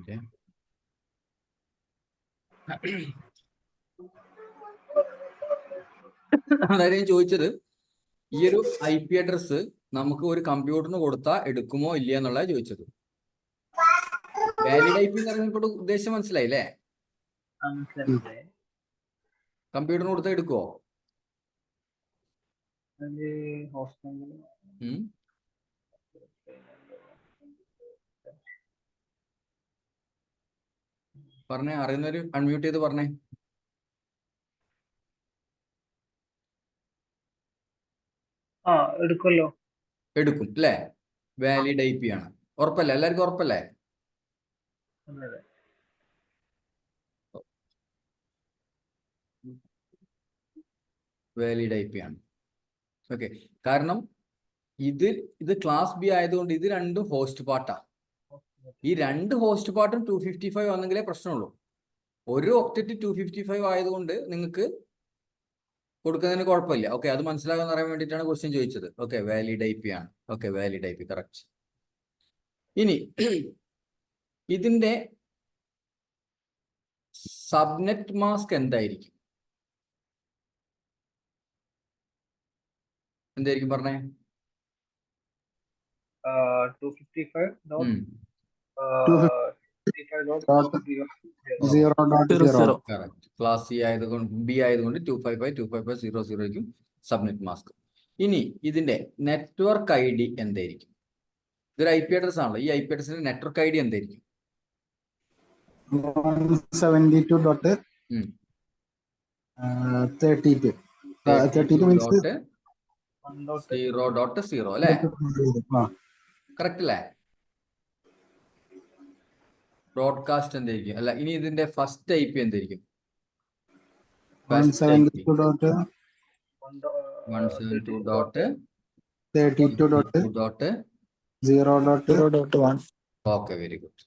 Minute. അതായത് ഞാൻ ചോദിച്ചത്, ഈ ഒരു IP അഡ്രസ് നമുക്ക് ഒരു കമ്പ്യൂട്ടറിന് കൊടുത്താൽ എടുക്കുമോ ഇല്ല എന്നുള്ള ചോദിച്ചത്. വാലിഡ് IP എന്ന് പറയുമ്പോൾ ഉദ്ദേശം മനസ്സിലായില്ലേ? കമ്പ്യൂട്ടറിന് കൊടുത്താൽ എടുക്കുമോ? പറഞ്ഞേ, അറിയുന്നവര് അൺമ്യൂട്ട് ചെയ്ത് പറഞ്ഞേ. എടുക്കുമല്ലോ. എടുക്കും അല്ലേ? വാലിഡ് IP ആണ്. ഉറപ്പല്ലേ? എല്ലാവർക്കും ഉറപ്പല്ലേ? വാലിഡ് IP ആണ്. ഓക്കെ, കാരണം ഇത് ക്ലാസ് B ആയതുകൊണ്ട് ഇത് രണ്ടും ഹോസ്റ്റ് പാർട്ടാ. ഈ രണ്ട് ഹോസ്റ്റ് പാർട്ടും 255 ആണെങ്കിലേ പ്രശ്നമുള്ളൂ. ഒരു ഒക്ടറ്റ് 255 ആയതുകൊണ്ട് നിങ്ങൾക്ക് കൊടുക്കുന്നതിന് കുഴപ്പമില്ല. ഓക്കെ, അത് മനസ്സിലാകാൻ അറിയാൻ വേണ്ടിയിട്ടാണ് ക്വസ്റ്റ്യൻ ചോദിച്ചത്. ഓക്കെ, വാലിഡ് IP ആണ്. Okay, valid IP correct. ഇനി ഇതിന്റെ സബ്നെറ്റ് മാസ്ക് എന്തായിരിക്കും? എന്തായിരിക്കും പറഞ്ഞേ? 255.0.0. ക്ലാസ് C ആയതുകൊണ്ട് B ആയതുകൊണ്ട് 255.255.0.0 സബ്നെറ്റ് മാസ്ക്. ഇനി ഇതിന്റെ നെറ്റ്വർക്ക് ID എന്തായിരിക്കും? ഇതൊരു IP അഡ്രസ് ആണല്ലോ. ഈ IP അഡ്രസിന്റെ നെറ്റ്വർക്ക് ID എന്തായിരിക്കും? 172.32 അല്ലേ? കറക്റ്റ് അല്ലേ? ബ്രോഡ്കാസ്റ്റ് എന്തായിരിക്കും? അല്ല, ഇനി ഇതിന്റെ ഫസ്റ്റ് IP എന്തായിരിക്കും? 172.32.0.1. Okay, very good.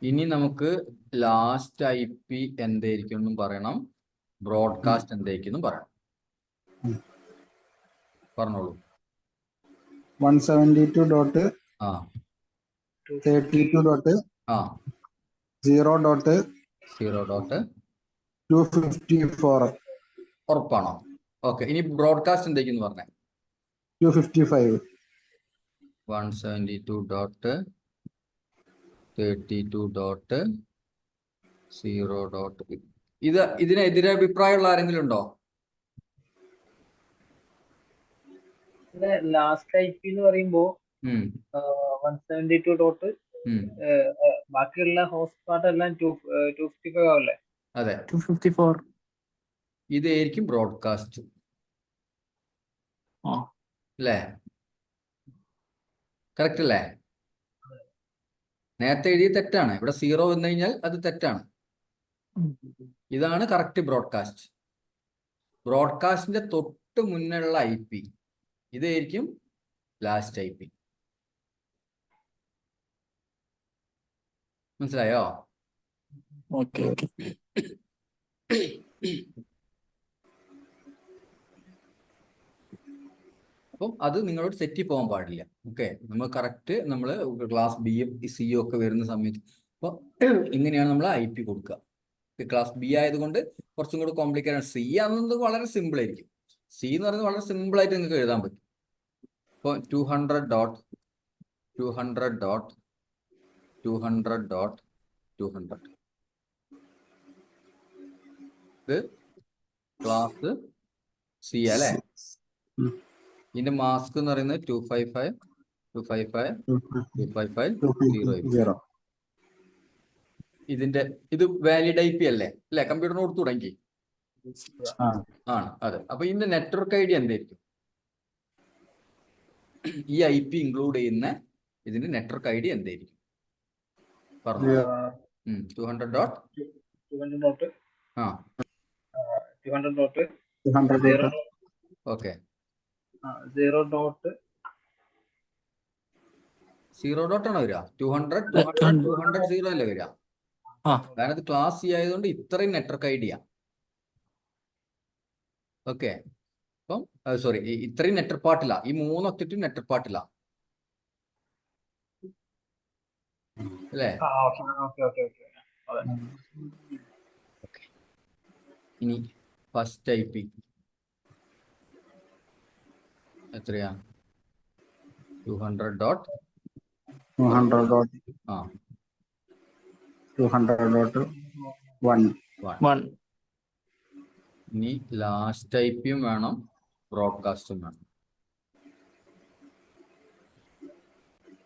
ഇനി നമുക്ക് ലാസ്റ്റ് IP എന്തായിരിക്കും എന്നും പറയണം, ബ്രോഡ്കാസ്റ്റ് എന്തായിരിക്കും എന്നും പറയണം. പറഞ്ഞോളൂ. 172.32.0.254. ഉറപ്പാണോ? ഓക്കെ, ഇനി ബ്രോഡ്കാസ്റ്റ് എന്തായിരിക്കും പറഞ്ഞേ? 255. 172.32.0. ഇതിനെതിരെ അഭിപ്രായമുള്ള ആരെങ്കിലും ഉണ്ടോ? ലാസ്റ്റ് IP എന്ന് പറയുമ്പോ 172. ബാക്കിയുള്ള ഹോസ്റ്റ് പാർട്ട് എല്ലാം 255 ആവല്ലേ? അതെ, 254. ഇതായിരിക്കും ബ്രോഡ്കാസ്റ്റ് അല്ലേ? കറക്റ്റ് അല്ലേ? നേരത്തെ എഴുതിയ തെറ്റാണ്. ഇവിടെ 0 വന്നു കഴിഞ്ഞാൽ അത് തെറ്റാണ്. ഇതാണ് കറക്റ്റ് ബ്രോഡ്കാസ്റ്റ്. ബ്രോഡ്കാസ്റ്റിന്റെ തൊട്ട് മുന്നുള്ള IP ഇതായിരിക്കും ലാസ്റ്റ് IP. മനസ്സിലായോ? ഓക്കെ. അപ്പം അത് നിങ്ങളോട് തെറ്റി പോകാൻ പാടില്ല. ഓക്കെ, നമ്മൾ കറക്റ്റ് നമ്മൾ ക്ലാസ് ബിയും സിയും ഒക്കെ വരുന്ന സമയത്ത് അപ്പോൾ ഇങ്ങനെയാണ് നമ്മൾ IP കൊടുക്കുക. ക്ലാസ് B ആയതുകൊണ്ട് കുറച്ചും കൂടി കോംപ്ലിക്കേറ്റഡ്. C ആണെന്നത് വളരെ സിമ്പിൾ ആയിരിക്കും. C എന്ന് പറയുന്നത് വളരെ സിമ്പിൾ ആയിട്ട് നിങ്ങൾക്ക് എഴുതാൻ പറ്റും. ഇപ്പോൾ 200.200.200.200 ഇത് ക്ലാസ് C അല്ലേ? ഇതിന്റെ മാസ്ക് എന്ന് പറയുന്നത് 255.255.255.0. ഇത് വാലിഡ് IP അല്ലേ? കമ്പ്യൂട്ടറിന് കൊടുത്തു തുടങ്ങി ആണ്. അതെ. അപ്പൊ ഇതിന്റെ നെറ്റ്വർക്ക് ID എന്തായിരിക്കും? ഈ IP ഇൻക്ലൂഡ് ചെയ്യുന്ന ഇതിന്റെ നെറ്റ്വർക്ക് ID എന്തായിരിക്കും? പറഞ്ഞു. 200. ഓക്കെ, 0. ആണോ വരിക? 200.200.0 അല്ലേ വരിക? കാരണം ഇത് ക്ലാസ് C ആയതുകൊണ്ട് ഇത്രയും നെറ്റ്വർക്ക് ID യാ. ഓക്കെ, അപ്പം സോറി, ഇത്രയും നെറ്റ്വർക്ക് പാർട്ടില്ല. ഈ 3 ഒക്ടറ്റും നെറ്റ്വർക്ക് പാർട്ടില്ല. അല്ലേ? ഓക്കെ. അതെ. ഇനി ഫസ്റ്റ് ഐ പി എത്രയാ? 200.1 ആ 200.1 1. ഇനി ലാസ്റ്റ് ഐ പിയും വേണം, ബ്രോഡ്കാസ്റ്റും വേണം.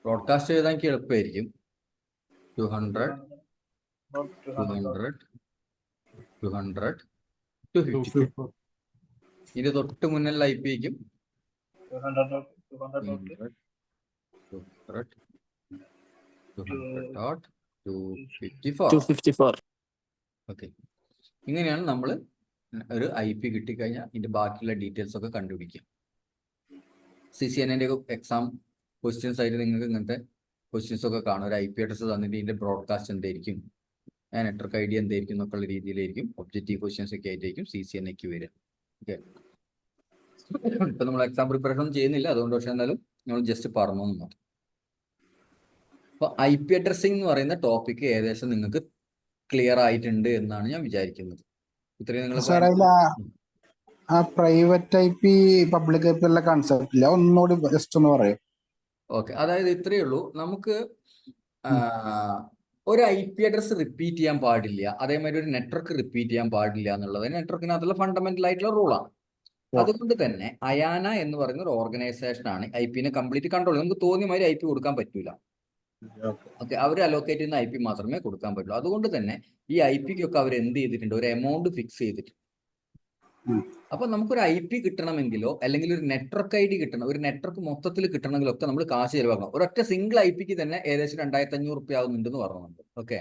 ബ്രോഡ്കാസ്റ്റ് ചെയ്താൽ എനിക്ക് എളുപ്പമായിരിക്കും. 200, 200, 200, 254. ഇത് തൊട്ട് മുന്നിലുള്ള ഐ പിക്കും 200. 200.254. 254. ഓക്കെ, ഇങ്ങനെയാണ് നമ്മൾ ഒരു ഐ പി കിട്ടിക്കഴിഞ്ഞാൽ ഇതിന്റെ ബാക്കിയുള്ള ഡീറ്റെയിൽസ് ഒക്കെ കണ്ടുപിടിക്കുക. CCNA എക്സാം ക്വസ്റ്റ്യൻസ് ആയിട്ട് നിങ്ങൾക്ക് ഇങ്ങനത്തെ ക്വസ്റ്റ്യൻസ് ഒക്കെ കാണും. ഒരു ഐ പി അഡ്രസ് തന്നിട്ട് ഇതിന്റെ ബ്രോഡ്കാസ്റ്റ് എന്തായിരിക്കും, നെറ്റ്വർക്ക് ഐ ഡി എന്തായിരിക്കും എന്നൊക്കെയുള്ള രീതിയിലായിരിക്കും ഒബ്ജക്റ്റീവ് ക്വസ്റ്റ്യൻസ് ഒക്കെ ആയിട്ടായിരിക്കും CCNAക്ക് വരിക. ഓക്കെ, ഇപ്പൊ നമ്മൾ എക്സാം പ്രിപ്പറേഷൻ ഒന്നും ചെയ്യുന്നില്ല, അതുകൊണ്ട് പക്ഷെ എന്നാലും നമ്മൾ ജസ്റ്റ് പറഞ്ഞു എന്ന് മാത്രം. അപ്പൊ ഐ പി അഡ്രസ്സിംഗ് എന്ന് പറയുന്ന ടോപ്പിക്ക് ഏകദേശം നിങ്ങൾക്ക് ക്ലിയർ ആയിട്ടുണ്ട് എന്നാണ് ഞാൻ വിചാരിക്കുന്നത്. ഇത്രയും നിങ്ങൾ സാർ അതിൽ ആ private I P public I P ഉള്ള കൺസെപ്റ്റ് ഇല്ല, ഒന്നുകൂടി ജസ്റ്റ് ഒന്ന് പറയും. ഓക്കെ, അതായത് ഇത്രയേ ഉള്ളൂ. നമുക്ക് ഒരു ഐ പി അഡ്രസ് റിപ്പീറ്റ് ചെയ്യാൻ പാടില്ല, അതേമാതിരി ഒരു നെറ്റ്വർക്ക് റിപ്പീറ്റ് ചെയ്യാൻ പാടില്ല എന്നുള്ളത് നെറ്റ്വർക്കിനകത്തുള്ള ഫണ്ടമെന്റൽ ആയിട്ടുള്ള റൂളാണ്. അതുകൊണ്ട് തന്നെ അയാന എന്ന് പറയുന്ന ഒരു ഓർഗനൈസേഷൻ ആണ് ഐ പിനെ കംപ്ലീറ്റ് കൺട്രോൾ. നമുക്ക് തോന്നിയ മാതിരി ഐ പി കൊടുക്കാൻ പറ്റൂല. ഓക്കെ, അവർ അലോക്കേറ്റ് ചെയ്യുന്ന ഐ പി മാത്രമേ കൊടുക്കാൻ പറ്റുള്ളൂ. അതുകൊണ്ട് തന്നെ ഈ ഐ പിക്കൊക്കെ അവർ എന്ത് ചെയ്തിട്ടുണ്ട്, ഒരു എമൗണ്ട് ഫിക്സ് ചെയ്തിട്ടുണ്ട്. അപ്പൊ നമുക്കൊരു ഐ പി കിട്ടണമെങ്കിലോ അല്ലെങ്കിൽ ഒരു നെറ്റ്വർക്ക് ഐ ഡി കിട്ടണം, ഒരു നെറ്റ്വർക്ക് മൊത്തത്തിൽ കിട്ടണമെങ്കിലോ ഒക്കെ നമ്മൾ കാശ് ചെലവാക്കണം. ഒരൊറ്റ സിംഗിൾ ഐ പിക്ക് തന്നെ ഏകദേശം 2500 റുപ്യ ആവുന്നുണ്ടെന്ന് പറയുന്നുണ്ട്. ഓക്കെ,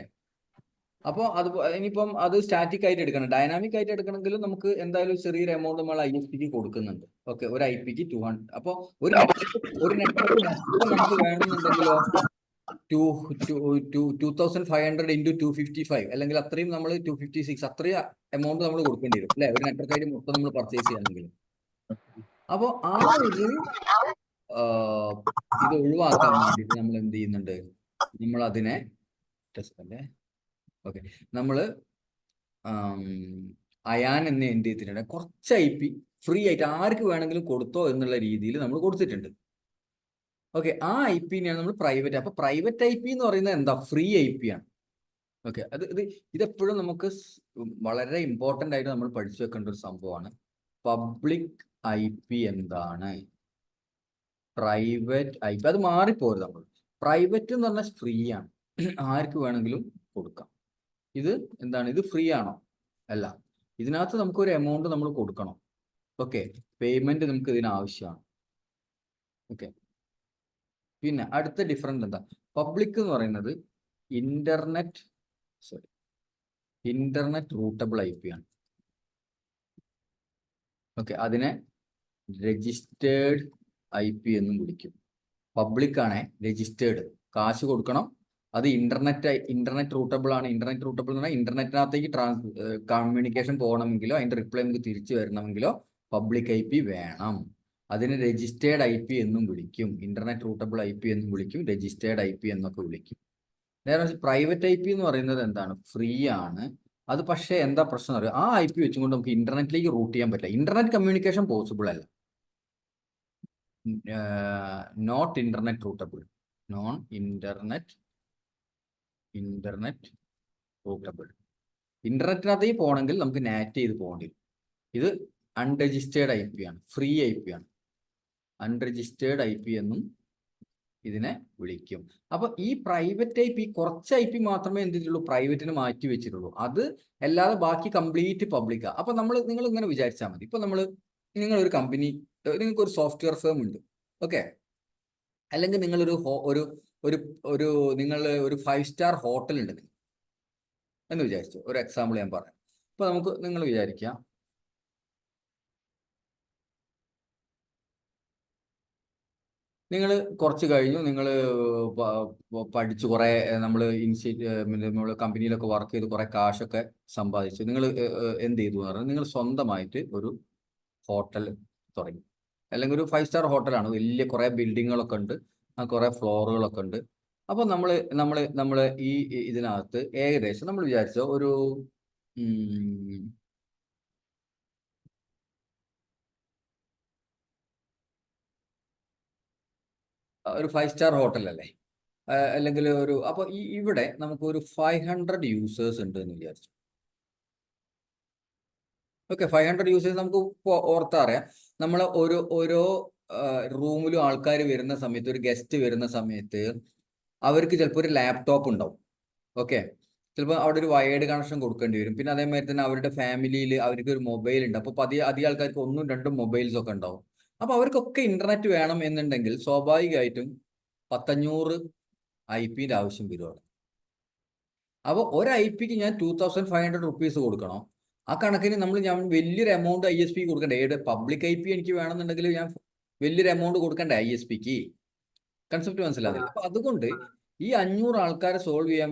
അപ്പോൾ അത് ഇനിയിപ്പം അത് സ്റ്റാറ്റിക് ആയിട്ട് എടുക്കണം, ഡൈനാമിക് ആയിട്ട് എടുക്കണമെങ്കിലും നമുക്ക് എന്തായാലും ചെറിയൊരു എമൗണ്ട് നമ്മൾ ISPക്ക് കൊടുക്കുന്നുണ്ട്. ഓക്കെ, ഒരു ഐ പിക്ക് 200. അപ്പോൾ ഒരു നെറ്റ്വർക്ക് മൊത്തം നമുക്ക് വേണമെന്നുണ്ടെങ്കിലോ 2500 ഇൻറ്റു 255 അല്ലെങ്കിൽ അത്രയും നമ്മൾ 256 അത്രയും എമൗണ്ട് നമ്മൾ കൊടുക്കേണ്ടി വരും അല്ലെ, ഒരു നെറ്റ്വർക്ക് ഐ ഡി മൊത്തം നമ്മൾ പർച്ചേസ് ചെയ്യണമെങ്കിൽ. അപ്പോൾ ആ ഒരു ഇത് ഒഴിവാക്കാൻ വേണ്ടിയിട്ട് നമ്മൾ എന്ത് ചെയ്യുന്നുണ്ട്, നമ്മൾ അതിനെ ഓക്കെ നമ്മൾ അയാൻ എന്ന് എന്ത് ചെയ്തിട്ടുണ്ട്, കുറച്ച് ഐ പി ഫ്രീ ആയിട്ട് ആർക്ക് വേണമെങ്കിലും കൊടുത്തോ എന്നുള്ള രീതിയിൽ നമ്മൾ കൊടുത്തിട്ടുണ്ട്. ഓക്കെ, ആ ഐ പിന്നെയാണ് നമ്മൾ പ്രൈവറ്റ്. അപ്പൊ പ്രൈവറ്റ് ഐ പി എന്ന് പറയുന്നത് എന്താ, ഫ്രീ ഐ പി ആണ്. ഓക്കെ, ഇതെപ്പോഴും നമുക്ക് വളരെ ഇമ്പോർട്ടൻ്റ് ആയിട്ട് നമ്മൾ പഠിച്ചു വെക്കേണ്ട ഒരു സംഭവമാണ്. പബ്ലിക് ഐ പി എന്താണ്, പ്രൈവറ്റ് ഐ പി അത് മാറിപ്പോരുത്. നമ്മൾ പ്രൈവറ്റ് എന്ന് പറഞ്ഞാൽ ഫ്രീ ആണ്, ആർക്ക് വേണമെങ്കിലും കൊടുക്കാം. ഇത് എന്താണ്, ഇത് ഫ്രീ ആണോ? അല്ല, ഇതിനകത്ത് നമുക്കൊരു എമൗണ്ട് നമ്മൾ കൊടുക്കണം. ഓക്കെ, പേയ്മെന്റ് നമുക്ക് ഇതിന് ആവശ്യമാണ്. ഓക്കെ, പിന്നെ അടുത്ത ഡിഫറൻസ് എന്താ, പബ്ലിക് എന്ന് പറയുന്നത് ഇന്റർനെറ്റ് റൂട്ടബിൾ ഐ പി ആണ്. ഓക്കെ, അതിനെ രജിസ്റ്റേർഡ് ഐ പി എന്നും വിളിക്കും. പബ്ലിക് ആണേ രജിസ്റ്റേർഡ്, കാശ് കൊടുക്കണം. അത് ഇന്റർനെറ്റ് റൂട്ടബിൾ ആണ്. ഇന്റർനെറ്റ് റൂട്ടബിൾ എന്ന് പറഞ്ഞാൽ ഇന്റർനെറ്റിനകത്തേക്ക് കമ്മ്യൂണിക്കേഷൻ പോകണമെങ്കിലോ അതിന്റെ റിപ്ലൈ നമുക്ക് തിരിച്ചു വരണമെങ്കിലോ പബ്ലിക് ഐ പി വേണം. അതിന് രജിസ്റ്റേർഡ് ഐ പി എന്നും വിളിക്കും, ഇന്റർനെറ്റ് റൂട്ടബിൾ ഐ പി എന്നും വിളിക്കും, രജിസ്റ്റേർഡ് ഐ പി എന്നൊക്കെ വിളിക്കും. നേരെ പ്രൈവറ്റ് ഐ പി എന്ന് പറയുന്നത് എന്താണ്, ഫ്രീ ആണ്. അത് പക്ഷേ എന്താ പ്രശ്നം അറിയാം, ആ ഐ പി വെച്ചുകൊണ്ട് നമുക്ക് ഇന്റർനെറ്റിലേക്ക് റൂട്ട് ചെയ്യാൻ പറ്റില്ല. ഇന്റർനെറ്റ് കമ്മ്യൂണിക്കേഷൻ പോസിബിൾ അല്ല, not internet routable, internet routable. ഇന്റർനെറ്റിനകത്തേക്ക് പോകണമെങ്കിൽ നമുക്ക് നാറ്റ് ചെയ്ത് പോകേണ്ടി വരും. ഇത് അൺരജിസ്റ്റേർഡ് ഐ പി ആണ്, ഫ്രീ ഐ പി ആണ്. അൺരജിസ്റ്റേർഡ് ഐ പി എന്നും ഇതിനെ വിളിക്കും. അപ്പൊ ഈ പ്രൈവറ്റ് ഐ പി കുറച്ച് ഐ പി മാത്രമേ എന്ത് ചെയ്തിട്ടുള്ളൂ, പ്രൈവറ്റിന് മാറ്റി വെച്ചിട്ടുള്ളൂ. അത് അല്ലാതെ ബാക്കി കംപ്ലീറ്റ് പബ്ലിക്കാണ്. അപ്പൊ നിങ്ങൾ ഇങ്ങനെ വിചാരിച്ചാൽ മതി. ഇപ്പൊ നിങ്ങളൊരു കമ്പനി, നിങ്ങൾക്ക് ഒരു സോഫ്റ്റ്വെയർ ഫേം ഉണ്ട്. ഓക്കെ, അല്ലെങ്കിൽ നിങ്ങളൊരു നിങ്ങൾ ഒരു 5 സ്റ്റാർ ഹോട്ടൽ ഉണ്ട് എന്ന് വിചാരിച്ചു. ഒരു എക്സാമ്പിൾ ഞാൻ പറയാം. ഇപ്പൊ നിങ്ങൾ വിചാരിക്കാം, നിങ്ങൾ കുറച്ച് കഴിഞ്ഞു, നിങ്ങൾ പഠിച്ചു കുറേ, നമ്മൾ നമ്മൾ കമ്പനിയിലൊക്കെ വർക്ക് ചെയ്ത് കുറേ കാശൊക്കെ സമ്പാദിച്ചു. നിങ്ങൾ എന്ത് ചെയ്തു എന്ന് പറഞ്ഞാൽ നിങ്ങൾ സ്വന്തമായിട്ട് ഒരു ഹോട്ടൽ തുടങ്ങി. അല്ലെങ്കിൽ ഒരു 5 സ്റ്റാർ ഹോട്ടലാണ്, വലിയ കുറേ ബിൽഡിങ്ങുകളൊക്കെ ഉണ്ട്, കുറേ ഫ്ലോറുകളൊക്കെ ഉണ്ട്. അപ്പൊ നമ്മള് ഈ ഇതിനകത്ത് ഏകദേശം നമ്മൾ വിചാരിച്ചോ ഒരു ഒരു 5 സ്റ്റാർ ഹോട്ടൽ അല്ലേ, അല്ലെങ്കിൽ അപ്പൊ ഇവിടെ നമുക്ക് ഒരു 500 യൂസേഴ്സ് ഉണ്ട് എന്ന് വിചാരിച്ചു. ഓക്കെ, 500 യൂസേഴ്സ് നമുക്ക് ഓർത്തറിയാം. നമ്മൾ ഓരോ റൂമിലും ആൾക്കാർ വരുന്ന സമയത്ത്, ഒരു ഗസ്റ്റ് വരുന്ന സമയത്ത് അവർക്ക് ചിലപ്പോൾ ഒരു ലാപ്ടോപ്പ് ഉണ്ടാവും. ഓക്കെ, ചിലപ്പോൾ അവിടെ ഒരു വയേർഡ് കണക്ഷൻ കൊടുക്കേണ്ടി വരും. പിന്നെ അതേമാതിരി തന്നെ അവരുടെ ഫാമിലിയിൽ അവർക്ക് ഒരു മൊബൈൽ ഉണ്ട്. അപ്പോൾ അധികം ആൾക്കാർക്ക് 1-2 മൊബൈൽസ് ഒക്കെ ഉണ്ടാവും. അപ്പോൾ അവർക്കൊക്കെ ഇന്റർനെറ്റ് വേണം എന്നുണ്ടെങ്കിൽ സ്വാഭാവികമായിട്ടും 1,500 IP ആവശ്യം വരുവാണ്. അപ്പോൾ ഒരു IP ഞാൻ 2,500 റുപ്പീസ് കൊടുക്കണം. ആ കണക്കിന് ഞാൻ വലിയൊരു എമൗണ്ട് ISP കൊടുക്കണ്ടേ? പബ്ലിക് IP എനിക്ക് വേണമെന്നുണ്ടെങ്കിൽ ഞാൻ വലിയൊരു എമൗണ്ട് കൊടുക്കണ്ടേ ISPക്ക്? കൺസെപ്റ്റ് മനസ്സിലാവില്ല. അപ്പൊ അതുകൊണ്ട് ഈ 500 ആൾക്കാരെ സോൾവ് ചെയ്യാൻ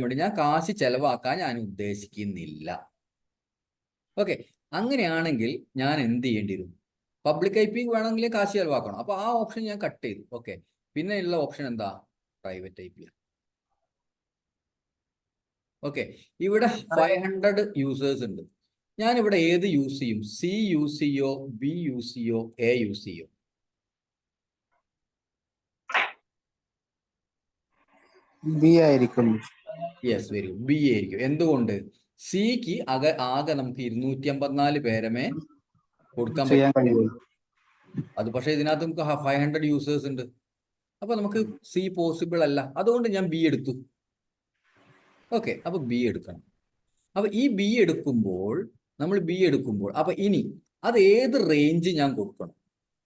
വേണ്ടി ഞാൻ കാശ് ചെലവാക്കാൻ ഞാൻ ഉദ്ദേശിക്കുന്നില്ല. ഓക്കെ, അങ്ങനെയാണെങ്കിൽ ഞാൻ എന്ത് ചെയ്യേണ്ടി വരും? പബ്ലിക് IP വേണമെങ്കിൽ കാശ് ചെലവാക്കണം. അപ്പൊ ആ ഓപ്ഷൻ ഞാൻ കട്ട് ചെയ്തു. ഓക്കെ, പിന്നെ ഉള്ള ഓപ്ഷൻ എന്താ? Private IP. ഓക്കെ, ഇവിടെ 500 യൂസേഴ്സ് ഉണ്ട്. ഞാൻ ഇവിടെ ഏത് യൂസ് ചെയ്യും? C യൂസ് ചെയ്യോ, B യൂസ് ചെയ്യോ, A യൂസ് ചെയ്യോ? ബി ആയിരിക്കും. യെസ്, വെരി ഗുഡ്, B ആയിരിക്കും. എന്തുകൊണ്ട്? സിക്ക് ആകെ നമുക്ക് 254 പേരമേ കൊടുക്കാൻ ചെയ്യാൻ പറ്റും. കഴിയും. അത് പക്ഷേ ഇതിനകത്ത് നമുക്ക് 500 യൂസേഴ്സ് ഉണ്ട്. അപ്പൊ നമുക്ക് C പോസിബിൾ അല്ല. അതുകൊണ്ട് ഞാൻ B എടുത്തു. ഓക്കെ, അപ്പൊ B എടുക്കണം. അപ്പൊ ഈ B എടുക്കുമ്പോൾ അപ്പൊ ഇനി അത് ഏത് റേഞ്ച് ഞാൻ കൊടുക്കണം?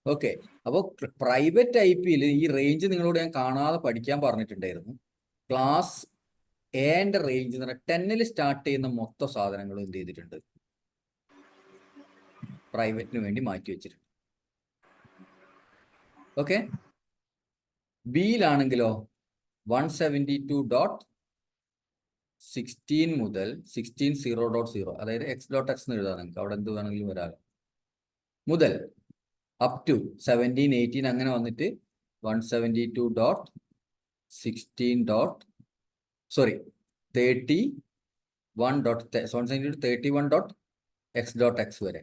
ഓക്കെ, അപ്പോൾ പ്രൈവറ്റ് IP-യിൽ ഈ റേഞ്ച് നിങ്ങളോട് ഞാൻ കാണാതെ പഠിക്കാൻ പറഞ്ഞിട്ടുണ്ടായിരുന്നു. ക്ലാസ് എന്റെ റേഞ്ച് എന്ന് പറഞ്ഞാൽ 10-ൽ സ്റ്റാർട്ട് ചെയ്യുന്ന മൊത്തം സാധനങ്ങളും എന്ത് ചെയ്തിട്ടുണ്ട്? പ്രൈവറ്റിന് വേണ്ടി മാറ്റി വെച്ചിട്ടുണ്ട്. ഓക്കെ, ബിയിലാണെങ്കിലോ 172.16 മുതൽ 16.0.0, അതായത് x.x എന്ന് എഴുതാം. നിങ്ങൾക്ക് അവിടെ എന്ത് വേണമെങ്കിലും വരാമല്ലോ. മുതൽ അപ് ടു 17, 18 അങ്ങനെ വന്നിട്ട് 31.x.x വരെ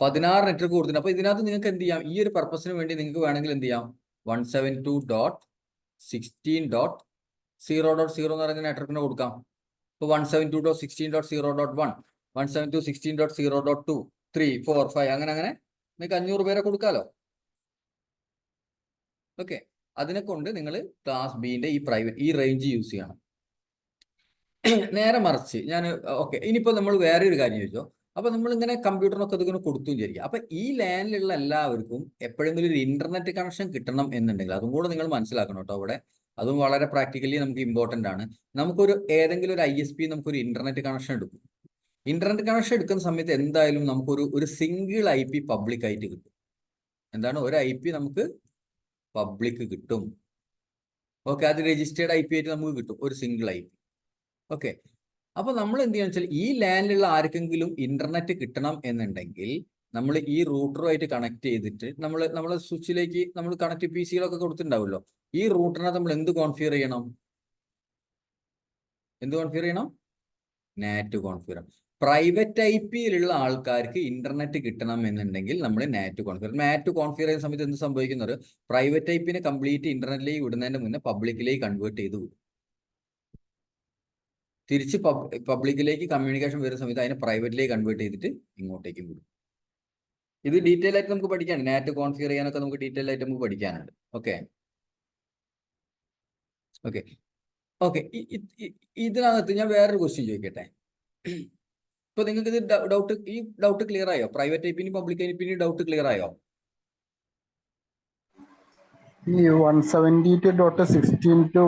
16 നെറ്റ്വർക്ക് കൊടുത്തിട്ടുണ്ട്. അപ്പൊ ഇതിനകത്ത് നിങ്ങൾക്ക് എന്ത് ചെയ്യാം? ഈ ഒരു പർപ്പസിന് വേണ്ടി നിങ്ങൾക്ക് വേണമെങ്കിൽ എന്ത് ചെയ്യാം? 172.16.0.0 എന്ന് പറയുന്ന നെറ്റ്വർക്കിന് കൊടുക്കാം. ഇപ്പൊ 172.16.0.1, 172.16.0.2, 3, 4, 5 അങ്ങനെ നിങ്ങൾക്ക് 500 പേരെ കൊടുക്കാലോ. ഓക്കെ, അതിനെ കൊണ്ട് നിങ്ങൾ ക്ലാസ് ബിന്റെ ഈ റേഞ്ച് യൂസ് ചെയ്യണം. നേരെ മറിച്ച് ഓക്കെ, ഇനിയിപ്പോ നമ്മൾ വേറെ ഒരു കാര്യം ചോദിച്ചോ. അപ്പൊ നമ്മൾ ഇങ്ങനെ കമ്പ്യൂട്ടറിനൊക്കെ ഇതിങ്ങനെ കൊടുത്തു വിചാരിക്കുക. അപ്പൊ ഈ ലാൻഡിലുള്ള എല്ലാവർക്കും എപ്പോഴെങ്കിലും ഒരു ഇന്റർനെറ്റ് കണക്ഷൻ കിട്ടണം എന്നുണ്ടെങ്കിൽ അതും കൂടെ നിങ്ങൾ മനസ്സിലാക്കണം കേട്ടോ. അവിടെ അതും വളരെ പ്രാക്ടിക്കലി നമുക്ക് ഇമ്പോർട്ടന്റ് ആണ്. ഏതെങ്കിലും ഒരു ISP നമുക്കൊരു ഇന്റർനെറ്റ് കണക്ഷൻ എടുക്കും. ഇന്റർനെറ്റ് കണക്ഷൻ എടുക്കുന്ന സമയത്ത് എന്തായാലും നമുക്കൊരു സിംഗിൾ IP പബ്ലിക് ആയിട്ട് കിട്ടും. എന്താണ്? ഒരു IP നമുക്ക് പബ്ലിക് കിട്ടും. ഓക്കെ, അത് രജിസ്റ്റേർഡ് IP ആയിട്ട് നമുക്ക് കിട്ടും, ഒരു സിംഗിൾ IP. ഓക്കെ, അപ്പൊ നമ്മൾ എന്ത് ചെയ്യാന്ന് വെച്ചാൽ ഈ ലാൻഡിലുള്ള ആർക്കെങ്കിലും ഇന്റർനെറ്റ് കിട്ടണം എന്നുണ്ടെങ്കിൽ നമ്മൾ ഈ റൂട്ടറുമായിട്ട് കണക്ട് ചെയ്തിട്ട് നമ്മൾ സ്വിച്ചിലേക്ക് നമ്മൾ കണക്ട് PCകളൊക്കെ കൊടുത്തിട്ടുണ്ടാവുമല്ലോ. ഈ റൂട്ടറിനെ നമ്മൾ എന്ത് കോൺഫിഗർ ചെയ്യണം? നാറ്റ് കോൺഫിഗർ. പ്രൈവറ്റ് IP-യിലുള്ള ആൾക്കാർക്ക് ഇന്റർനെറ്റ് കിട്ടണം എന്നുണ്ടെങ്കിൽ നമ്മൾ നാറ്റ് കോൺഫിഗർ ചെയ്യുന്ന സമയത്ത് എന്ത് സംഭവിക്കുന്നത്? പ്രൈവറ്റ് IP-നെ കംപ്ലീറ്റ് ഇന്റർനെറ്റിലേക്ക് വിടുന്നതിന് മുന്നേ പബ്ലിക്കിലേക്ക് കൺവേർട്ട് ചെയ്ത് വിടും. തിരിച്ച് പബ്ലിക്കിലേക്ക് കമ്മ്യൂണിക്കേഷൻ വരുന്ന സമയത്ത് അതിനെ പ്രൈവറ്റിലേക്ക് കൺവേർട്ട് ചെയ്തിട്ട് ഇങ്ങോട്ടേക്കും വിടും. ഇത് ഡീറ്റെയിൽ ആയിട്ട് നമുക്ക് പഠിക്കാൻ, നാറ്റ് കോൺഫിഗർ ചെയ്യാനൊക്കെ നമുക്ക് ഡീറ്റെയിൽ ആയിട്ട് നമുക്ക് പഠിക്കാനുണ്ട്. ഓക്കെ, ഇതിനകത്ത് ഞാൻ വേറൊരു ക്വസ്റ്റ്യൻ ചോദിക്കട്ടെ. ഇപ്പൊ നിങ്ങൾക്ക് ഇത് ഡൗട്ട് ക്ലിയർ ആയോ? പ്രൈവറ്റ് IP-നും പബ്ലിക് IP-നും ഡൗട്ട് ക്ലിയർ ആയോ? ഈ 172.16 to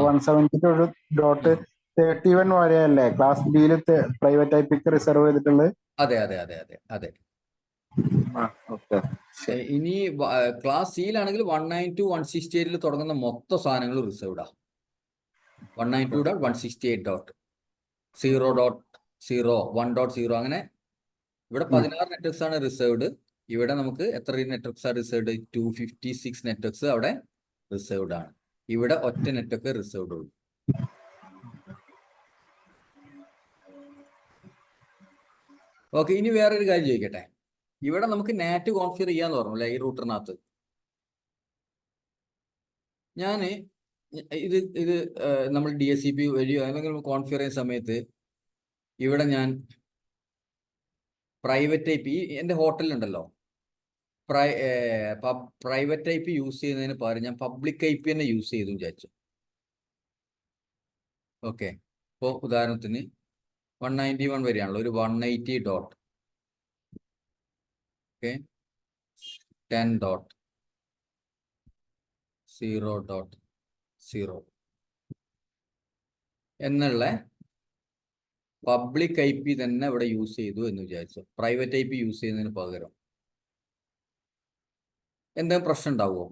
172.31 വരെയല്ലേ ക്ലാസ് ബിയിൽ പ്രൈവറ്റ് IP-ക്ക് റിസർവ് ചെയ്തിട്ടുള്ളത്? അതെ. ഇനി ക്ലാസ് സിയിലാണെങ്കിൽ 192, 168 തുടങ്ങുന്ന മൊത്തം സാധനങ്ങൾ റിസർവ്ഡാ. 192.168.0.0, 1.0 അങ്ങനെ ഇവിടെ 16 നെറ്റ്വർക്ക്സ് ആണ് റിസർവ്ഡ്. ഇവിടെ നമുക്ക് എത്ര നെറ്റ്വർക്ക്സ് ആണ് റിസർവ്ഡ്? 256 നെറ്റ്വർക്ക്സ് അവിടെ റിസർവ്ഡ് ആണ്. ഇവിടെ ഒറ്റ നെറ്റൊക്കെ റിസർവ്ഡ് ഉള്ളൂ. ഓക്കെ, ഇനി വേറൊരു കാര്യം ചോദിക്കട്ടെ. ഇവിടെ നമുക്ക് നാറ്റ് കോൺഫിഗർ ചെയ്യാന്ന് പറഞ്ഞു അല്ലെ, ഈ റൂട്ടറിനകത്ത്. ഞാൻ ഇത് നമ്മൾ DHCP വഴിയോ അല്ലെങ്കിൽ കോൺഫിഗർ ചെയ്യുന്ന സമയത്ത് ഇവിടെ ഞാൻ പ്രൈവറ്റ് IP എൻ്റെ ഹോട്ടലിലുണ്ടല്ലോ, പ്രൈവറ്റ് IP യൂസ് ചെയ്യുന്നതിന് പകരം ഞാൻ പബ്ലിക് IP തന്നെ യൂസ് ചെയ്തു വിചാരിച്ചു. ഓക്കെ, ഇപ്പോൾ ഉദാഹരണത്തിന് 191 വരെയാണല്ലോ, ഒരു 180 ഡോട്ട് 10.0.0 എന്നുള്ള പബ്ലിക് IP തന്നെ ഇവിടെ യൂസ് ചെയ്തു എന്ന് വിചാരിച്ചു, പ്രൈവറ്റ് IP യൂസ് ചെയ്യുന്നതിന് പകരം. എന്തെങ്കിലും പ്രശ്നം ഉണ്ടാവുമോ?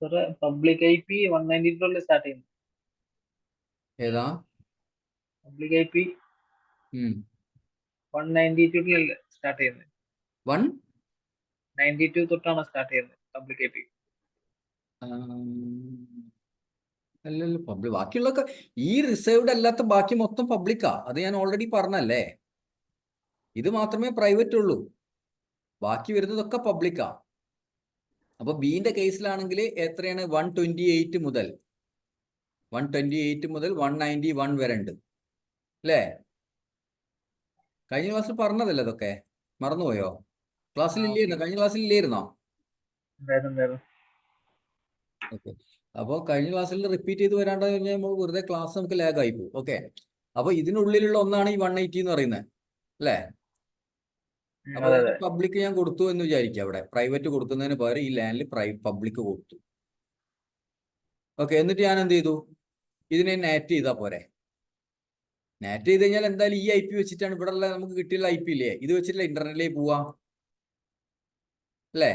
സാറേ പബ്ലിക് IP 192 സ്റ്റാർട്ട് ചെയ്യുന്നു. ഏതാ? പബ്ലിക് IP 192 സ്റ്റാർട്ട് ചെയ്യുന്നത്. 192 തൊട്ടാണ് സ്റ്റാർട്ട് ചെയ്യുന്നത് പബ്ലിക് IP. അല്ലല്ലോ, പബ്ലിക് ബാക്കിയുള്ളൊക്കെ ഈ റിസർവ്ഡ് അല്ലാത്ത ബാക്കി മൊത്തം പബ്ലിക്കാ. അത് ഞാൻ ഓൾറെഡി പറഞ്ഞല്ലേ. ഇത് മാത്രമേ പ്രൈവറ്റ് ഉള്ളൂ, ബാക്കി വരുന്നതൊക്കെ പബ്ലിക്കാ. അപ്പൊ ബീന്റെ കേസിലാണെങ്കിൽ എത്രയാണ്? 128 മുതൽ 191 വരെ ഉണ്ട് അല്ലേ? കഴിഞ്ഞ ക്ലാസ്സിൽ പറഞ്ഞതല്ലേ ഇതൊക്കെ, മറന്നുപോയോ? ക്ലാസ്സിൽ ഇല്ലായിരുന്നോ? കഴിഞ്ഞ ക്ലാസ്സിൽ ഇല്ലായിരുന്നോ? ഓക്കെ, അപ്പോൾ കഴിഞ്ഞ ക്ലാസ്സിൽ റിപ്പീറ്റ് ചെയ്ത് വരാണ്ട് കഴിഞ്ഞാൽ നമ്മൾ വെറുതെ ക്ലാസ് നമുക്ക് ലാഗ് ആയി പോകും. ഓക്കെ, അപ്പൊ ഇതിനുള്ളിലുള്ള ഒന്നാണ് ഈ 180 എന്ന് പറയുന്നത് അല്ലേ? അപ്പൊ പബ്ലിക് ഞാൻ കൊടുത്തു എന്ന് വിചാരിക്കുക. അവിടെ പ്രൈവറ്റ് കൊടുക്കുന്നതിന് പകരം ഈ ലാൻഡിൽ പബ്ലിക് കൊടുത്തു. ഓക്കെ, എന്നിട്ട് ഞാൻ എന്ത് ചെയ്തു? ഇതിനെ നാറ്റ് ചെയ്താൽ പോരെ? നാറ്റ് ചെയ്ത് കഴിഞ്ഞാൽ എന്തായാലും ഈ IP വെച്ചിട്ടാണ് ഇവിടെ ഉള്ള നമുക്ക് കിട്ടിയുള്ള IP ഇല്ലേ, ഇത് വെച്ചിട്ടുള്ള ഇന്റർനെറ്റിലേക്ക് പോവാ അല്ലേ?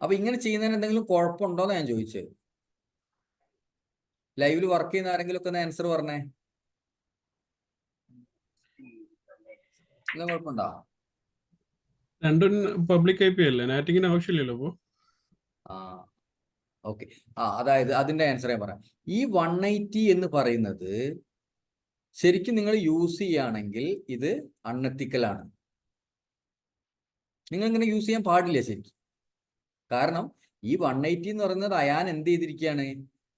അപ്പൊ ഇങ്ങനെ ചെയ്യുന്നതിന് എന്തെങ്കിലും കുഴപ്പമുണ്ടോന്ന് ഞാൻ ചോദിച്ചത്. ലൈവിൽ വർക്ക് ചെയ്യുന്ന ആരെങ്കിലും ഒക്കെ ആൻസർ പറഞ്ഞേ. എന്താ കുഴപ്പമുണ്ടോ? രണ്ടും പബ്ലിക് IP അല്ലേ, നാറ്റിങ്ങിന് ആവശ്യമില്ലല്ലോ അപ്പോ. ഓക്കെ, അതായത് അതിന്റെ ആൻസർ ഞാൻ പറയാം. ഈ 180 എന്ന് പറയുന്നത് ശരിക്കും നിങ്ങൾ യൂസ് ചെയ്യുകയാണെങ്കിൽ ഇത് അൺഎത്തിക്കലാണ്. നിങ്ങൾ ഇങ്ങനെ യൂസ് ചെയ്യാൻ പാടില്ല ശരിക്കും. കാരണം ഈ 180 എന്ന് പറയുന്നത് അയാൻ എന്ത് ചെയ്തിരിക്കുകയാണ്?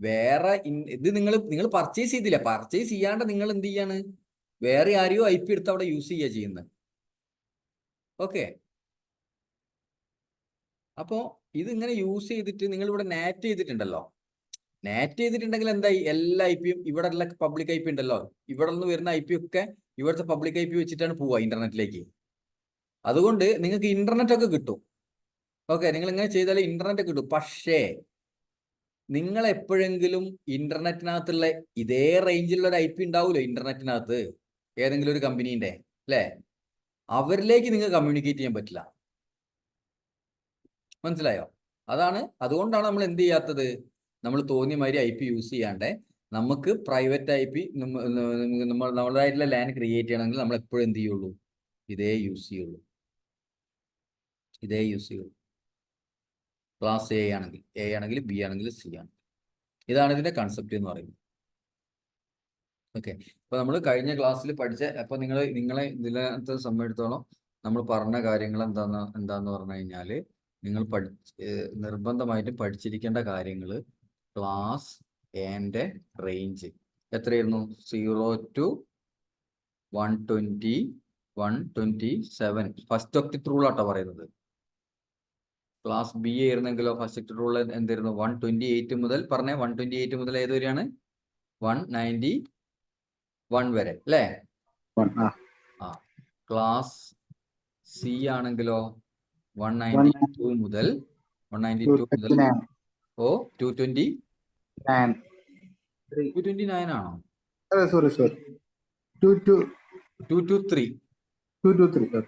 വേറെ ഇത് നിങ്ങൾ പർച്ചേസ് ചെയ്തില്ല. പർച്ചേസ് ചെയ്യാണ്ട് നിങ്ങൾ എന്ത് ചെയ്യാണ്? വേറെ ആരെയോ IP എടുത്ത് അവിടെ യൂസ് ചെയ്യുക ചെയ്യുന്നത്. ഓക്കെ, അപ്പോ ഇത് ഇങ്ങനെ യൂസ് ചെയ്തിട്ട് നിങ്ങൾ ഇവിടെ നാറ്റ് ചെയ്തിട്ടുണ്ടല്ലോ. നാറ്റ് ചെയ്തിട്ടുണ്ടെങ്കിൽ എന്തായി? എല്ലാ IP-യും ഇവിടെ ഉള്ള പബ്ലിക് IP ഉണ്ടല്ലോ, ഇവിടെ നിന്ന് വരുന്ന IP ഒക്കെ ഇവിടുത്തെ പബ്ലിക് IP വെച്ചിട്ടാണ് പോവുക ഇന്റർനെറ്റിലേക്ക്. അതുകൊണ്ട് നിങ്ങൾക്ക് ഇന്റർനെറ്റ് ഒക്കെ കിട്ടും. ഓക്കെ, നിങ്ങൾ ഇങ്ങനെ ചെയ്താൽ ഇന്റർനെറ്റ് കിട്ടും. പക്ഷേ നിങ്ങൾ എപ്പോഴെങ്കിലും ഇന്റർനെറ്റിനകത്തുള്ള ഇതേ റേഞ്ചിലുള്ള ഒരു IP ഉണ്ടാവുമല്ലോ ഇന്റർനെറ്റിനകത്ത്, ഏതെങ്കിലും ഒരു കമ്പനീന്റെ അല്ലേ, അവരിലേക്ക് നിങ്ങൾക്ക് കമ്മ്യൂണിക്കേറ്റ് ചെയ്യാൻ പറ്റില്ല. മനസ്സിലായോ? അതുകൊണ്ടാണ് നമ്മൾ എന്ത് ചെയ്യാത്തത്? നമ്മൾ തോന്നിയ മാതിരി IP യൂസ് ചെയ്യാണ്ട് നമുക്ക് പ്രൈവറ്റ് IP നമ്മളതായിട്ടുള്ള ലാൻഡ് ക്രിയേറ്റ് ചെയ്യണമെങ്കിൽ നമ്മൾ എപ്പോഴും എന്ത് ചെയ്യുള്ളൂ? ഇതേ യൂസ് ചെയ്യുള്ളൂ. ക്ലാസ് A ആണെങ്കിൽ B ആണെങ്കിൽ C ആണ്. ഇതാണ് ഇതിന്റെ കൺസെപ്റ്റ് എന്ന് പറയുന്നത്. ഓക്കെ, അപ്പൊ നമ്മൾ കഴിഞ്ഞ ക്ലാസ്സിൽ പഠിച്ച, അപ്പൊ നിങ്ങളെ ഇതിനകത്ത് സംബന്ധിച്ചിടത്തോളം നമ്മൾ പറഞ്ഞ കാര്യങ്ങൾ എന്താന്ന് പറഞ്ഞു കഴിഞ്ഞാൽ, നിങ്ങൾ നിർബന്ധമായിട്ടും പഠിച്ചിരിക്കേണ്ട കാര്യങ്ങൾ ക്ലാസ് ആൻഡ് റേഞ്ച് എത്രയായിരുന്നു? 0 to 127 ഫസ്റ്റ് ഒക്ടറ്റ് റൂൾ ആട്ടോ പറയുന്നത്. ക്ലാസ് B ആയിരുന്നെങ്കിലോ ഫസ്റ്റ് ഒക്ടറ്റ് റൂൾ എന്തായിരുന്നു? 128 മുതൽ 128 മുതൽ ഏത് വരെയാണ്? 191 വരെ അല്ലേ? ക്ലാസ് C ആണെങ്കിലോ 192 മുതൽ 229 ആണോ? സോറി 223. 223.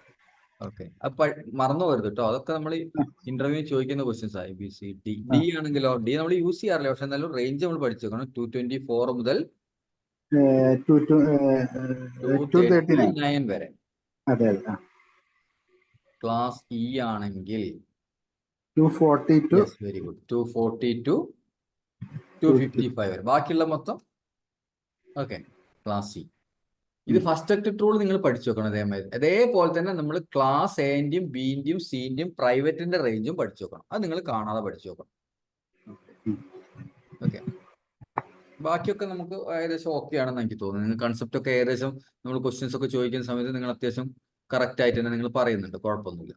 ഓക്കെ, അപ്പൊ മറന്നു പോകരുത് കേട്ടോ. അതൊക്കെ നമ്മൾ ഇന്റർവ്യൂ ചോദിക്കുന്ന ക്വസ്റ്റ്യൻസ് ആയി. D ആണെങ്കിലോ, D നമ്മൾ യൂസ് ചെയ്യാറില്ല, പക്ഷെ എന്നാലും റേഞ്ച് നമ്മൾ പഠിച്ചേക്കണം. 224 മുതൽ 239 വരെ. ക്ലാസ് E ആണെങ്കിൽ 240 to yes, very good. 240 to 255 വരെ. ബാക്കിയുള്ള മൊത്തം ഓക്കെ ക്ലാസ് സി. ഇത് ഫസ്റ്റ് സെക്ടർ റൂൾ നിങ്ങൾ പഠിച്ചു വെക്കണം. അതേപോലെ തന്നെ നമ്മൾ ക്ലാസ് എൻ്റെയും ബിന്റെയും സിന്റെയും പ്രൈവറ്റിന്റെ റേഞ്ചും പഠിച്ചു വെക്കണം. അത് നിങ്ങൾ കാണാതെ പഠിച്ചു വെക്കണം. ഓക്കെ, ബാക്കിയൊക്കെ നമുക്ക് ഏകദേശം ഓക്കെ ആണെന്ന് എനിക്ക് തോന്നുന്നു. നിങ്ങൾ കൺസെപ്റ്റ് ഒക്കെ ഏകദേശം നമ്മൾ ക്വസ്റ്റ്യൻസ് ഒക്കെ ചോദിക്കുന്ന സമയത്ത് നിങ്ങൾ അത്യാവശ്യം കറക്റ്റ് ആയിട്ട് തന്നെ നിങ്ങൾ പറയുന്നുണ്ട്, കുഴപ്പമൊന്നുമില്ല.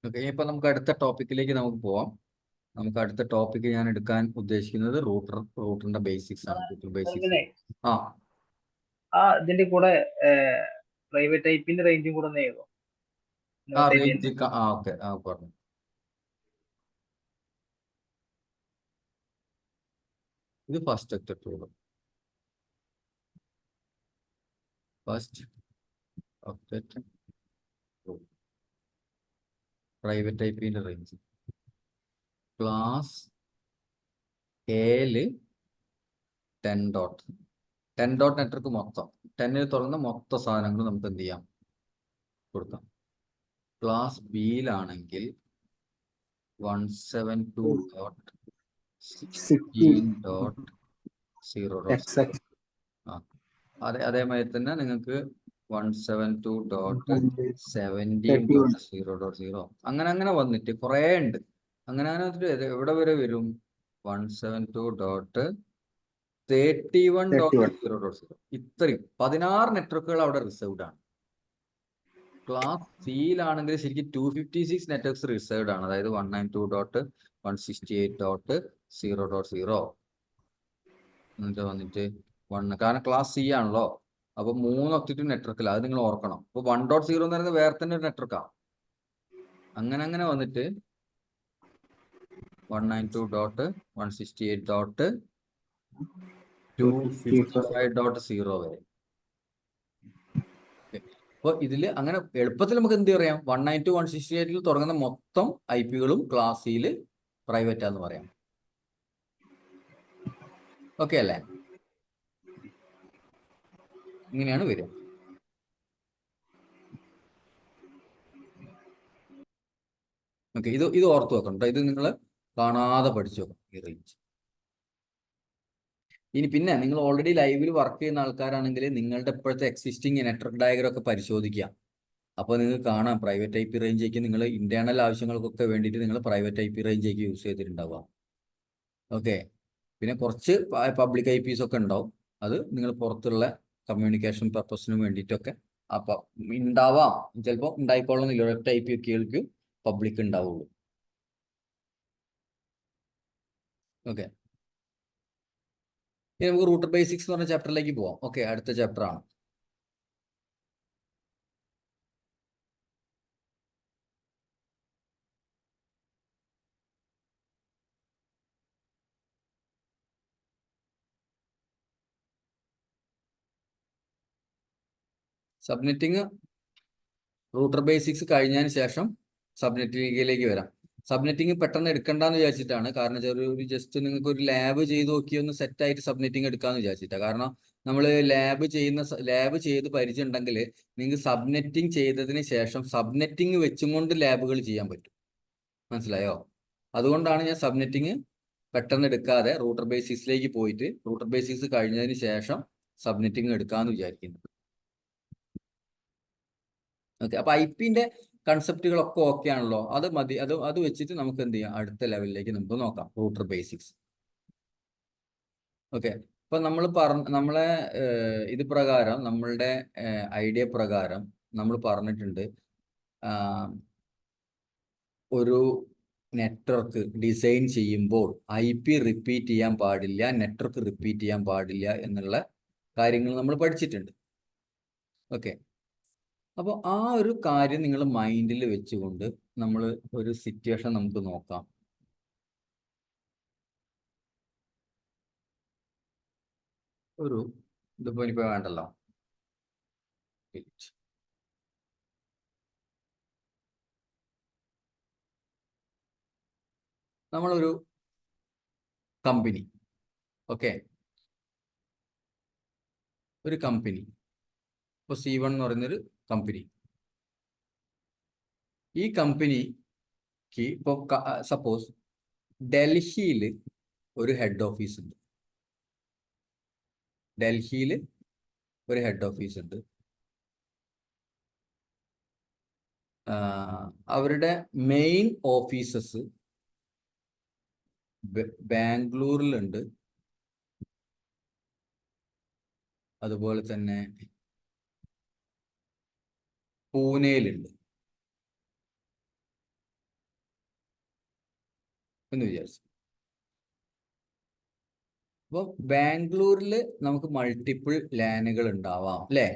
ഓക്കെ, ഇപ്പൊ നമുക്ക് അടുത്ത ടോപ്പിക്കിലേക്ക് നമുക്ക് പോവാം. നമുക്ക് അടുത്ത ടോപ്പിക്ക് ഞാൻ എടുക്കാൻ ഉദ്ദേശിക്കുന്നത് റൂട്ടറിന്റെ ബേസിക്സ് ആണ്. Router basics. ഇതിന്റെ കൂടെ പ്രൈവറ്റ് ഐപിന്റെ റേഞ്ചും കൂടെ ഒന്ന് എഴുതോ? റേഞ്ച് ഓക്കെ പറഞ്ഞു. ഇത് first sector rule. First octet rule, private ഐപിന്റെ റേഞ്ച്. ക്ലാസ് എയില് 10 ഡോട്ട് നെറ്റ്വർക്ക് മൊത്തം 10ൽ തുറന്ന മൊത്തം സാധനങ്ങൾ നമുക്ക് എന്ത് ചെയ്യാം, കൊടുക്കാം. ക്ലാസ് ബിയിലാണെങ്കിൽ 172.16.0. അതേമാതിരി തന്നെ നിങ്ങൾക്ക് 172.17.0.0 അങ്ങനെ വന്നിട്ട് കുറേ ഉണ്ട്. അങ്ങനെ വന്നിട്ട് എവിടെ വരെ വരും? 172.31.0.0. ഇത്രയും 16 നെറ്റ്വർക്കുകൾ അവിടെ റിസർവ്ഡ് ആണ്. ക്ലാസ് സിയിലാണെങ്കിൽ ശരിക്കും 256 നെറ്റ്വർക്ക്സ് റിസർവ്ഡ് ആണ്. അതായത് 192.168.0.0 എന്നിട്ട് വന്നിട്ട് 1. കാരണം ക്ലാസ് സി ആണല്ലോ, അപ്പൊ 3 ഒക്ടേറ്റ് നെറ്റ്വർക്കില്ല, അത് നിങ്ങൾ ഓർക്കണം. അപ്പൊ 1.0 എന്ന് പറയുന്നത് വേറെ തന്നെ ഒരു നെറ്റ്വർക്കാണ്. അങ്ങനെ വന്നിട്ട് 192.168.255.0 വരെ. അപ്പോൾ ഇതിൽ അങ്ങനെ എളുപ്പത്തിൽ നമുക്ക് എന്ത് പറയാം? 192.168 തുടങ്ങുന്ന മൊത്തം IP-കളും ക്ലാസ് സിയിൽ പ്രൈവറ്റ് ആണെന്ന് പറയാം. ഓക്കെ അല്ലേ? ഇങ്ങനെയാണ് വരിക. ഓക്കെ, ഇത് ഓർത്ത് വെക്കണം കേട്ടോ. ഇത് നിങ്ങൾ കാണാതെ പഠിച്ചു വെക്കണം ഈ റേഞ്ച്. ഇനി പിന്നെ നിങ്ങൾ ഓൾറെഡി ലൈവിൽ വർക്ക് ചെയ്യുന്ന ആൾക്കാരാണെങ്കിൽ നിങ്ങളുടെ ഇപ്പോഴത്തെ എക്സിസ്റ്റിംഗ് നെറ്റ്വർക്ക് ഡയഗ്രം ഒക്കെ പരിശോധിക്കുക. അപ്പോൾ നിങ്ങൾക്ക് കാണാം പ്രൈവറ്റ് IP റേഞ്ചേക്ക് നിങ്ങൾ ഇന്റേണൽ ആവശ്യങ്ങൾക്കൊക്കെ വേണ്ടിയിട്ട് നിങ്ങൾ പ്രൈവറ്റ് IP റേഞ്ചേക്ക് യൂസ് ചെയ്തിട്ടുണ്ടാവുക. ഓക്കെ, പിന്നെ കുറച്ച് പബ്ലിക് IPs ഒക്കെ ഉണ്ടാവും. അത് നിങ്ങൾ പുറത്തുള്ള കമ്മ്യൂണിക്കേഷൻ പർപ്പസിന് വേണ്ടിയിട്ടൊക്കെ അപ്പം ഉണ്ടാവാം. ചിലപ്പോൾ ഉണ്ടായിക്കോളണമെന്നില്ല, ഒരൊറ്റ IP ഒക്കെയായിരിക്കും പബ്ലിക് ഉണ്ടാവുള്ളൂ. ഓക്കെ, ഇനി നമുക്ക് റൂട്ടർ ബേസിക്സ് എന്ന് പറഞ്ഞ ചാപ്റ്ററിലേക്ക് പോവാം. ഓക്കെ, അടുത്ത ചാപ്റ്റർ ആണ്. സബ്നെറ്റിങ് റൂട്ടർ ബേസിക്സ് കഴിഞ്ഞതിന് ശേഷം സബ്നെറ്റിംഗിലേക്ക് വരാം. സബ്നെറ്റിംഗ് പെട്ടെന്ന് എടുക്കണ്ടെന്ന് വിചാരിച്ചിട്ടാണ്. കാരണം ഒരു ജസ്റ്റ് നിങ്ങൾക്ക് ഒരു ലാബ് ചെയ്ത് നോക്കി ഒന്ന് സെറ്റായിട്ട് സബ്നെറ്റിംഗ് എടുക്കാമെന്ന് വിചാരിച്ചിട്ടാണ്. കാരണം നമ്മൾ ലാബ് ചെയ്ത് പരിചയം ഉണ്ടെങ്കിൽ നിങ്ങൾക്ക് സബ്നെറ്റിംഗ് ചെയ്തതിന് ശേഷം സബ്നെറ്റിംഗ് വെച്ചും കൊണ്ട് ലാബുകൾ ചെയ്യാൻ പറ്റും. മനസ്സിലായോ? അതുകൊണ്ടാണ് ഞാൻ സബ്നെറ്റിംഗ് പെട്ടെന്ന് എടുക്കാതെ റൂട്ടർ ബേസിക്സിലേക്ക് പോയിട്ട് റൂട്ടർ ബേസിക്സ് കഴിഞ്ഞതിന് ശേഷം സബ്നെറ്റിംഗ് എടുക്കാമെന്ന് വിചാരിക്കുന്നത്. ഓക്കെ, അപ്പൊ IP-ന്റെ കൺസെപ്റ്റുകളൊക്കെ ഓക്കെ ആണല്ലോ. അത് മതി. അത് വെച്ചിട്ട് നമുക്ക് എന്ത് ചെയ്യാം, അടുത്ത ലെവലിലേക്ക് നമുക്ക് നോക്കാം റൂട്ടർ ബേസിക്സ്. ഓക്കെ, അപ്പൊ നമ്മളെ ഇത് പ്രകാരം നമ്മളുടെ ഐഡിയ പ്രകാരം നമ്മൾ പറഞ്ഞിട്ടുണ്ട് ഒരു നെറ്റ്വർക്ക് ഡിസൈൻ ചെയ്യുമ്പോൾ IP റിപ്പീറ്റ് ചെയ്യാൻ പാടില്ല, നെറ്റ്വർക്ക് റിപ്പീറ്റ് ചെയ്യാൻ പാടില്ല എന്നുള്ള കാര്യങ്ങൾ നമ്മൾ പഠിച്ചിട്ടുണ്ട്. ഓക്കെ, അപ്പോൾ ആ ഒരു കാര്യം നിങ്ങൾ മൈൻഡിൽ വെച്ചുകൊണ്ട് നമ്മൾ ഒരു സിറ്റുവേഷൻ നമുക്ക് നോക്കാം. ഇതിപ്പോ ഇനിയിപ്പോ വേണ്ടല്ലോ. നമ്മളൊരു കമ്പനി, ഓക്കെ, ഒരു കമ്പനി. ഇപ്പോൾ C1 എന്ന് പറയുന്നൊരു കമ്പനി. ഈ കമ്പനിക്ക് ഇപ്പോൾ സപ്പോസ് ഡൽഹിയിൽ ഒരു ഹെഡ് ഓഫീസ് ഉണ്ട്. ഡൽഹിയിൽ ഒരു ഹെഡ് ഓഫീസ് ഉണ്ട്. അവരുടെ മെയിൻ ഓഫീസസ് ബാംഗ്ലൂരിലുണ്ട്, അതുപോലെ തന്നെ പൂനെയിലുണ്ട് എന്ന് വിചാരിച്ചു. അപ്പോൾ ബാംഗ്ലൂരിൽ നമുക്ക് മൾട്ടിപ്പിൾ ലാനുകൾ ഉണ്ടാവാം അല്ലേ?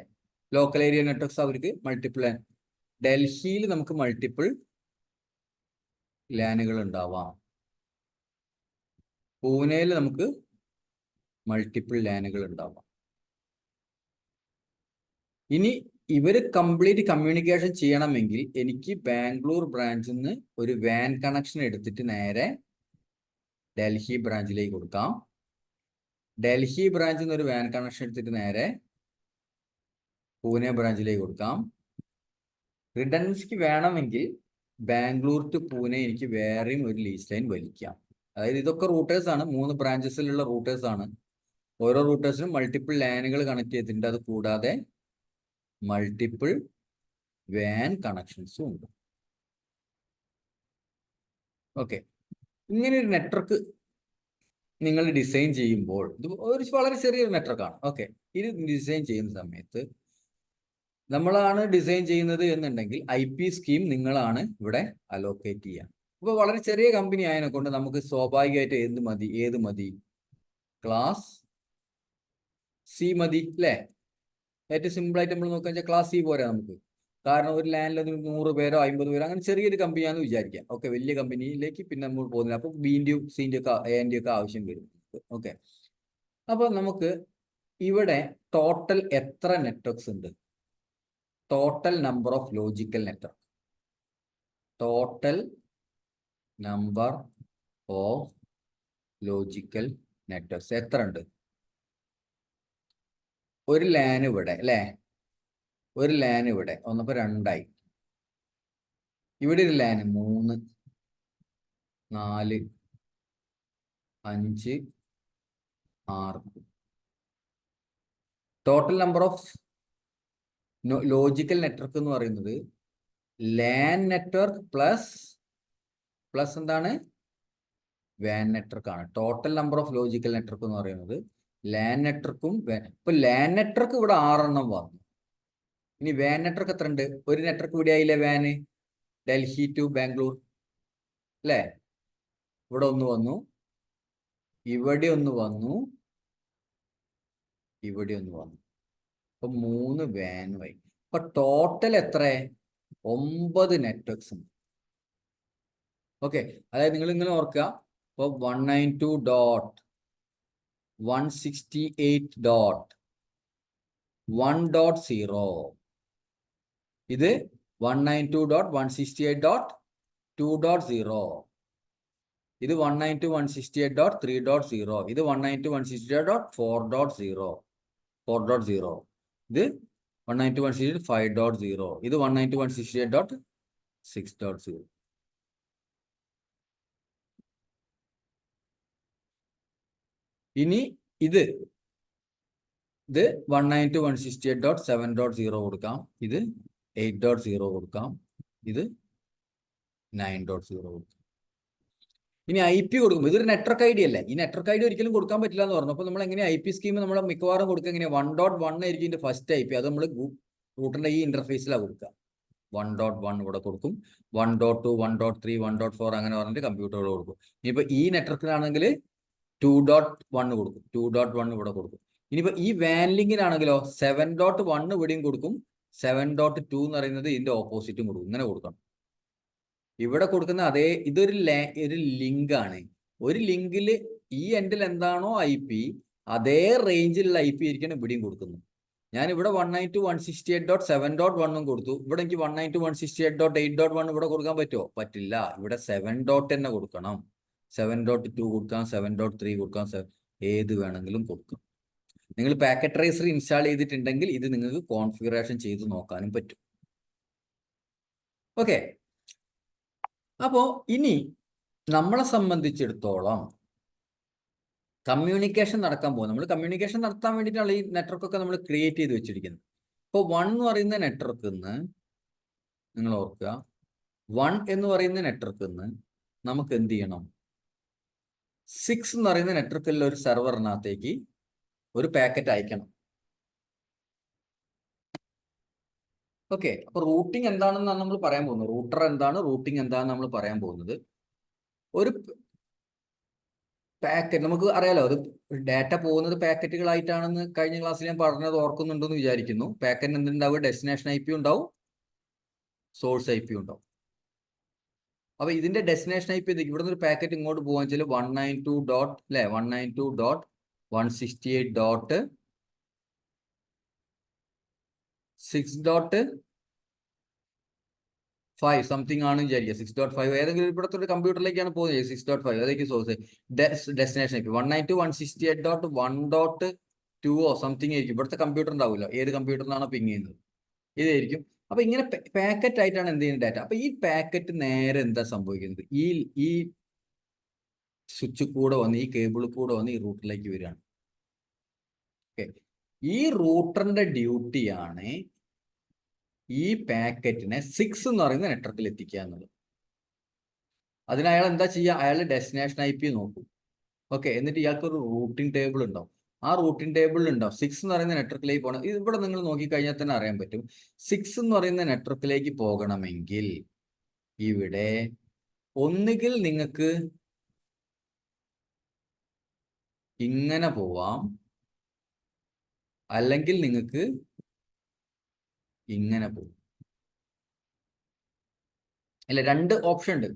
ലോക്കൽ ഏരിയ നെറ്റ്വർക്ക്സ് അവർക്ക് മൾട്ടിപ്പിൾ ലാൻ. ഡൽഹിയിൽ നമുക്ക് മൾട്ടിപ്പിൾ ലാനുകൾ ഉണ്ടാവാം. പൂനെയിൽ നമുക്ക് മൾട്ടിപ്പിൾ ലാനുകൾ ഉണ്ടാവാം. ഇനി ഇവർ കംപ്ലീറ്റ് കമ്മ്യൂണിക്കേഷൻ ചെയ്യണമെങ്കിൽ എനിക്ക് ബാംഗ്ലൂർ ബ്രാഞ്ചിൽ നിന്ന് ഒരു വാൻ കണക്ഷൻ എടുത്തിട്ട് നേരെ ഡൽഹി ബ്രാഞ്ചിലേക്ക് കൊടുക്കാം. ഡൽഹി ബ്രാഞ്ചിൽ നിന്ന് ഒരു വാൻ കണക്ഷൻ എടുത്തിട്ട് നേരെ പൂനെ ബ്രാഞ്ചിലേക്ക് കൊടുക്കാം. റിഡൻഡൻസിക്ക് വേണമെങ്കിൽ ബാംഗ്ലൂർ ടു പൂനെ എനിക്ക് വേറെയും ഒരു ലീസ് ലൈൻ വലിക്കാം. അതായത് ഇതൊക്കെ റൂട്ടേഴ്സ് ആണ്, 3 ബ്രാഞ്ചസിലുള്ള റൂട്ടേഴ്സ് ആണ്. ഓരോ റൂട്ടേഴ്സിനും മൾട്ടിപ്പിൾ ലാനുകൾ കണക്ട് ചെയ്തിട്ടുണ്ട്. അത് കൂടാതെ മൾട്ടിപ്പിൾ വാൻ കണക്ഷൻസും ഉണ്ട്. ഓക്കെ, ഇങ്ങനെ ഒരു നെറ്റ്വർക്ക് നിങ്ങൾ ഡിസൈൻ ചെയ്യുമ്പോൾ ഇത് ഒരു വളരെ ചെറിയൊരു നെറ്റ്വർക്കാണ്. ഓക്കെ, ഇത് ഡിസൈൻ ചെയ്യുന്ന സമയത്ത് നമ്മളാണ് ഡിസൈൻ ചെയ്യുന്നത് എന്നുണ്ടെങ്കിൽ IP സ്കീം നിങ്ങളാണ് ഇവിടെ അലോക്കേറ്റ് ചെയ്യുക. ഇപ്പോൾ വളരെ ചെറിയ കമ്പനി ആയതിനെ കൊണ്ട് നമുക്ക് സ്വാഭാവികമായിട്ട് ഏത് മതി ക്ലാസ് C മതി അല്ലേ? ഏറ്റവും സിമ്പിളായിട്ട് നമ്മൾ നോക്കുക വെച്ചാൽ ക്ലാസ് C പോരാ നമുക്ക്. കാരണം ഒരു ലാൻഡിൽ 100 പേരോ 50 പേരോ അങ്ങനെ ചെറിയൊരു കമ്പനിയാണെന്ന് വിചാരിക്കാം. ഓക്കെ, വലിയ കമ്പനിയിലേക്ക് പിന്നെ നമ്മൾ പോകുന്നില്ല. അപ്പോൾ Bൻ്റെയും Cൻ്റെയും ഒക്കെ Aൻ്റെയും ഒക്കെ ആവശ്യം വരും. ഓക്കെ, അപ്പോൾ നമുക്ക് ഇവിടെ ടോട്ടൽ എത്ര നെറ്റ്വർക്ക്സ് ഉണ്ട്? Total number of logical network. Total number of logical networks എത്ര ഉണ്ട്? ഒരു ലാൻ ഇവിടെ അല്ലേ? ഒരു ലാൻ ഇവിടെ ഒന്നപ്പോൾ 2ആയി. ഇവിടെ ഒരു LAN 3, 4, 5, 6. Total number of logical network എന്ന് പറയുന്നത് ലാൻ നെറ്റ്വർക്ക് പ്ലസ് എന്താണ് വാൻ നെറ്റ്വർക്ക് ആണ്. Total number of logical network എന്ന് പറയുന്നത് ലാൻ നെറ്റ്വർക്കും ഇപ്പൊ ലാൻ നെറ്റ്വർക്ക് ഇവിടെ 6 എണ്ണം വന്നു. ഇനി വാൻ നെറ്റ്വർക്ക് എത്ര ഉണ്ട്? ഒരു നെറ്റ്വർക്ക് ഇവിടെ ആയില്ലേ വാന്, ഡൽഹി ടു ബാംഗ്ലൂർ അല്ലേ? ഇവിടെ ഒന്ന് വന്നു, ഇവിടെ ഒന്ന് വന്നു, ഇവിടെ ഒന്ന് വന്നു. അപ്പൊ 3 വാനുമായി. അപ്പൊ ടോട്ടൽ എത്ര? 9 നെറ്റ്വർക്ക്സ് ഉണ്ട്. ഓക്കെ, അതായത് നിങ്ങൾ ഇങ്ങനെ ഓർക്കുക. ഇപ്പോൾ 192.168.1.0 ഇത് 192.168.2.0 ഇത് 192.168.3.0 ഇത് 192.168.4.0 ഇത് 192.168.5.0 ഇത് 192.168.6.0. ഇനി ഇത് 192.168.7.0 കൊടുക്കാം, ഇത് 8.0 കൊടുക്കാം, ഇത് 9.0 കൊടുക്കാം. ഇനി IP കൊടുക്കും. ഇതൊരു നെറ്റ്വർക്ക് ID അല്ലേ? ഈ നെറ്റ്വർക്ക് ID ഒരിക്കലും കൊടുക്കാൻ പറ്റില്ല എന്ന് പറഞ്ഞു. അപ്പോൾ നമ്മൾ എങ്ങനെ IP സ്കീം നമ്മൾ മിക്കവാറും കൊടുക്കുക എങ്ങനെയാണ്? 1.1 ആയിരിക്കും ഇതിന്റെ ഫസ്റ്റ് IP. അത് നമ്മൾ റൂട്ടറിന്റെ ഈ ഇന്റർഫേസിലാണ് കൊടുക്കുക. 1.1 ഇവിടെ കൊടുക്കും, 1.2, 1.3, 1.4 അങ്ങനെ പറഞ്ഞിട്ട് കമ്പ്യൂട്ടറുകൾ കൊടുക്കും. ഇനിയിപ്പോൾ ഈ നെറ്റ്വർക്കിനാണെങ്കിൽ 2.1 കൊടുക്കും, 2.1 ഇവിടെ കൊടുക്കും. ഇനിയിപ്പോൾ ഈ വാൻ ലിങ്കിനാണെങ്കിലോ 7.1 ഇവിടെയും കൊടുക്കും, 7.2 എന്ന് പറയുന്നത് ഇതിന്റെ ഓപ്പോസിറ്റും കൊടുക്കും. ഇങ്ങനെ കൊടുക്കണം. ഇവിടെ കൊടുക്കുന്ന അതേ ഇതൊരു ലിങ്ക് ആണ്. ഒരു ലിങ്കിൽ ഈ എൻഡിൽ എന്താണോ IP അതേ റേഞ്ചിലുള്ള IP ആയിരിക്കണം ഇവിടെയും കൊടുക്കുന്നത്. ഞാൻ ഇവിടെ 192.168.7.1 കൊടുത്തു. ഇവിടെ എനിക്ക് 192.168.8.1 ഇവിടെ കൊടുക്കാൻ പറ്റുമോ? പറ്റില്ല. ഇവിടെ 7. തന്നെ കൊടുക്കണം. 7.2 കൊടുക്കാം, 7.3 കൊടുക്കാം, ഏത് വേണമെങ്കിലും കൊടുക്കാം. നിങ്ങൾ പാക്കറ്റ് ട്രേസർ ഇൻസ്റ്റാൾ ചെയ്തിട്ടുണ്ടെങ്കിൽ ഇത് നിങ്ങൾക്ക് കോൺഫിഗറേഷൻ ചെയ്ത് നോക്കാനും പറ്റും. ഓക്കെ, അപ്പോൾ ഇനി നമ്മളെ സംബന്ധിച്ചിടത്തോളം കമ്മ്യൂണിക്കേഷൻ നടക്കാൻ പോകും. നമ്മൾ കമ്മ്യൂണിക്കേഷൻ നടത്താൻ വേണ്ടിയിട്ടാണ് ഈ നെറ്റ്വർക്കൊക്കെ നമ്മൾ ക്രിയേറ്റ് ചെയ്ത് വെച്ചിരിക്കുന്നത്. ഇപ്പോൾ 1 എന്ന് പറയുന്ന നെറ്റ്വർക്കിൽ നിന്ന് നിങ്ങൾ ഓർക്കുക, 1 എന്ന് പറയുന്ന നെറ്റ്വർക്കിൽ നിന്ന് നമുക്ക് എന്ത് ചെയ്യണം? 6 എന്ന് പറയുന്ന നെറ്റ്വർക്കിലുള്ള ഒരു സെർവറിനകത്തേക്ക് ഒരു പാക്കറ്റ് അയക്കണം. ഓക്കെ, അപ്പൊ റൂട്ടിംഗ് എന്താണെന്നാണ് നമ്മൾ പറയാൻ പോകുന്നത്. റൂട്ടർ എന്താണ്, റൂട്ടിംഗ് എന്താണെന്ന് നമ്മൾ പറയാൻ പോകുന്നത്. ഒരു പാക്കറ്റ് നമുക്ക് അറിയാലോ, അത് ഡാറ്റ പോകുന്നത് പാക്കറ്റുകളായിട്ടാണെന്ന് കഴിഞ്ഞ ക്ലാസ്സിൽ ഞാൻ പറഞ്ഞത് ഓർക്കുന്നുണ്ടെന്ന് വിചാരിക്കുന്നു. പാക്കറ്റ് എന്തുണ്ടാവുക? ഡെസ്റ്റിനേഷൻ IP ഉണ്ടാവും, സോഴ്സ് IP ഉണ്ടാവും. അപ്പൊ ഇതിന്റെ ഡെസ്റ്റിനേഷൻ IP ഇവിടെ നിന്ന് ഒരു പാക്കറ്റ് ഇങ്ങോട്ട് പോകാൻ വെച്ചാൽ 192.168.6.5 സംതിങ് ആണ് വിചാരിക്കുക. 6.5 ഏതെങ്കിലും ഇവിടുത്തെ ഒരു കമ്പ്യൂട്ടറിലേക്കാണ് പോകുന്നത്. 6.5 അതൊക്കെ സോഴ്സ് ഡെസ്റ്റിനേഷൻ IP 192.168.1.2 സംതിങ് ആയിരിക്കും. ഇവിടുത്തെ കമ്പ്യൂട്ടർ ഉണ്ടാവില്ല, ഏത് കമ്പ്യൂട്ടറിനാണോ പിങ് ചെയ്യുന്നത് ഇതായിരിക്കും. അപ്പൊ ഇങ്ങനെ പാക്കറ്റ് ആയിട്ടാണ് എന്ത് ചെയ്യുന്നത് ഡാറ്റ. അപ്പൊ ഈ പാക്കറ്റ് നേരെ എന്താ സംഭവിക്കുന്നത്? ഈ സ്വിച്ച് കൂടെ വന്ന്, ഈ കേബിൾ കൂടെ വന്ന് ഈ റൂട്ടറിലേക്ക് വരികയാണ്. ഓക്കെ, ഈ റൂട്ടറിന്റെ ഡ്യൂട്ടിയാണ് ഈ പാക്കറ്റിനെ 6 എന്ന് പറയുന്ന നെറ്റ്വർക്കിൽ എത്തിക്കുക എന്നുള്ളത്. അതിന് അയാൾ എന്താ ചെയ്യുക? അയാൾ ഡെസ്റ്റിനേഷൻ IP നോക്കും. ഓക്കെ, എന്നിട്ട് ഇയാൾക്ക് ഒരു റൂട്ടിംഗ് ടേബിൾ ഉണ്ടാവും. ആ റൂട്ടിംഗ് ടേബിളിൽ ഉണ്ടാവും 6 എന്ന് പറയുന്ന നെറ്റ്വർക്കിലേക്ക് പോകണം. ഇവിടെ നിങ്ങൾ നോക്കിക്കഴിഞ്ഞാൽ തന്നെ അറിയാൻ പറ്റും. 6 എന്ന് പറയുന്ന നെറ്റ്വർക്കിലേക്ക് പോകണമെങ്കിൽ ഇവിടെ ഒന്നുകിൽ നിങ്ങൾക്ക് ഇങ്ങനെ പോവാം, അല്ലെങ്കിൽ നിങ്ങൾക്ക് ഇങ്ങനെ പോകും. അല്ല, 2 ഓപ്ഷൻ ഉണ്ട്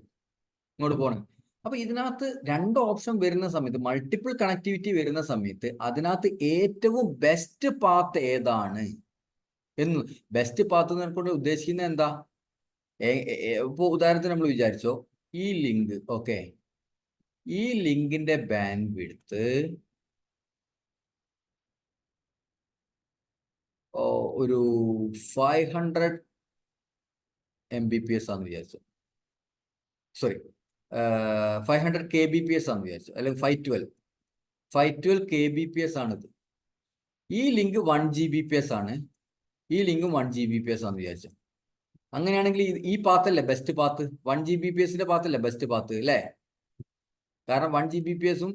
ഇങ്ങോട്ട് പോകണം. അപ്പൊ ഇതിനകത്ത് 2 ഓപ്ഷൻ വരുന്ന സമയത്ത്, മൾട്ടിപ്പിൾ കണക്ടിവിറ്റി വരുന്ന സമയത്ത് അതിനകത്ത് ഏറ്റവും ബെസ്റ്റ് പാത്ത് ഏതാണ് എന്ന്, ബെസ്റ്റ് പാത്ത് എന്ന് ഉദ്ദേശിക്കുന്നത് എന്താ? ഇപ്പൊ ഉദാഹരണത്തിന് നമ്മൾ വിചാരിച്ചോ, ഈ ലിങ്ക്, ഓക്കെ, ഈ ലിങ്കിന്റെ ബാൻഡ് വിഡ്ത്ത് ഒരു 500 Mbps ആണെന്ന് വിചാരിച്ചു. സോറി, 500 kbps ആണെന്ന് വിചാരിച്ചു, അല്ലെങ്കിൽ 512 kbps ആണിത്. ഈ ലിങ്ക് 1 Gbps ആണ്, ഈ ലിങ്കും 1 Gbps ആണെന്ന് വിചാരിച്ചു. അങ്ങനെയാണെങ്കിൽ ഈ പാത്തല്ലേ ബെസ്റ്റ് പാത്ത്? 1 Gbpsന്റെ പാത്തല്ലേ ബെസ്റ്റ് പാത്ത് അല്ലേ? കാരണം 1 Gbpsഉം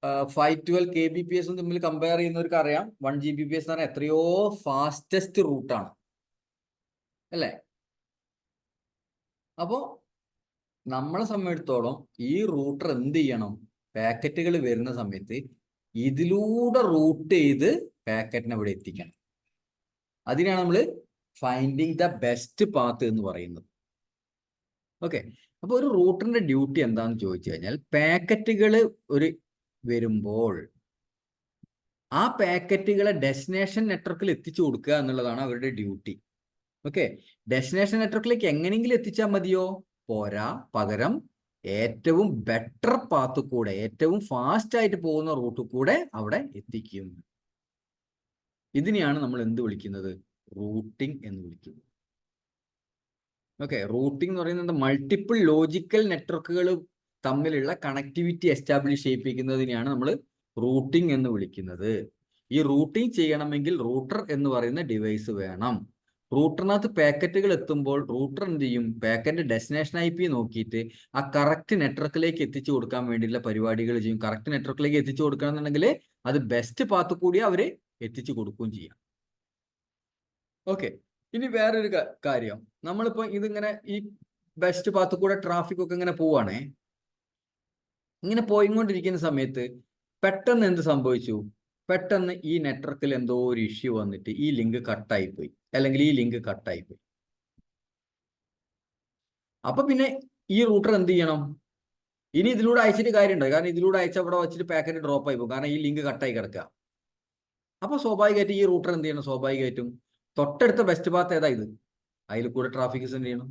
512 kbpsഉം തമ്മിൽ കമ്പയർ ചെയ്യുന്നവർക്ക് അറിയാം 1 Gbps എന്ന് പറഞ്ഞാൽ എത്രയോ ഫാസ്റ്റസ്റ്റ് റൂട്ടാണ് അല്ലേ? അപ്പോ നമ്മളെ സംബന്ധിച്ചിടത്തോളം ഈ റൂട്ടർ എന്ത് ചെയ്യണം? പാക്കറ്റുകൾ വരുന്ന സമയത്ത് ഇതിലൂടെ റൂട്ട് ചെയ്ത് പാക്കറ്റിനെ ഇവിടെ എത്തിക്കണം. അതിനാണ് നമ്മൾ ഫൈൻഡിങ് ദ ബെസ്റ്റ് പാത്ത് എന്ന് പറയുന്നത്. ഓക്കെ, അപ്പൊ ഒരു റൂട്ടറിന്റെ ഡ്യൂട്ടി എന്താണെന്ന് ചോദിച്ചു കഴിഞ്ഞാൽ, പാക്കറ്റുകൾ വരുമ്പോൾ ആ പാക്കറ്റുകളെ ഡെസ്റ്റിനേഷൻ നെറ്റ്വർക്കിൽ എത്തിച്ചു കൊടുക്കുക എന്നുള്ളതാണ് അവരുടെ ഡ്യൂട്ടി. ഓക്കെ, ഡെസ്റ്റിനേഷൻ നെറ്റ്വർക്കിലേക്ക് എങ്ങനെയെങ്കിലും എത്തിച്ചാൽ മതിയോ? പോരാ, പകരം ഏറ്റവും ബെറ്റർ പാത്ത് കൂടെ, ഏറ്റവും ഫാസ്റ്റ് ആയിട്ട് പോകുന്ന റൂട്ട് കൂടെ അവിടെ എത്തിക്കും. ഇതിനെയാണ് നമ്മൾ എന്ത് വിളിക്കുന്നത്? റൂട്ടിംഗ് എന്ന് വിളിക്കുന്നത്. ഓക്കെ, റൂട്ടിംഗ് എന്ന് പറയുന്നത് മൾട്ടിപ്പിൾ ലോജിക്കൽ നെറ്റ്വർക്കുകൾ തമ്മിലുള്ള കണക്ടിവിറ്റി എസ്റ്റാബ്ലിഷ് ചെയ്യിപ്പിക്കുന്നതിനെയാണ് നമ്മൾ റൂട്ടിംഗ് എന്ന് വിളിക്കുന്നത്. ഈ റൂട്ടിംഗ് ചെയ്യണമെങ്കിൽ റൂട്ടർ എന്ന് പറയുന്ന ഡിവൈസ് വേണം. റൂട്ടറിനകത്ത് പാക്കറ്റുകൾ എത്തുമ്പോൾ റൂട്ടർ എന്ത് ചെയ്യും? പാക്കറ്റ് ഡെസ്റ്റിനേഷൻ IP നോക്കിയിട്ട് ആ കറക്റ്റ് നെറ്റ്വർക്കിലേക്ക് എത്തിച്ചു കൊടുക്കാൻ വേണ്ടിയിട്ടുള്ള പരിപാടികൾ ചെയ്യും. കറക്റ്റ് നെറ്റ്വർക്കിലേക്ക് എത്തിച്ചു കൊടുക്കണമെന്നുണ്ടെങ്കിൽ അത് ബെസ്റ്റ് പാത്ത് കൂടി അവര് എത്തിച്ചു കൊടുക്കുകയും ചെയ്യാം. ഓക്കെ, ഇനി വേറൊരു കാര്യം, നമ്മളിപ്പോ ഇതിങ്ങനെ ഈ ബെസ്റ്റ് പാത്ത് കൂടെ ട്രാഫിക് ഒക്കെ ഇങ്ങനെ പോവാണേ, ഇങ്ങനെ പോയിക്കൊണ്ടിരിക്കുന്ന സമയത്ത് പെട്ടെന്ന് എന്ത് സംഭവിച്ചു? പെട്ടെന്ന് ഈ നെറ്റ്വർക്കിൽ എന്തോ ഒരു ഇഷ്യൂ വന്നിട്ട് ഈ ലിങ്ക് കട്ടായിപ്പോയി, അല്ലെങ്കിൽ ഈ ലിങ്ക് കട്ടായിപ്പോയി. അപ്പൊ പിന്നെ ഈ റൂട്ടർ എന്ത് ചെയ്യണം? ഇനി ഇതിലൂടെ അയച്ചിട്ട് കാര്യമുണ്ടോ? കാരണം ഇതിലൂടെ അയച്ച അവിടെ വെച്ചിട്ട് പാക്കറ്റ് ഡ്രോപ്പ് ആയി പോകും, കാരണം ഈ ലിങ്ക് കട്ടായി കിടക്കുക. അപ്പൊ സ്വാഭാവികമായിട്ട് ഈ റൂട്ടർ എന്ത് ചെയ്യണം? സ്വാഭാവികമായിട്ടും തൊട്ടടുത്ത ബെസ്റ്റ് പാത്ത് ഏതാ ഇത്, അതിൽ കൂടെ ട്രാഫിക് സെൻഡ് ചെയ്യണം.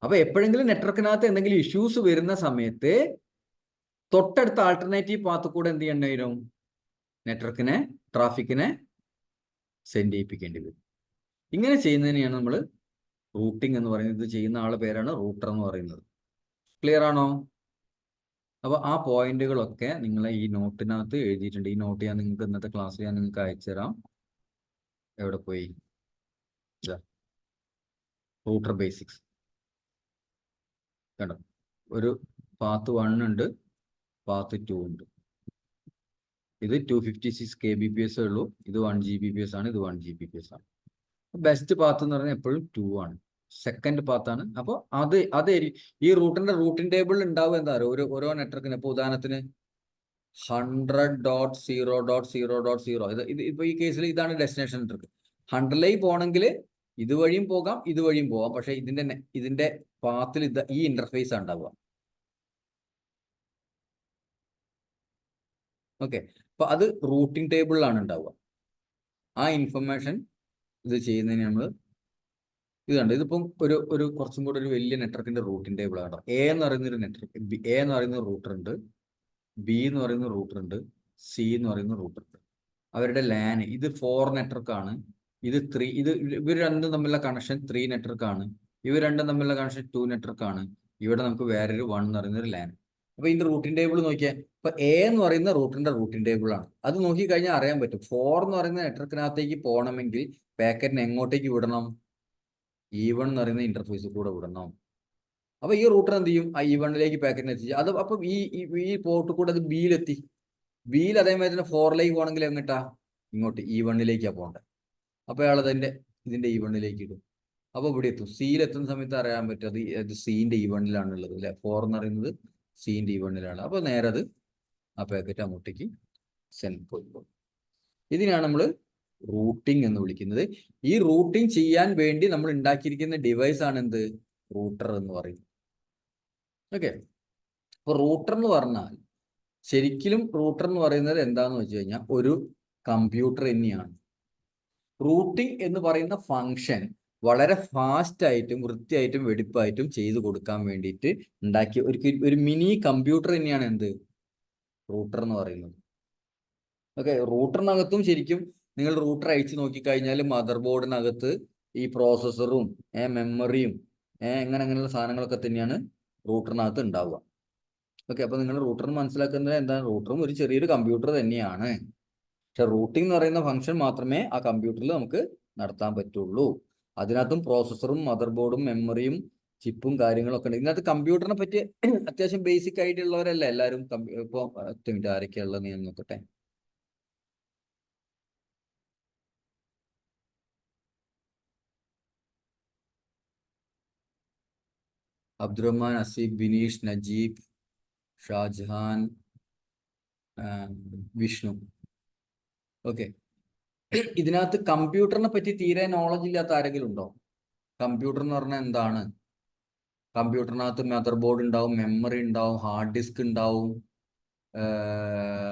അപ്പൊ എപ്പോഴെങ്കിലും നെറ്റ്വർക്കിനകത്ത് എന്തെങ്കിലും ഇഷ്യൂസ് വരുന്ന സമയത്ത് തൊട്ടടുത്ത ആൾട്ടർനേറ്റീവ് പാത്ത് കൂടെ എന്ത് ചെയ്യേണ്ടി വരും? നെറ്റ്വർക്കിനെ ട്രാഫിക്കിനെ സെൻഡ് ചെയ്യിപ്പിക്കേണ്ടി വരും. ഇങ്ങനെ ചെയ്യുന്നതിനെയാണ് നമ്മൾ റൂട്ടിംഗ് എന്ന് പറയുന്നത്. ഇത് ചെയ്യുന്ന ആളുടെ പേരാണ് റൂട്ടർ എന്ന് പറയുന്നത്. ക്ലിയർ ആണോ? അപ്പോൾ ആ പോയിന്റുകളൊക്കെ നിങ്ങൾ ഈ നോട്ടിനകത്ത് എഴുതിയിട്ടുണ്ട്. ഈ നോട്ട് ഞാൻ നിങ്ങൾക്ക് ഇന്നത്തെ ക്ലാസ്സിൽ ഞാൻ നിങ്ങൾക്ക് അയച്ചു തരാം. എവിടെ പോയി? റൂട്ടർ ബേസിക്സ് കണ്ടോ? ഒരു പാത്ത് 1 ഉണ്ട്, പാത്ത് 2 ഉണ്ട്. ഇത് 256 kbps ഉള്ളൂ. ഇത് 1 Gbps ആണ്. ഇത് 1 Gbps ആണ്. ബെസ്റ്റ് പാത്ത് എന്ന് പറഞ്ഞാൽ എപ്പോഴും 2 ആണ്. സെക്കൻഡ് പാത്താണ്. അപ്പോൾ അത് ഈ റൂട്ടിംഗ് ടേബിളിൽ ഉണ്ടാവുക എന്താ പറയുക, ഓരോ നെറ്റ്വർക്കിന്. ഇപ്പോൾ ഉദാഹരണത്തിന് 100.0.0.0 ഇത് ഇപ്പോൾ ഈ കേസിൽ ഇതാണ് ഡെസ്റ്റിനേഷൻ നെറ്റ്വർക്ക്. 100ലേക്ക് പോകണമെങ്കിൽ ഇതുവഴിയും പോകാം, ഇതുവഴിയും പോകാം. പക്ഷെ ഇതിന്റെ പാത്തിൽ ഈ ഇന്റർഫേസ് ഉണ്ടാവുക. ഓക്കെ, അപ്പൊ അത് റൂട്ടിംഗ് ടേബിളിലാണ് ഉണ്ടാവുക. ആ ഇൻഫർമേഷൻ ഇത് ചെയ്യുന്നതിന് നമ്മൾ ഇത് കണ്ടു. ഇതിപ്പം ഒരു കുറച്ചും കൂടെ ഒരു വലിയ നെറ്റ്വർക്കിന്റെ റൂട്ടിംഗ് ടേബിൾ ആണ്. എ എന്ന് പറയുന്ന ഒരു നെറ്റ്വർക്ക്, എ എന്ന് പറയുന്ന റൂട്ടർ ഉണ്ട്, ബി എന്ന് പറയുന്ന റൂട്ടർ ഉണ്ട്, സി എന്ന് പറയുന്ന റൂട്ടർ ഉണ്ട്. അവരുടെ ലാൻ ഇത് 4 നെറ്റ്വർക്ക് ആണ്. ഇത് 3, ഇവർ രണ്ടും തമ്മിലുള്ള കണക്ഷൻ 3 നെറ്റ്വർക്ക് ആണ്. ഇവർ രണ്ടും തമ്മിലുള്ള കണക്ഷൻ 2 നെറ്റ്വർക്ക് ആണ്. ഇവിടെ നമുക്ക് വേറൊരു 1 എന്ന് പറയുന്ന ഒരു ലാൻ. അപ്പൊ ഇതിന്റെ റൂട്ടിംഗ് ടേബിൾ നോക്കിയാൽ ഇപ്പൊ എ എന്ന് പറയുന്ന റൂട്ടറിന്റെ റൂട്ടിംഗ് ടേബിൾ ആണ്. അത് നോക്കി കഴിഞ്ഞാൽ അറിയാൻ പറ്റും. 4 എന്ന് പറയുന്ന നെറ്റ്വർക്കിനകത്തേക്ക് പോകണമെങ്കിൽ പാക്കറ്റിനെ എങ്ങോട്ടേക്ക് വിടണം? E1 എന്ന് പറയുന്ന ഇന്റർഫേസിൽ കൂടെ വിടണം. അപ്പൊ ഈ റൂട്ടർ എന്ത് ചെയ്യും? ആ E1ലേക്ക് പാക്കറ്റിനെ എത്തിച്ചു. അത് അപ്പൊ ഈ പോർട്ട് കൂടെ അത് ബിയിലെത്തി. ബിയിൽ അതേമാതിരി തന്നെ 4ലേക്ക് പോകണമെങ്കിൽ എങ്ങോട്ടാ? ഇങ്ങോട്ട് E1ലേക്കാണ് പോകേണ്ടത്. അപ്പൊ അയാൾ ഇതിന്റെ E1ലേക്ക് ഇടും. അപ്പൊ ഇവിടെ എത്തും. സിയിലെത്തുന്ന സമയത്ത് അറിയാൻ പറ്റും അത് സിന്റെ E1ലാണ് ഉള്ളത് അല്ലെ. 4 എന്ന് പറയുന്നത് സിന്റെ E1ലാണ്. അപ്പൊ നേരെ അത് ആ പാക്കറ്റ് അങ്ങോട്ടേക്ക് സെൻഡ് പോയിപ്പോൾ. ഇതിനാണ് നമ്മൾ റൂട്ടിംഗ് എന്ന് വിളിക്കുന്നത്. ഈ റൂട്ടിംഗ് ചെയ്യാൻ വേണ്ടി നമ്മൾ ഉണ്ടാക്കിയിരിക്കുന്ന ഡിവൈസ് ആണ് എന്ത്? റൂട്ടർ എന്ന് പറയുന്നത്. ഓക്കെ, അപ്പൊ റൂട്ടർ എന്ന് പറഞ്ഞാൽ ശരിക്കും റൂട്ടർ എന്ന് പറയുന്നത് എന്താന്ന് വെച്ച് കഴിഞ്ഞാൽ ഒരു കമ്പ്യൂട്ടർ തന്നെയാണ്. റൂട്ടിംഗ് എന്ന് പറയുന്ന ഫംഗ്ഷൻ വളരെ ഫാസ്റ്റ് ആയിട്ടും വൃത്തിയായിട്ടും വെടിപ്പായിട്ടും ചെയ്തു കൊടുക്കാൻ വേണ്ടിയിട്ട് ഉണ്ടാക്കിയ ഒരു മിനി കമ്പ്യൂട്ടർ തന്നെയാണ് എന്ത്? റൂട്ടർ എന്ന് പറയുന്നത്. ഓക്കെ, റൂട്ടറിനകത്തും ശരിക്കും നിങ്ങൾ റൂട്ടർ അയച്ചു നോക്കിക്കഴിഞ്ഞാൽ മദർ ബോർഡിനകത്ത് ഈ പ്രോസസ്സറും മെമ്മറിയും അങ്ങനെയുള്ള സാധനങ്ങളൊക്കെ തന്നെയാണ് റൂട്ടറിനകത്ത് ഉണ്ടാവുക. ഓക്കെ, അപ്പൊ നിങ്ങൾ റൂട്ടർ മനസ്സിലാക്കുന്നത് എന്താണ്? റൂട്ടറും ഒരു ചെറിയൊരു കമ്പ്യൂട്ടർ തന്നെയാണ്. പക്ഷെ റൂട്ടിംഗ് എന്ന് പറയുന്ന ഫംഗ്ഷൻ മാത്രമേ ആ കമ്പ്യൂട്ടറിൽ നമുക്ക് നടത്താൻ പറ്റുള്ളൂ. അതിനകത്തും പ്രോസസ്സറും മദർ ബോർഡും മെമ്മറിയും ചിപ്പും കാര്യങ്ങളൊക്കെ ഉണ്ട്. ഇതിനകത്ത് കമ്പ്യൂട്ടറിനെ പറ്റി അത്യാവശ്യം ബേസിക് ആയിട്ടുള്ളവരല്ല എല്ലാവരും. ഇപ്പോൾ ആരൊക്കെയുള്ളത് ഞാൻ നോക്കട്ടെ. അബ്ദുറഹ്മാൻ, അസീബ്, ബിനീഷ്, നജീബ്, ഷാജഹാൻ, വിഷ്ണു. ഓക്കെ, ഇതിനകത്ത് കമ്പ്യൂട്ടറിനെ പറ്റി തീരെ നോളജ് ഇല്ലാത്ത ആരെങ്കിലും ഉണ്ടോ? കമ്പ്യൂട്ടർ എന്ന് പറഞ്ഞാൽ എന്താണ്? കമ്പ്യൂട്ടറിനകത്ത് മദർ ബോർഡ് ഉണ്ടാവും, മെമ്മറി ഉണ്ടാവും, ഹാർഡ് ഡിസ്ക് ഉണ്ടാവും,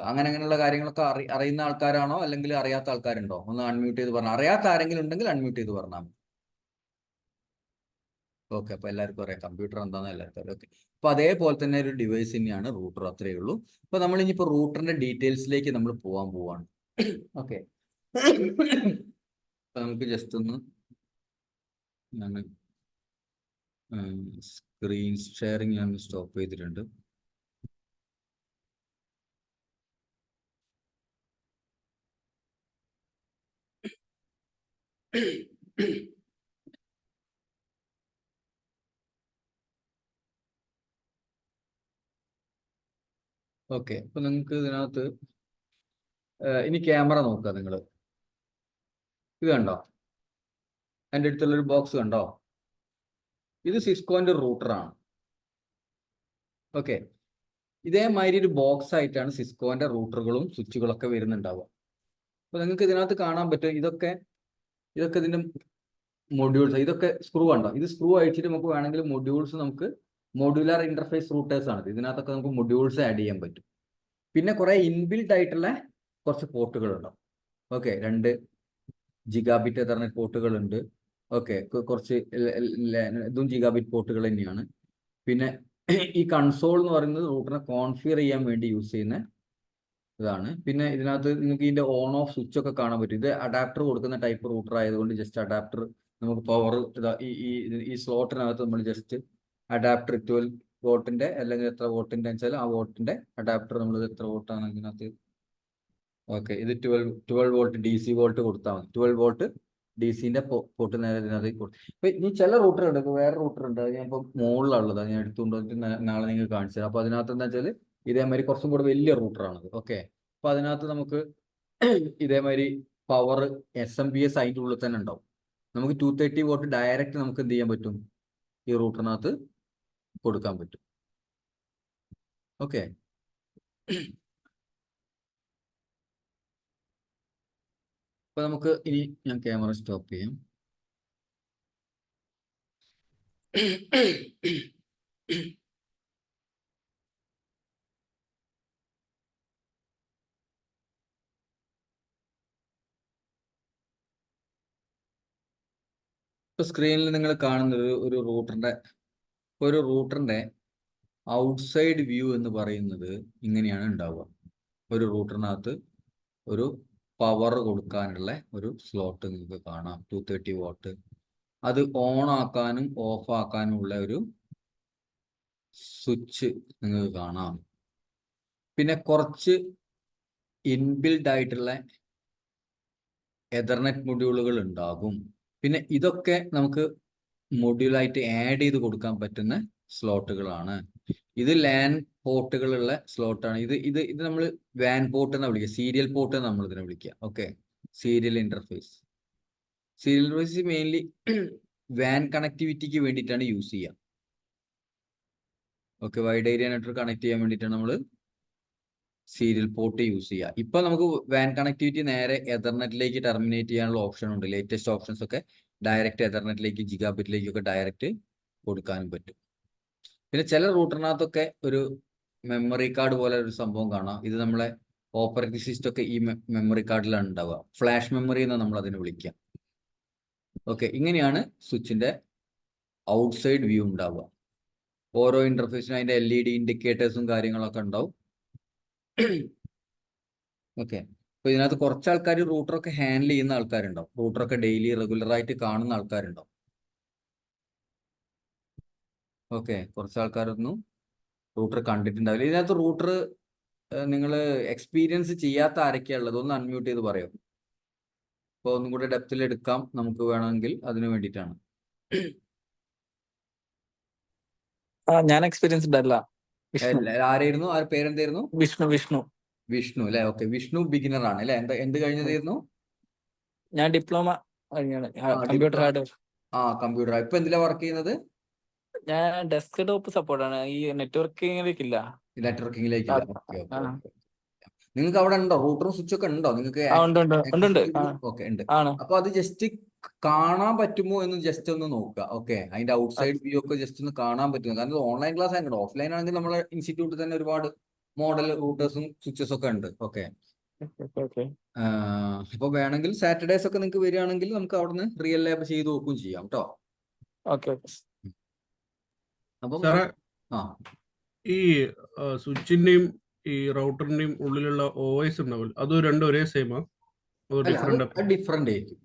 അങ്ങനെയുള്ള കാര്യങ്ങളൊക്കെ അറിയുന്ന ആൾക്കാരാണോ അല്ലെങ്കിൽ അറിയാത്ത ആൾക്കാരുണ്ടോ? ഒന്ന് അൺമ്യൂട്ട് ചെയ്ത് പറഞ്ഞാൽ. അറിയാത്ത ആരെങ്കിലും ഉണ്ടെങ്കിൽ അൺമ്യൂട്ട് ചെയ്ത് പറഞ്ഞാൽ മതി. ഓക്കെ, അപ്പൊ എല്ലാവർക്കും അറിയാം കമ്പ്യൂട്ടർ എന്താണെന്ന് എല്ലാവർക്കും അറിയാം. ഓക്കെ, അപ്പൊ അതേപോലെ തന്നെ ഒരു ഡിവൈസ് തന്നെയാണ് റൂട്ടർ. അത്രയേ ഉള്ളൂ. അപ്പൊ നമ്മൾ ഇനിയിപ്പോ റൂട്ടറിന്റെ ഡീറ്റെയിൽസിലേക്ക് നമ്മൾ പോവാണ്. ഓക്കെ, നമുക്ക് ജസ്റ്റ് ഒന്ന് സ്ക്രീൻ ഷെയറിങ് ഞാൻ സ്റ്റോപ്പ് ചെയ്തിട്ടുണ്ട്. ഓക്കെ, അപ്പൊ നിങ്ങൾക്ക് ഇതിനകത്ത് ഇനി ക്യാമറ നോക്കുക. നിങ്ങൾ ഇത് കണ്ടോ? എൻ്റെ അടുത്തുള്ളൊരു ബോക്സ് കണ്ടോ? ഇത് സിസ്കോന്റെ റൂട്ടറാണ്. ഓക്കെ, ഇതേമാതിരി ഒരു ബോക്സ് ആയിട്ടാണ് സിസ്കോന്റെ റൂട്ടറുകളും സ്വിച്ചുകളൊക്കെ വരുന്നുണ്ടാവുക. അപ്പൊ നിങ്ങൾക്ക് ഇതിനകത്ത് കാണാൻ പറ്റും ഇതൊക്കെ ഇതിന്റെ മൊഡ്യൂൾസ്. ഇതൊക്കെ സ്ക്രൂ കണ്ടോ? ഇത് സ്ക്രൂ അഴിച്ചിട്ട് നമുക്ക് വേണമെങ്കിൽ മൊഡ്യൂൾസ്, നമുക്ക് മൊഡ്യൂലർ ഇന്റർഫേസ് റൂട്ടേഴ്സ് ആണ്. ഇതിനകത്തൊക്കെ നമുക്ക് മൊഡ്യൂൾസ് ആഡ് ചെയ്യാൻ പറ്റും. പിന്നെ കുറെ ഇൻബിൽട്ട് ആയിട്ടുള്ള കുറച്ച് പോർട്ടുകൾ ഉണ്ടാവും. ഓക്കെ, 2 ജിഗാബിറ്റ് എതർനെറ്റ് പോർട്ടുകൾ ഉണ്ട്. ഓക്കെ, കുറച്ച് ഇതും ജിഗാബിറ്റ് പോർട്ടുകൾ തന്നെയാണ്. പിന്നെ ഈ കൺസോൾ എന്ന് പറയുന്നത് റൂട്ടറിനെ കോൺഫിഗർ ചെയ്യാൻ വേണ്ടി യൂസ് ചെയ്യുന്ന ഇതാണ്. പിന്നെ ഇതിനകത്ത് നിങ്ങൾക്ക് ഇതിന്റെ ഓൺ ഓഫ് സ്വിച്ച് ഒക്കെ കാണാൻ പറ്റും. ഇത് അഡാപ്റ്റർ കൊടുക്കുന്ന ടൈപ്പ് റൂട്ടർ ആയതുകൊണ്ട് ജസ്റ്റ് അഡാപ്റ്റർ നമുക്ക് പവർ ഈ സ്ലോട്ടിനകത്ത് നമ്മൾ ജസ്റ്റ് അഡാപ്റ്റർ 12 വോട്ടിന്റെ അല്ലെങ്കിൽ എത്ര വോട്ടിന്റെ വെച്ചാൽ ആ വോട്ടിന്റെ അഡാപ്റ്റർ നമ്മൾ എത്ര വോട്ടാണ് ഇതിനകത്ത്. ഓക്കെ, ഇത് 12 വോൾട്ട് DC വോൾട്ട് കൊടുത്താൽ മതി. 12 വോൾട്ട് DC-ന്റെ പോർട്ട് നേരെ ഇതിനകത്ത് കൊടുക്കും. ഇപ്പൊ ഇനി ചില റൂട്ടർ ഉണ്ട്, ഇപ്പൊ വേറെ റൂട്ടർ ഉണ്ട്, അത് ഞാൻ ഇപ്പൊ മുകളിലുള്ളത് ഞാൻ എടുത്തുകൊണ്ട് വന്നിട്ട് നാളെ നിങ്ങൾക്ക് കാണിച്ചു തരാം. അപ്പൊ അതിനകത്ത് എന്താ വെച്ചാൽ ഇതേമാതിരി കുറച്ചും കൂടെ വലിയ റൂട്ടറാണത്. ഓക്കെ, അപ്പൊ അതിനകത്ത് നമുക്ക് ഇതേമാതിരി പവർ SMPS അതിൻ്റെ ഉള്ളിൽ തന്നെ ഉണ്ടാവും. നമുക്ക് 230 വോട്ട് ഡയറക്റ്റ് നമുക്ക് എന്ത് ചെയ്യാൻ പറ്റും, ഈ റൂട്ടറിനകത്ത് കൊടുക്കാൻ പറ്റും. ഓക്കെ, അപ്പൊ നമുക്ക് ഇനി ഞാൻ ക്യാമറ സ്റ്റോപ്പ് ചെയ്യാം. ഇപ്പൊ സ്ക്രീനിൽ നിങ്ങൾ കാണുന്നത് ഒരു റൂട്ടറിന്റെ ഔട്ട്സൈഡ് വ്യൂ എന്ന് പറയുന്നത് ഇങ്ങനെയാണ് ഉണ്ടാവുക. ഒരു റൂട്ടറിനകത്ത് ഒരു പവർ കൊടുക്കാനുള്ള ഒരു സ്ലോട്ട് നിങ്ങൾക്ക് കാണാം, 230 വോട്ട്. അത് ഓൺ ആക്കാനും ഓഫ് ആക്കാനും ഉള്ള ഒരു സ്വിച്ച് നിങ്ങൾക്ക് കാണാം. പിന്നെ കുറച്ച് ഇൻബിൽഡ് ആയിട്ടുള്ള എതർനെറ്റ് മൊഡ്യൂളുകൾ ഉണ്ടാകും. പിന്നെ ഇതൊക്കെ നമുക്ക് മൊഡ്യൂളായിട്ട് ആഡ് ചെയ്ത് കൊടുക്കാൻ പറ്റുന്ന സ്ലോട്ടുകളാണ്. ഇത് ലാൻ പോർട്ടുകളുള്ള സ്ലോട്ടാണ്. ഇത് നമ്മൾ വാൻ പോർട്ട് എന്നാണ് വിളിക്കുക, സീരിയൽ പോർട്ട് നമ്മൾ ഇതിനെ വിളിക്കുക. Okay, serial interface. Serial interface mainly വാൻ കണക്ടിവിറ്റിക്ക് വേണ്ടിയിട്ടാണ് യൂസ് ചെയ്യുക. Okay, wide area network connect ചെയ്യാൻ വേണ്ടിയിട്ടാണ് നമ്മൾ സീരിയൽ പോർട്ട് യൂസ് ചെയ്യുക. ഇപ്പൊ നമുക്ക് വാൻ കണക്ടിവിറ്റി നേരെ എതർനെറ്റിലേക്ക് ടെർമിനേറ്റ് ചെയ്യാനുള്ള ഓപ്ഷൻ ഉണ്ട്. ലേറ്റസ്റ്റ് ഓപ്ഷൻസ് ഒക്കെ ഡയറക്റ്റ് എതർനെറ്റിലേക്ക് ജിഗാബിറ്റിലേക്കൊക്കെ ഡയറക്റ്റ് കൊടുക്കാനും പറ്റും. പിന്നെ ചില റൂട്ടറിനകത്തൊക്കെ ഒരു മെമ്മറി കാർഡ് പോലെ ഒരു സംഭവം കാണാം. ഇത് നമ്മളെ ഓപ്പറേറ്റിംഗ് സിസ്റ്റം ഒക്കെ ഈ മെമ്മറി കാർഡിലാണ് ഉണ്ടാവുക. ഫ്ലാഷ് മെമ്മറി എന്ന് നമ്മൾ അതിനെ വിളിക്കുക. ഓക്കെ, ഇങ്ങനെയാണ് സ്വിച്ചിന്റെ ഔട്ട്സൈഡ് വ്യൂ ഉണ്ടാവുക. ഓരോ ഇന്റർഫേസിനും അതിന്റെ LED ഇൻഡിക്കേറ്റേഴ്സും കാര്യങ്ങളൊക്കെ ഉണ്ടാവും. ഓക്കെ, അപ്പൊ ഇതിനകത്ത് കുറച്ച് ആൾക്കാർ റൂട്ടറൊക്കെ ഹാൻഡിൽ ചെയ്യുന്ന ആൾക്കാരുണ്ടാവും. റൂട്ടറൊക്കെ ഡെയിലി റെഗുലർ ആയിട്ട് കാണുന്ന ആൾക്കാരുണ്ടാവും. ഓക്കെ, കുറച്ച് ആൾക്കാരൊന്നും റൂട്ടർ കണ്ടിട്ടുണ്ടാവില്ല. ഇതിനകത്ത് റൂട്ടർ നിങ്ങൾ എക്സ്പീരിയൻസ് ചെയ്യാത്ത ആരൊക്കെയാ ഉള്ളത്, ഒന്ന് അൺമ്യൂട്ട് ചെയ്ത് പറയോ. അപ്പോൾ ഒന്നും കൂടെ ഡെപ്തിൽ എടുക്കാം നമുക്ക് വേണമെങ്കിൽ, അതിനു വേണ്ടിയിട്ടാണ്. ഞാൻ എക്സ്പീരിയൻസ് ഉണ്ടല്ല. ആരായിരുന്നു, ആ പേരെന്തായിരുന്നു? വിഷ്ണു അല്ലെ. ഓക്കെ, വിഷ്ണു ബിഗിനർ ആണ് അല്ലെ. എന്ത് കഴിഞ്ഞതായിരുന്നു? ഞാൻ ഡിപ്ലോമ കഴിഞ്ഞാണ് കമ്പ്യൂട്ടർ ഹാർഡ്വെയർ. കമ്പ്യൂട്ടർ. ഇപ്പൊ എന്തിലാ വർക്ക് ചെയ്യുന്നത്? ഞാൻ ഡെസ്ക് ടോപ്പ് സപ്പോർട്ടാണ്, ഈ നെറ്റ്വർക്കിംഗിലേക്കില്ല. നെറ്റ്വർക്കിംഗിലേക്കില്ല. നിങ്ങൾക്ക് അവിടെ ഉണ്ടോ റൂട്ടറും സ്വിച്ച് ഒക്കെ ഉണ്ടോ നിങ്ങൾക്ക്? ഓക്കെ, ഉണ്ട്. അപ്പൊ അത് ജസ്റ്റ് കാണാൻ പറ്റുമോ എന്ന് ജസ്റ്റ് ഒന്ന് നോക്കുക. ഓക്കെ, അതിന്റെ ഔട്ട്സൈഡ് വ്യൂ ഒക്കെ ജസ്റ്റ് ഒന്ന് കാണാൻ പറ്റുമോ? കാരണം ഓൺലൈൻ ക്ലാസ് ആയിട്ട് ഓഫ്ലൈൻ ആണെങ്കിൽ നമ്മളെ ഇൻസ്റ്റിറ്റ്യൂട്ടിൽ തന്നെ ഒരുപാട് മോഡൽ റൂട്ടേഴ്സും സ്വിച്ചസ് ഒക്കെ ഉണ്ട്. ഓക്കെ, അപ്പൊ വേണമെങ്കിൽ സാറ്റർഡേസ് ഒക്കെ നിങ്ങൾക്ക് വരികയാണെങ്കിൽ നമുക്ക് അവിടുന്ന് റിയൽ ലാബ് ചെയ്ത് നോക്കുകയും ചെയ്യാം കേട്ടോ. അപ്പം ഈ സ്വിച്ചിന്റെയും ഈ റൗട്ടറിന്റെയും ഉള്ളിലുള്ള OS ഉണ്ടാവില്ല, അത് രണ്ടും ഒരേ സെയിമാ? ഡിഫറെന്റ് ആയിരിക്കും.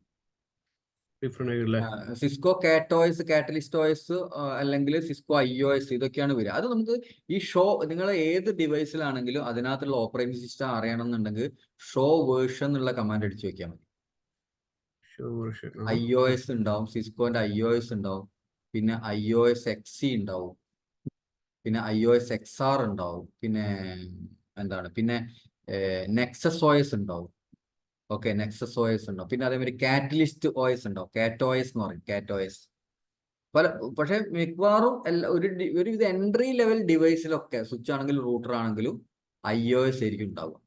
ഡിഫറെന്റ്. സിസ്കോ കാറ്റോയ്സ്, കാറ്റലിസ്റ്റ് OS അല്ലെങ്കിൽ സിസ്കോ IOS ഇതൊക്കെയാണ് വരിക. അത് നമുക്ക് ഈ നിങ്ങൾ ഏത് ഡിവൈസിലാണെങ്കിലും അതിനകത്തുള്ള ഓപ്പറേറ്റിംഗ് സിസ്റ്റം അറിയണമെന്നുണ്ടെങ്കിൽ ഷോ വേർഷൻ എന്നുള്ള കമാൻഡ് അടിച്ചു വെക്കാൻ മതി. IOS ഉണ്ടാവും, സിസ്കോന്റെ IOS ഉണ്ടാവും, പിന്നെ IOS XE ഉണ്ടാവും, പിന്നെ IOS XR ഉണ്ടാവും, പിന്നെ എന്താണ്, പിന്നെ നെക്സസ് OS ഉണ്ടാവും. ഓക്കെ, നെക്സസ് OS ഉണ്ടാവും. പിന്നെ അതേമാതിരി കാറ്റലിസ്റ്റ് OS ഉണ്ടാവും, CatOS എന്ന് പറയും, CatOS. പക്ഷെ മിക്കവാറും ഒരു ഇത് എൻട്രി ലെവൽ ഡിവൈസിലൊക്കെ സ്വിച്ച് ആണെങ്കിലും റൂട്ടർ ആണെങ്കിലും IOS ആയിരിക്കും ഉണ്ടാവുക.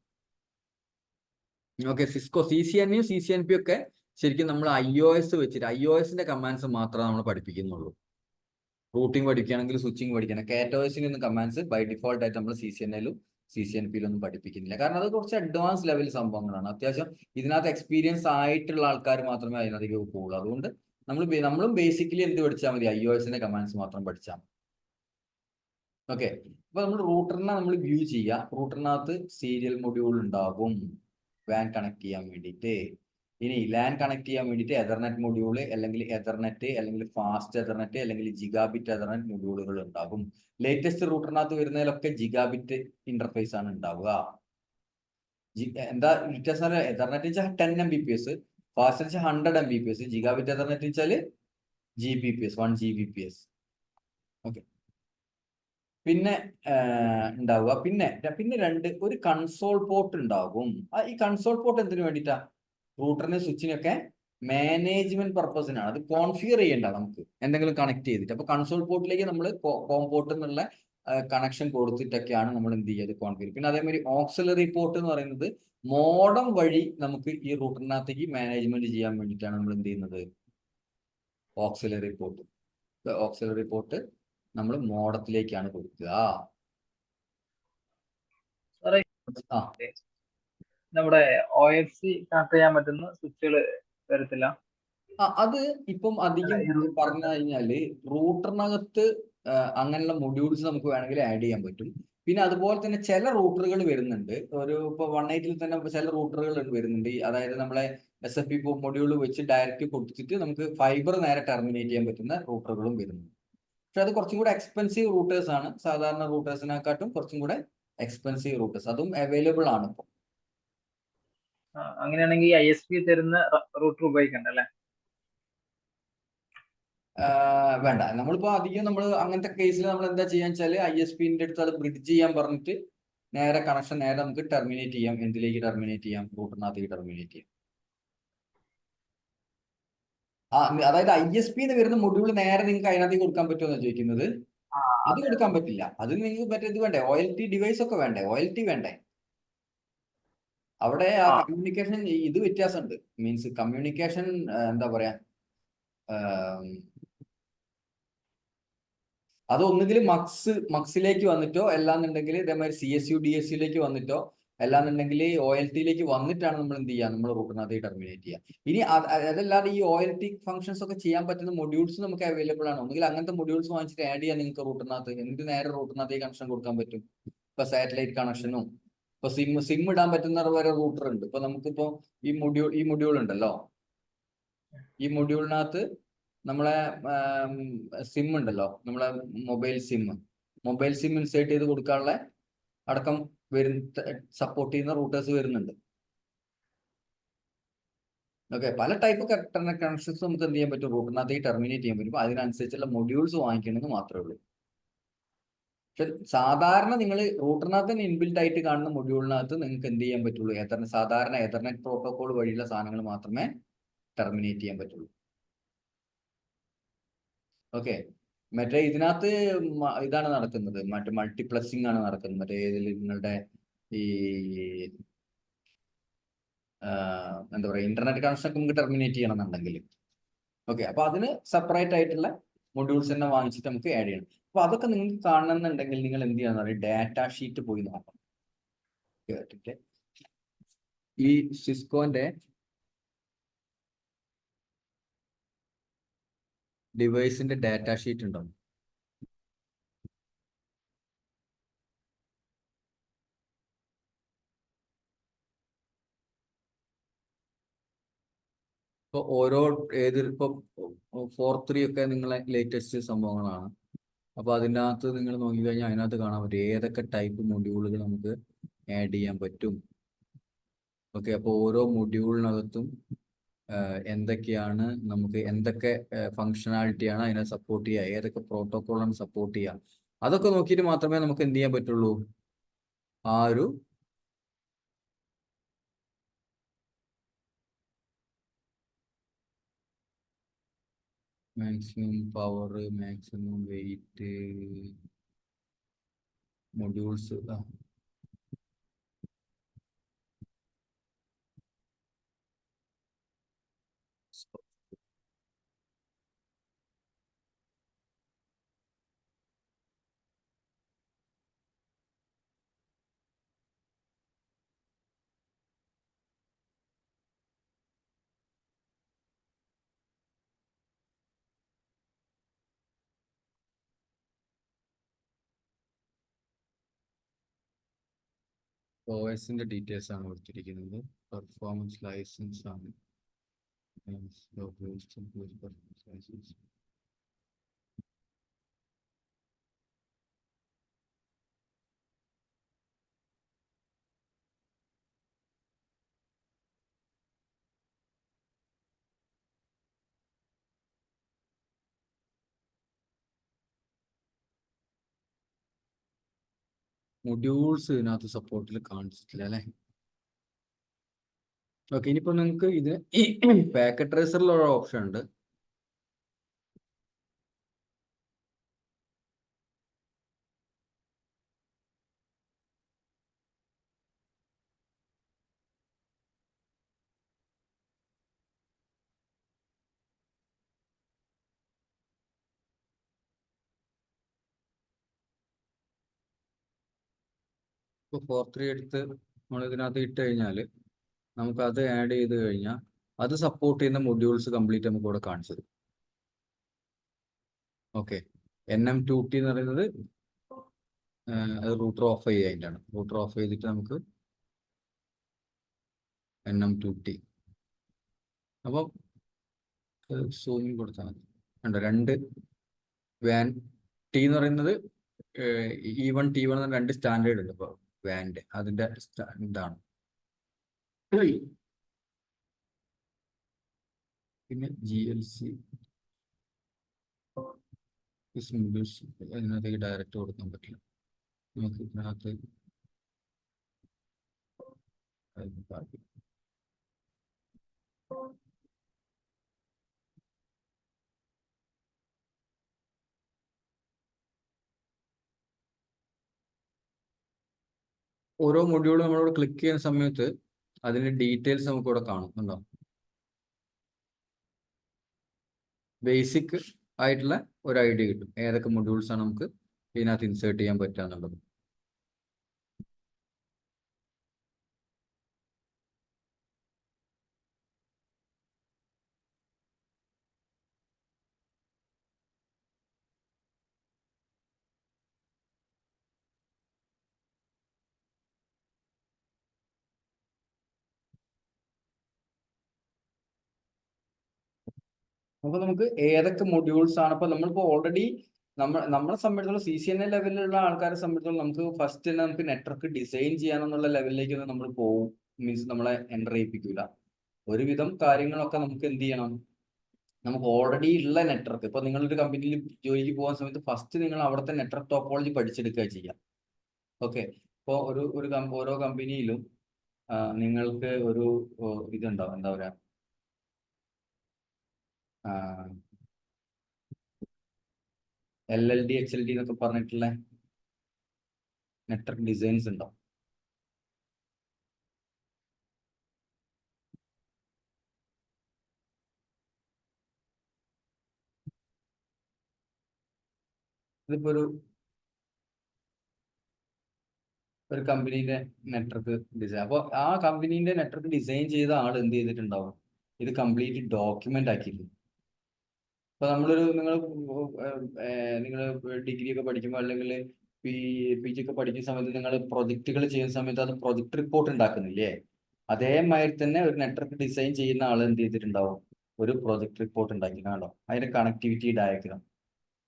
ഓക്കെ, സിസ്കോ CCNA CCNP ഒക്കെ ശരിക്കും നമ്മൾ IOS വെച്ചിട്ട് IOSന്റെ കമാൻഡ്സ് മാത്രമേ നമ്മൾ പഠിപ്പിക്കുന്നുള്ളൂ. റൂട്ടിംഗ് പഠിക്കുകയാണെങ്കിൽ സ്വിച്ചിങ് പഠിക്കണം. CatOSന്റെ ഒന്നും കമാൻഡ്സ് ബൈ ഡിഫോൾട്ട് ആയിട്ട് നമ്മൾ CCNAയിലും CCNPയിലൊന്നും പഠിപ്പിക്കുന്നില്ല. കാരണം അത് കുറച്ച് അഡ്വാൻസ് ലെവൽ സംഭവങ്ങളാണ്. അത്യാവശ്യം ഇതിനകത്ത് എക്സ്പീരിയൻസ് ആയിട്ടുള്ള ആൾക്കാർ മാത്രമേ അതിനകത്തേക്ക് പോകുള്ളൂ. അതുകൊണ്ട് നമ്മളും ബേസിക്കലി എന്ത് പഠിച്ചാൽ മതി, IOSന്റെ കമാൻഡ്സ് മാത്രം പഠിച്ചാൽ മതി. ഓക്കെ, അപ്പൊ നമ്മൾ റൂട്ടറിനെ നമ്മൾ വ്യൂ ചെയ്യുക. റൂട്ടറിനകത്ത് സീരിയൽ മൊഡ്യൂൾ ഉണ്ടാകും വാൻ കണക്ട് ചെയ്യാൻ വേണ്ടിയിട്ട്. ഇനി ലാൻ കണക്ട് ചെയ്യാൻ വേണ്ടിയിട്ട് എതർനെറ്റ് മൊഡ്യൂൾ, അല്ലെങ്കിൽ എതർനെറ്റ്, അല്ലെങ്കിൽ ഫാസ്റ്റ് എതർനെറ്റ്, അല്ലെങ്കിൽ ജിഗാബിറ്റ് എതർനെറ്റ് മൊഡ്യൂളുകൾ ഉണ്ടാകും. ലേറ്റസ്റ്റ് റൂട്ടറിനകത്ത് വരുന്നതിലൊക്കെ ജിഗാബിറ്റ് ഇന്റർഫേസ് ആണ് ഉണ്ടാവുക. എന്താ വ്യത്യാസം? എതർനെറ്റ് വെച്ചാൽ 10 Mbps, ഫാസ്റ്റ് വെച്ചാൽ 100 Mbps, ജിഗാബിറ്റ് എതർനെറ്റ് വെച്ചാൽ Gbps, 1 Gbps. ഓക്കെ, പിന്നെ ഉണ്ടാവുക. പിന്നെ ഒരു കൺസോൾ പോർട്ട് ഉണ്ടാകും. ഈ കൺസോൾ പോർട്ട് എന്തിനു വേണ്ടിയിട്ടാ? റൂട്ടറിന് സ്വിച്ചിനൊക്കെ മാനേജ്മെന്റ് പർപ്പസിനാണ്. അത് കോൺഫിഗർ ചെയ്യേണ്ട നമുക്ക് എന്തെങ്കിലും കണക്ട് ചെയ്തിട്ട്. അപ്പൊ കൺസോൾ പോർട്ടിലേക്ക് നമ്മൾ കോം പോർട്ട് എന്നുള്ള കണക്ഷൻ കൊടുത്തിട്ടൊക്കെയാണ് നമ്മൾ എന്ത് ചെയ്യുക, കോൺഫിഗർ. പിന്നെ അതേമാതിരി ഓക്സിലറി പോർട്ട് എന്ന് പറയുന്നത് മോഡം വഴി നമുക്ക് ഈ റൂട്ടറിനകത്തേക്ക് മാനേജ്മെന്റ് ചെയ്യാൻ വേണ്ടിയിട്ടാണ് നമ്മൾ എന്ത് ചെയ്യുന്നത്, ഓക്സിലറി പോർട്ട്. ഓക്സിലറി പോർട്ട് നമ്മൾ മോഡത്തിലേക്കാണ് കൊടുക്കുക. സാറേ, ആ, നമ്മുടെ OFC കണക്ട് ചെയ്യാൻ പറ്റുന്ന സ്വിച്ചുകൾ വരത്തില്ല? അത് ഇപ്പം അധികം പറഞ്ഞു കഴിഞ്ഞാല് റൂട്ടറിനകത്ത് അങ്ങനെയുള്ള മൊഡ്യൂൾസ് നമുക്ക് വേണമെങ്കിൽ ആഡ് ചെയ്യാൻ പറ്റും. പിന്നെ അതുപോലെ തന്നെ ചില റൂട്ടറുകൾ വരുന്നുണ്ട്. ഇപ്പൊ 180 തന്നെ ചില റൂട്ടറുകൾ വരുന്നുണ്ട്. അതായത് നമ്മളെ SFP മൊഡ്യൂൾ വെച്ച് ഡയറക്റ്റ് കൊടുത്തിട്ട് നമുക്ക് ഫൈബർ നേരെ ടെർമിനേറ്റ് ചെയ്യാൻ പറ്റുന്ന റൂട്ടറുകളും വരുന്നുണ്ട്. പക്ഷെ അത് കുറച്ചും കൂടെ എക്സ്പെൻസീവ് റൂട്ടേഴ്സ് ആണ്. സാധാരണ റൂട്ടേഴ്സിനെക്കാട്ടും കുറച്ചും കൂടെ എക്സ്പെൻസീവ് റൂട്ടേഴ്സ്. അതും അവൈലബിൾ ആണ് ഇപ്പോൾ. അങ്ങനെയാണെങ്കിൽ ISP തരുന്ന റൂട്ടർ ഉപയോഗിക്കണ്ട അല്ലേ? വേണ്ട. നമ്മളിപ്പോ അധികം നമ്മൾ അങ്ങനത്തെ കേസിൽ നമ്മൾ എന്താ ചെയ്യാന്ന് വെച്ചാൽ ISPന്റെ അടുത്ത് അത് ബ്രിഡ്ജ് ചെയ്യാൻ പറഞ്ഞിട്ട് നേരെ കണക്ഷൻ നേരെ നമുക്ക് ടെർമിനേറ്റ് ചെയ്യാം. എന്തിലേക്ക് ടെർമിനേറ്റ് ചെയ്യാം? റൂട്ടറിനകത്തേക്ക് ടെർമിനേറ്റ് ചെയ്യാം. അതായത് ISP വരുന്ന മൊഡ്യൂൾ നേരെ നിങ്ങൾക്ക് അതിനകത്തേക്ക് കൊടുക്കാൻ പറ്റുമോ ചോദിക്കുന്നത്? അത് കൊടുക്കാൻ പറ്റില്ല. അത് നിങ്ങൾക്ക് മറ്റേ ഇത് വേണ്ടേ, OLT ഡിവൈസ് ഒക്കെ വേണ്ടേ, OLT വേണ്ടേ? അവിടെ ആ കമ്മ്യൂണിക്കേഷൻ ഇത് വ്യത്യാസമുണ്ട്. മീൻസ് കമ്മ്യൂണിക്കേഷൻ എന്താ പറയാ, അത് ഒന്നുകിൽ മക്സിലേക്ക് വന്നിട്ടോ, അല്ലാന്നുണ്ടെങ്കിൽ ഇതേമാതിരി CSU DSUലേക്ക് വന്നിട്ടോ, അല്ലാന്നുണ്ടെങ്കിൽ OLTയിലേക്ക് വന്നിട്ടാണ് നമ്മൾ എന്ത് ചെയ്യുക, നമ്മൾ റൂട്ടിനകത്ത് ടെർമിനേറ്റ് ചെയ്യുക. ഇനി അതല്ലാതെ ഈ OLT ഫംഗ്ഷൻസ് ഒക്കെ ചെയ്യാൻ പറ്റുന്ന മൊഡ്യൂൾസ് നമുക്ക് അവൈലബിൾ ആണ്. ഒന്നുകിൽ അങ്ങനത്തെ മൊഡ്യൂൾസ് വാങ്ങിച്ചിട്ട് ആഡ് ചെയ്യാൻ നിങ്ങൾക്ക് റൂട്ടിനകത്ത്. എന്നിട്ട് നേരെ റൂട്ടിനകത്തേക്ക് കണക്ഷൻ കൊടുക്കാൻ പറ്റും. ഇപ്പൊ സാറ്റലൈറ്റ് കണക്ഷനും, ഇപ്പൊ സിം ഇടാൻ പറ്റുന്ന വരെ റൂട്ടർ ഉണ്ട്. ഇപ്പൊ നമുക്കിപ്പോ ഈ മൊഡ്യൂൾ ഉണ്ടല്ലോ, ഈ മൊഡ്യൂളിനകത്ത് നമ്മളെ സിം ഉണ്ടല്ലോ, നമ്മളെ മൊബൈൽ സിം ഇൻസേർട്ട് ചെയ്ത് കൊടുക്കാനുള്ള അടക്കം സപ്പോർട്ട് ചെയ്യുന്ന റൂട്ടേഴ്സ് വരുന്നുണ്ട്. ഓക്കെ, പല ടൈപ്പ് കണക്ഷൻസ് നമുക്ക് എന്ത് ചെയ്യാൻ പറ്റും, റൂട്ടിനകത്തേക്ക് ടെർമിനേറ്റ് ചെയ്യാൻ പറ്റും. അതിനനുസരിച്ചുള്ള മൊഡ്യൂൾസ് വാങ്ങിക്കണമെന്ന് മാത്രമേ ഉള്ളൂ. പക്ഷെ സാധാരണ നിങ്ങൾ റൂട്ടറിനകത്ത് തന്നെ ഇൻബിൽറ്റ് ആയിട്ട് കാണുന്ന മൊഡ്യൂളിനകത്ത് നിങ്ങൾക്ക് എന്ത് ചെയ്യാൻ പറ്റുള്ളൂ, സാധാരണ എതർനെറ്റ് പ്രോട്ടോകോൾ വഴിയുള്ള സാധനങ്ങൾ മാത്രമേ ടെർമിനേറ്റ് ചെയ്യാൻ പറ്റുള്ളൂ. ഓക്കെ, മറ്റേ ഇതിനകത്ത് ഇതാണ് നടക്കുന്നത്, മറ്റേ മൾട്ടിപ്ലക്സിംഗ് ആണ് നടക്കുന്നത്. മറ്റേ ഇതിൽ നിങ്ങളുടെ ഈ എന്താ പറയുക, ഇന്റർനെറ്റ് കണക്ഷൻ ഒക്കെ നമുക്ക് ടെർമിനേറ്റ് ചെയ്യണമെന്നുണ്ടെങ്കിൽ. ഓക്കെ, അപ്പൊ അതിന് സെപ്പറേറ്റ് ആയിട്ടുള്ള മൊഡ്യൂൾസ് തന്നെ വാങ്ങിച്ചിട്ട് നമുക്ക് ആഡ് ചെയ്യണം. അപ്പൊ അതൊക്കെ നിങ്ങൾക്ക് കാണണമെന്നുണ്ടെങ്കിൽ നിങ്ങൾ എന്ത് ചെയ്യാന്ന് പറയുക, ഡാറ്റ ഷീറ്റ് പോയി നോക്കണം. കേട്ടിട്ട് ഈ സിസ്കോന്റെ ഡിവൈസിന്റെ ഡാറ്റ ഷീറ്റ് ഉണ്ടാവും. ഇപ്പൊ ഓരോ ഇപ്പൊ 4.3 ഒക്കെ നിങ്ങളെ ലേറ്റസ്റ്റ് സംഭവങ്ങളാണ്. അപ്പൊ അതിനകത്ത് നിങ്ങൾ നോക്കിക്കഴിഞ്ഞാൽ അതിനകത്ത് കാണാൻ പറ്റും ഏതൊക്കെ ടൈപ്പ് മൊഡ്യൂളുകൾ നമുക്ക് ആഡ് ചെയ്യാൻ പറ്റും. ഓക്കെ, അപ്പോൾ ഓരോ മൊഡ്യൂളിനകത്തും എന്തൊക്കെയാണ് നമുക്ക്, എന്തൊക്കെ ഫങ്ഷനാലിറ്റിയാണ് അതിനെ സപ്പോർട്ട് ചെയ്യുക, ഏതൊക്കെ പ്രോട്ടോക്കോളാണ് സപ്പോർട്ട് ചെയ്യുക, അതൊക്കെ നോക്കിയിട്ട് മാത്രമേ നമുക്ക് എന്ത് ചെയ്യാൻ പറ്റുള്ളൂ, ആ ഒരു maximum power, maximum weight, modules. OSന്റെ ഡീറ്റെയിൽസ് ആണ് കൊടുത്തിരിക്കുന്നത്. പെർഫോമൻസ് ലൈസൻസ് ആണ്. മൊഡ്യൂൾസ് ഇതിനകത്ത് സപ്പോർട്ടിൽ കാണിച്ചിട്ടില്ല അല്ലേ? ഓക്കെ, ഇനിയിപ്പോ നിങ്ങൾക്ക് ഇത് ഈ പാക്കറ്റ് ട്രേസറിലുള്ള ഓപ്ഷൻ ഉണ്ട്. ഇപ്പോൾ 4.3 എടുത്ത് നമ്മൾ ഇതിനകത്ത് ഇട്ട് കഴിഞ്ഞാൽ നമുക്ക് അത് ആഡ് ചെയ്ത് കഴിഞ്ഞാൽ അത് സപ്പോർട്ട് ചെയ്യുന്ന മൊഡ്യൂൾസ് കംപ്ലീറ്റ് നമുക്ക് ഇവിടെ കാണിച്ചു തരും. ഓക്കെ, NM2T എന്ന് പറയുന്നത് അത് റൂട്ടർ ഓഫ് ചെയ്യാനാണ്. റൂട്ടർ ഓഫ് ചെയ്തിട്ട് നമുക്ക് NM2T. അപ്പം സൂമിങ് കൊടുത്താൽ മതി. കണ്ടോ, 2 വാൻ ടി എന്ന് പറയുന്നത് E1 T1 എന്ന 2 സ്റ്റാൻഡേർഡ് ഉണ്ട്. ഇപ്പോൾ വാൻ്റെ അതിൻ്റെ ഇതാണ്. പിന്നെ GLC അതിനകത്തേക്ക് ഡയറക്റ്റ് കൊടുക്കാൻ പറ്റില്ല. നമുക്ക് ഇതിനകത്ത് ഓരോ മൊഡ്യൂൾ നമ്മളിവിടെ ക്ലിക്ക് ചെയ്യുന്ന സമയത്ത് അതിന്റെ ഡീറ്റെയിൽസ് നമുക്ക് ഇവിടെ കാണുന്നുണ്ടോ? ബേസിക് ആയിട്ടുള്ള ഒരു ഐഡിയ കിട്ടും, ഏതൊക്കെ മൊഡ്യൂൾസ് ആണ് നമുക്ക് ഇതിനകത്ത് ഇൻസേർട്ട് ചെയ്യാൻ പറ്റുക എന്നുള്ളത്. അപ്പൊ നമുക്ക് ഏതൊക്കെ മൊഡ്യൂൾസ് ആണ്, അപ്പൊ നമ്മളിപ്പോ ഓൾറെഡി നമ്മളെ സംബന്ധിച്ചുള്ള CCNA ലെവലിലുള്ള ആൾക്കാരെ സംബന്ധിച്ചുള്ള നമുക്ക് ഫസ്റ്റ് തന്നെ നമുക്ക് നെറ്റ്വർക്ക് ഡിസൈൻ ചെയ്യാനെന്നുള്ള ലെവലിലേക്ക് നമ്മൾ പോകും. മീൻസ് നമ്മളെ എൻ്റർ ചെയ്യിപ്പിക്കൂല. ഒരുവിധം കാര്യങ്ങളൊക്കെ നമുക്ക് എന്ത് ചെയ്യണം, നമുക്ക് ഓൾറെഡി ഉള്ള നെറ്റ്വർക്ക്, ഇപ്പൊ നിങ്ങളൊരു കമ്പനിയിൽ ജോലിക്ക് പോകുന്ന സമയത്ത് ഫസ്റ്റ് നിങ്ങൾ അവിടുത്തെ നെറ്റ്വർക്ക് ടോപ്പോളജി പഠിച്ചെടുക്കുക ചെയ്യാം. ഓക്കെ, ഇപ്പോൾ ഓരോ കമ്പനിയിലും നിങ്ങൾക്ക് ഒരു ഇതുണ്ടാവും, എന്താ പറയാ, LLD HLD എന്നൊക്കെ പറഞ്ഞിട്ടുള്ള നെറ്റ്വർക്ക് ഡിസൈൻസ് ഉണ്ടാവും. ഇതിപ്പോ ഒരു കമ്പനീന്റെ നെറ്റ്വർക്ക് ഡിസൈൻ, അപ്പോൾ ആ കമ്പനീന്റെ നെറ്റ്വർക്ക് ഡിസൈൻ ചെയ്ത ആൾ എന്ത് ചെയ്തിട്ടുണ്ടാവും, ഇത് കംപ്ലീറ്റ് ഡോക്യുമെന്റ് ആക്കിയിട്ടുണ്ട്. ഇപ്പൊ നിങ്ങൾ ഡിഗ്രി ഒക്കെ പഠിക്കുമ്പോൾ അല്ലെങ്കിൽ PG ഒക്കെ പഠിക്കുന്ന സമയത്ത് നിങ്ങൾ പ്രൊജക്റ്റുകൾ ചെയ്യുന്ന സമയത്ത് അത് പ്രൊജക്ട് റിപ്പോർട്ട് ഉണ്ടാക്കുന്നില്ലേ? അതേമാതിരി തന്നെ ഒരു നെറ്റ്വർക്ക് ഡിസൈൻ ചെയ്യുന്ന ആൾ എന്ത് ചെയ്തിട്ടുണ്ടാവും, ഒരു പ്രൊജക്ട് റിപ്പോർട്ട് ഉണ്ടാക്കിയിട്ടുണ്ടോ, അതിന്റെ കണക്ടിവിറ്റി ഡയഗ്രാം,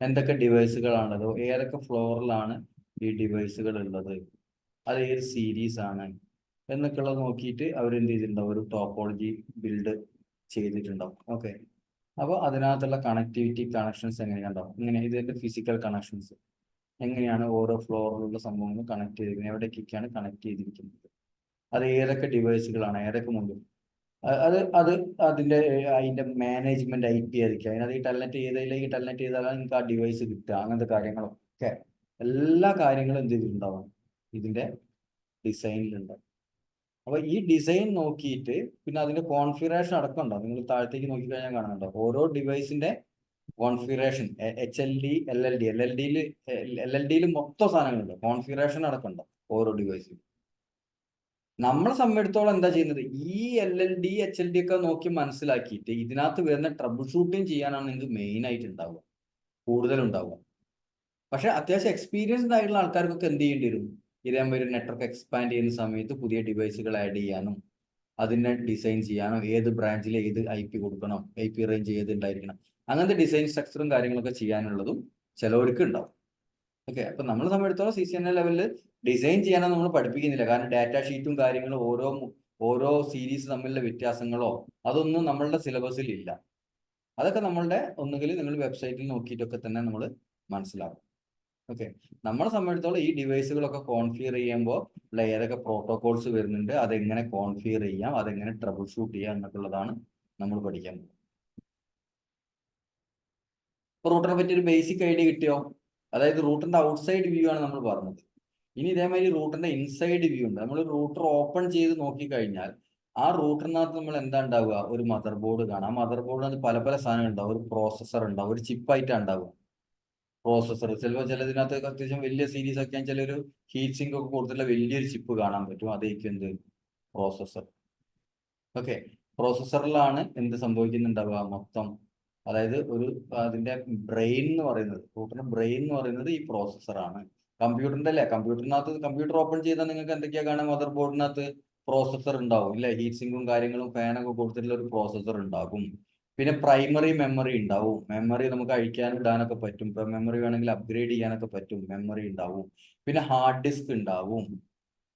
എന്തൊക്കെ ഡിവൈസുകളാണത്, ഏതൊക്കെ ഫ്ലോറിലാണ് ഈ ഡിവൈസുകൾ ഉള്ളത്, അത് ഏത് സീരീസ് ആണ് എന്നൊക്കെ ഉള്ളത് നോക്കിയിട്ട് അവരെന്ത് ചെയ്തിട്ടുണ്ടാവും, ഒരു ടോപ്പോളജി ബിൽഡ് ചെയ്തിട്ടുണ്ടാവും. ഓക്കെ, അപ്പോൾ അതിനകത്തുള്ള കണക്ടിവിറ്റി കണക്ഷൻസ് എങ്ങനെയുണ്ടാവും, ഇങ്ങനെ ഇതിന്റെ ഫിസിക്കൽ കണക്ഷൻസ് എങ്ങനെയാണ് ഓരോ ഫ്ലോറിലുള്ള സംഭവങ്ങൾ കണക്ട് ചെയ്തിരിക്കുന്നത്, എവിടേക്കൊക്കെയാണ് കണക്ട് ചെയ്തിരിക്കുന്നത്, അത് ഏതൊക്കെ ഡിവൈസുകളാണ്, ഏതൊക്കെ മുമ്പ് അതിന്റെ മാനേജ്മെന്റ് IP ആയിരിക്കും. അതിനകത്ത് ഈ ടെൽനെറ്റ് ചെയ്തതിലേക്ക് ടെൽനെറ്റ് ചെയ്താലാണ് നിങ്ങൾക്ക് ആ ഡിവൈസ് കിട്ടുക. അങ്ങനത്തെ കാര്യങ്ങളൊക്കെ എല്ലാ കാര്യങ്ങളും എന്ത് ചെയ്തിട്ടുണ്ടാവും, ഇതിന്റെ ഡിസൈനിലുണ്ടാവും. അപ്പൊ ഈ ഡിസൈൻ നോക്കിയിട്ട് പിന്നെ അതിന്റെ കോൺഫിഗറേഷൻ അടക്കം ഉണ്ടാവും. നിങ്ങൾ താഴത്തേക്ക് നോക്കിക്കഴിഞ്ഞാൽ കാണുന്നുണ്ടോ ഓരോ ഡിവൈസിന്റെ കോൺഫിഗറേഷൻ, HLD LLD മൊത്തം സാധനങ്ങളുണ്ട്, കോൺഫിഗറേഷൻ അടക്കം ഉണ്ടാവും ഓരോ ഡിവൈസിലും. നമ്മളെ സംബന്ധിച്ചിടത്തോളം എന്താ ചെയ്യുന്നത്, ഈ LLD HLD ഒക്കെ നോക്കി മനസ്സിലാക്കിയിട്ട് ഇതിനകത്ത് വരുന്ന ട്രബിൾ ഷൂട്ടിങ് ചെയ്യാനാണ് നിങ്ങൾക്ക് മെയിൻ ആയിട്ട് കൂടുതലുണ്ടാവുക. പക്ഷെ അത്യാവശ്യം എക്സ്പീരിയൻസ്ഡ് ആയിട്ടുള്ള ആൾക്കാർക്കൊക്കെ എന്ത് ചെയ്യേണ്ടി വരും, ഇതേമാതിരി ഒരു നെറ്റ്വർക്ക് എക്സ്പാൻഡ് ചെയ്യുന്ന സമയത്ത് പുതിയ ഡിവൈസുകൾ ആഡ് ചെയ്യാനും അതിനെ ഡിസൈൻ ചെയ്യാനും ഏത് ബ്രാഞ്ചിൽ ഏത് IP കൊടുക്കണം, IP റേഞ്ച് ഏത് ഉണ്ടായിരിക്കണം, അങ്ങനത്തെ ഡിസൈൻ സ്ട്രക്ചറും കാര്യങ്ങളൊക്കെ ചെയ്യാനുള്ളതും ചിലവർക്ക് ഉണ്ടാവും. ഓക്കെ, അപ്പൊ നമ്മളെ സംബന്ധിച്ചിടത്തോളം CCNA ലെവലിൽ ഡിസൈൻ ചെയ്യാനോ നമ്മൾ പഠിപ്പിക്കുന്നില്ല. കാരണം ഡാറ്റ ഷീറ്റും കാര്യങ്ങളും ഓരോ സീരീസ് തമ്മിലുള്ള വ്യത്യാസങ്ങളോ അതൊന്നും നമ്മളുടെ സിലബസിൽ ഇല്ല. അതൊക്കെ നമ്മളുടെ ഒന്നുകിൽ നിങ്ങൾ വെബ്സൈറ്റിൽ നോക്കിയിട്ടൊക്കെ തന്നെ നമ്മൾ മനസ്സിലാക്കും. ഓക്കെ, നമ്മളെ സംബന്ധിച്ചിടത്തോളം ഈ ഡിവൈസുകളൊക്കെ കോൺഫിഗർ ചെയ്യുമ്പോൾ ഉള്ള ഏതൊക്കെ പ്രോട്ടോകോൾസ് വരുന്നുണ്ട്, അതെങ്ങനെ കോൺഫിഗർ ചെയ്യാം, അതെങ്ങനെ ട്രബിൾ ഷൂട്ട് ചെയ്യാം എന്നൊക്കെയുള്ളതാണ് നമ്മൾ പഠിക്കാൻ പോകുന്നത്. റൂട്ടറിനെ പറ്റി ഒരു ബേസിക് ഐഡിയ കിട്ടിയോ? അതായത് റൂട്ടറിന്റെ ഔട്ട്സൈഡ് വ്യൂ ആണ് നമ്മൾ പറഞ്ഞത്. ഇനി ഇതേമാതിരി റൂട്ടറിന്റെ ഇൻസൈഡ് വ്യൂ ഉണ്ട്. നമ്മൾ റൂട്ടർ ഓപ്പൺ ചെയ്ത് നോക്കിക്കഴിഞ്ഞാൽ ആ റൂട്ടറിനകത്ത് നമ്മൾ എന്താ ഉണ്ടാവുക? ഒരു മദർ ബോർഡ് കാണാം. ആ മദർ ബോർഡിനകത്ത് പല പല സാധനങ്ങൾ ഉണ്ടാവും. ഒരു പ്രോസസ്സർ ഉണ്ടാവും, ഒരു ചിപ്പായിട്ടാണ് ഉണ്ടാവുക. പ്രോസസ്സർ ചിലപ്പോൾ ചിലതിനകത്ത് അത്യാവശ്യം വലിയ സീരീസ് ഒക്കെ ചിലൊരു ഹീറ്റ് സിങ്ക് ഒക്കെ കൊടുത്തിട്ടുള്ള വലിയൊരു ചിപ്പ് കാണാൻ പറ്റും. അതേക്കും എന്ത് പ്രോസസ്സർ. ഓക്കെ, പ്രോസസ്സറിലാണ് എന്ത് സംഭവിക്കുന്നുണ്ടാവുക മൊത്തം. അതായത് അതിന്റെ ബ്രെയിൻ എന്ന് പറയുന്നത്, റൂട്ടറിന്റെ ബ്രെയിൻ എന്ന് പറയുന്നത് ഈ പ്രോസസ്സറാണ്. കമ്പ്യൂട്ടറിന്റെ അല്ലേ, കമ്പ്യൂട്ടർ ഓപ്പൺ ചെയ്താൽ നിങ്ങൾക്ക് എന്തൊക്കെയാ കാണാം? മദർ ബോർഡിനകത്ത് പ്രോസസ്സർ ഉണ്ടാവും ഇല്ലേ, ഹീറ്റ് സിങ്കും കാര്യങ്ങളും ഫാനൊക്കെ കൊടുത്തിട്ടുള്ള ഒരു പ്രോസസ്സർ ഉണ്ടാകും. പിന്നെ പ്രൈമറി മെമ്മറി ഉണ്ടാവും. മെമ്മറി നമുക്ക് അഴിക്കാനും ഇടാനൊക്കെ പറ്റും. ഇപ്പൊ മെമ്മറി വേണമെങ്കിൽ അപ്ഗ്രേഡ് ചെയ്യാനൊക്കെ പറ്റും. മെമ്മറി ഉണ്ടാവും. പിന്നെ ഹാർഡ് ഡിസ്ക് ഉണ്ടാവും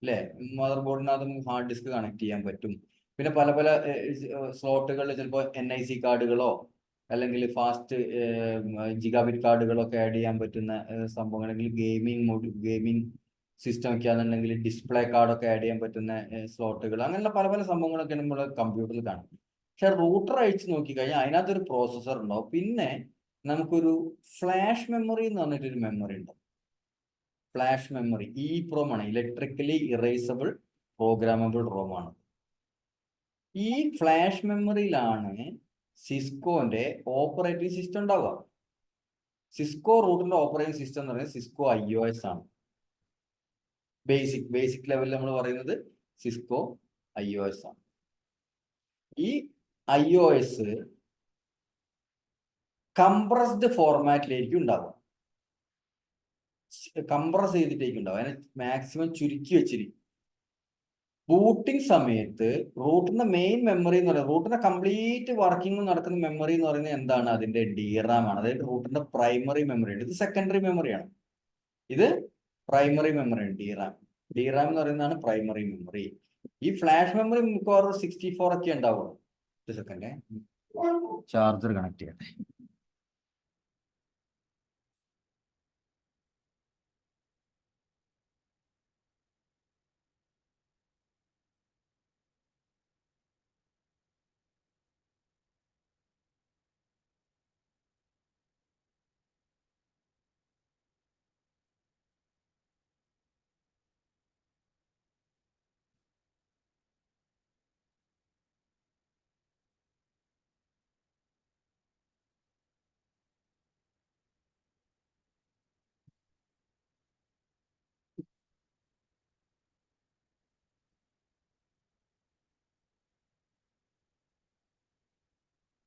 അല്ലേ, മദർ ബോർഡിനകത്ത് നമുക്ക് ഹാർഡ് ഡിസ്ക് കണക്ട് ചെയ്യാൻ പറ്റും. പിന്നെ പല പല സ്ലോട്ടുകളിൽ ചിലപ്പോൾ NIC കാർഡുകളോ അല്ലെങ്കിൽ ഫാസ്റ്റ് ജിഗാബിറ്റ് കാർഡുകളൊക്കെ ആഡ് ചെയ്യാൻ പറ്റുന്ന സംഭവങ്ങൾ, അല്ലെങ്കിൽ ഗെയിമിംഗ് സിസ്റ്റം ഒക്കെ ആണെന്നുണ്ടെങ്കിൽ ഡിസ്പ്ലേ കാർഡൊക്കെ ആഡ് ചെയ്യാൻ പറ്റുന്ന സ്ലോട്ടുകൾ, അങ്ങനെയുള്ള പല പല സംഭവങ്ങളൊക്കെ നമ്മൾ കമ്പ്യൂട്ടറിൽ കാണും. പക്ഷെ റൂട്ടർ അഴിച്ച് നോക്കിക്കഴിഞ്ഞാൽ അതിനകത്തൊരു പ്രോസസ്സർ ഉണ്ടാവും. പിന്നെ നമുക്കൊരു ഫ്ലാഷ് മെമ്മറി എന്ന് പറഞ്ഞിട്ടൊരു മെമ്മറി ഉണ്ട്. ഫ്ലാഷ് മെമ്മറി EEPROM ആണ്, ഇലക്ട്രിക്കലി ഇറേസബിൾ പ്രോഗ്രാമബിൾ റോം ആണ്. ഈ ഫ്ലാഷ് മെമ്മറിയിലാണ് സിസ്കോന്റെ ഓപ്പറേറ്റിംഗ് സിസ്റ്റം ഉണ്ടാവുക. സിസ്കോ റൂട്ടിന്റെ ഓപ്പറേറ്റിംഗ് സിസ്റ്റം എന്ന് പറയുന്നത് സിസ്കോ IOS ആണ്. ബേസിക് ലെവലിൽ നമ്മൾ പറയുന്നത് സിസ്കോ IOS ആണ്. ഈ IOS കംപ്രസ്ഡ് ഫോർമാറ്റിലായിരിക്കും ഉണ്ടാവുക. കംപ്രസ് ചെയ്തിട്ടേക്കും ഉണ്ടാവുക. അതിനെ മാക്സിമം ചുരുക്കി വെച്ചിരിക്കും. ബൂട്ടിംഗ് സമയത്ത് റൂട്ടിന്റെ മെയിൻ മെമ്മറി എന്ന് പറയുന്നത്, റൂട്ടിന്റെ കംപ്ലീറ്റ് വർക്കിംഗ് നടക്കുന്ന മെമ്മറി എന്ന് പറയുന്നത് എന്താണ്? അതിന്റെ DRAM ആണ്. അതായത് റൂട്ടിന്റെ പ്രൈമറി മെമ്മറി ഉണ്ട്. ഇത് സെക്കൻഡറി മെമ്മറിയാണ്. ഇത് പ്രൈമറി മെമ്മറിയാണ് DRAM എന്ന് പറയുന്നതാണ് പ്രൈമറി മെമ്മറി. ഈ ഫ്ലാഷ് മെമ്മറി മിക്കവാറും 64 ഒക്കെ ഉണ്ടാവുള്ളൂ. ഒരു സെക്കൻഡ്, ചാർജർ കണക്ട് ചെയ്യട്ടെ.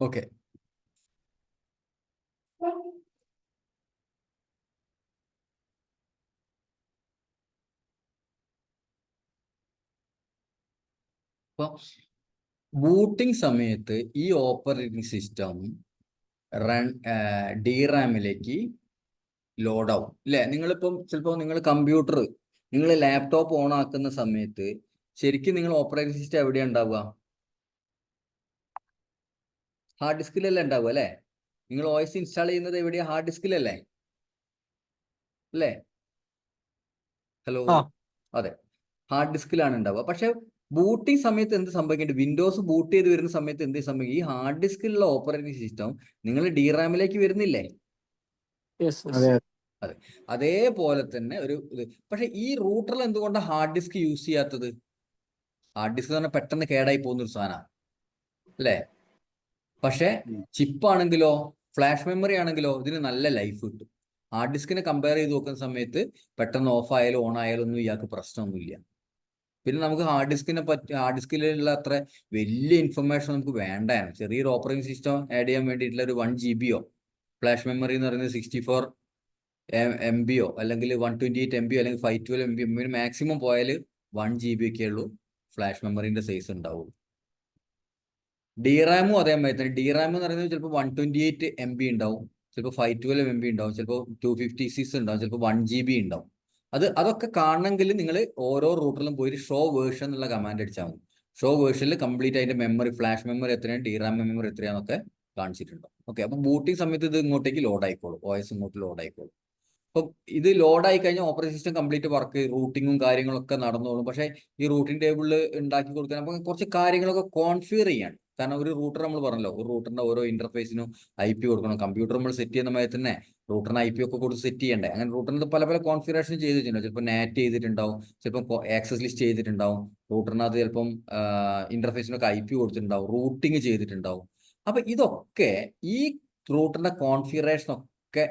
ഓക്കെ, അപ്പൊ ബൂട്ടിംഗ് സമയത്ത് ഈ ഓപ്പറേറ്റിംഗ് സിസ്റ്റം DRAM-ലേക്ക് ലോഡ് ആവും അല്ലേ. നിങ്ങളിപ്പം ചിലപ്പോൾ നിങ്ങൾ ലാപ്ടോപ്പ് ഓൺ ആക്കുന്ന സമയത്ത് ശരിക്കും നിങ്ങൾ ഓപ്പറേറ്റിംഗ് സിസ്റ്റം എവിടെയാണ് ഉണ്ടാവുക? ഹാർഡ് ഡിസ്കിലല്ലേ ഉണ്ടാവുക അല്ലേ. നിങ്ങൾ OS ഇൻസ്റ്റാൾ ചെയ്യുന്നത് എവിടെയാ? ഹാർഡ് ഡിസ്കിലല്ലേ അല്ലേ? ഹലോ, അതെ, ഹാർഡ് ഡിസ്കിലാണ് ഉണ്ടാവുക. പക്ഷെ ബൂട്ടിംഗ് സമയത്ത് എന്ത് സംഭവിക്കുന്നുണ്ട്? വിൻഡോസ് ബൂട്ട് ചെയ്ത് വരുന്ന സമയത്ത് എന്ത് സംഭവിക്കും? ഈ ഹാർഡ് ഡിസ്കിലുള്ള ഓപ്പറേറ്റിംഗ് സിസ്റ്റം നിങ്ങൾ DRAM-ലേക്ക് വരുന്നില്ലേ? അതെ. അതെ, അതേപോലെ തന്നെ പക്ഷെ ഈ റൂട്ടറിൽ എന്തുകൊണ്ടാണ് ഹാർഡ് ഡിസ്ക് യൂസ് ചെയ്യാത്തത്? ഹാർഡ് ഡിസ്ക് എന്ന് പറഞ്ഞാൽ പെട്ടെന്ന് കേടായി പോകുന്ന ഒരു സാധനമാണ് അല്ലേ. പക്ഷെ ചിപ്പാണെങ്കിലോ, ഫ്ലാഷ് മെമ്മറി ആണെങ്കിലോ ഇതിന് നല്ല ലൈഫ് കിട്ടും. ഹാർഡ് ഡിസ്കിനെ കമ്പയർ ചെയ്ത് നോക്കുന്ന സമയത്ത് പെട്ടെന്ന് ഓഫ് ആയാലും ഓൺ ആയാലും ഒന്നും ഇയാൾക്ക് പ്രശ്നമൊന്നുമില്ല. പിന്നെ നമുക്ക് ഹാർഡ് ഡിസ്കിലുള്ള അത്ര വലിയ ഇൻഫർമേഷൻ നമുക്ക് വേണ്ടാണ്. ചെറിയൊരു ഓപ്പറേറ്റിംഗ് സിസ്റ്റം ആഡ് ചെയ്യാൻ വേണ്ടിയിട്ടുള്ള ഒരു 1 GB ഫ്ലാഷ് മെമ്മറി എന്ന് പറയുന്നത് 64 MB അല്ലെങ്കിൽ 128 MB അല്ലെങ്കിൽ 512 MB മാക്സിമം പോയാൽ 1 GB ഒക്കെ ഉള്ളൂ ഫ്ലാഷ് മെമ്മറിന്റെ സൈസ് ഉണ്ടാവുള്ളൂ. DRAമും അതേമാതിരി തന്നെ. DRAM എന്ന് പറയുന്നത് ചിലപ്പോൾ 128 MB ഉണ്ടാവും, ചിലപ്പോൾ 512 MB ഉണ്ടാവും, ചിലപ്പോൾ 256 ഉണ്ടാവും, ചിലപ്പോൾ 1 GB ഉണ്ടാവും. അതൊക്കെ കാണണമെങ്കിൽ നിങ്ങൾ ഓരോ റൂട്ടറിലും പോയി ഷോ വേർഷൻ എന്നുള്ള കമാൻഡ് അടിച്ചാൽ മതി. ഷോ വേർഷനിൽ കംപ്ലീറ്റ് അതിന്റെ മെമ്മറി, ഫ്ലാഷ് മെമ്മറി എത്രയാണ്, DRAM മെമ്മറി എത്രയാണെന്നൊക്കെ കാണിച്ചിട്ടുണ്ടാവും. ഓക്കെ, അപ്പോൾ ബൂട്ടിംഗ് സമയത്ത് ഇത് ഇങ്ങോട്ടേക്ക് ലോഡ് ആയിക്കോളും, OS ഇങ്ങോട്ട് ലോഡ് ആയിക്കോളും. അപ്പം ഇത് ലോഡായി കഴിഞ്ഞാൽ ഓപ്പറേറ്റിംഗ് സിസ്റ്റം കംപ്ലീറ്റ് വർക്ക്, റൂട്ടിങ്ങും കാര്യങ്ങളൊക്കെ നടന്നോളും. പക്ഷേ ഈ റൂട്ടിംഗ് ടേബിളിൽ ഉണ്ടാക്കി കൊടുക്കാൻ അപ്പോൾ കുറച്ച് കാര്യങ്ങളൊക്കെ കോൺഫിഗർ ചെയ്യാണ്. കാരണം ഒരു റൂട്ടർ നമ്മൾ പറഞ്ഞല്ലോ, ഒരു റൂട്ടറിന്റെ ഓരോ ഇന്റർഫേസിനും IP കൊടുക്കണം. കമ്പ്യൂട്ടർ നമ്മൾ സെറ്റ് ചെയ്യുന്ന സമയത്ത് തന്നെ റൂട്ടറിന് IP ഒക്കെ കൊടുത്ത് സെറ്റ് ചെയ്യണ്ടേ. അങ്ങനെ റൂട്ടറിന് പല പല കോൺഫിഗറേഷൻ ചെയ്ത് വെച്ചിട്ടുണ്ടാവും. ചിലപ്പോൾ NAT ചെയ്തിട്ടുണ്ടാവും, ചിലപ്പോൾ ആക്സസ് ലിസ്റ്റ് ചെയ്തിട്ടുണ്ടാവും, റൂട്ടറിനകത്ത് ചിലപ്പം ഇന്റർഫേസിനൊക്കെ IP കൊടുത്തിട്ടുണ്ടാവും, റൂട്ടിങ് ചെയ്തിട്ടുണ്ടാവും. അപ്പൊ ഇതൊക്കെ ഈ റൂട്ടറിന്റെ കോൺഫിഗറേഷനൊക്കെ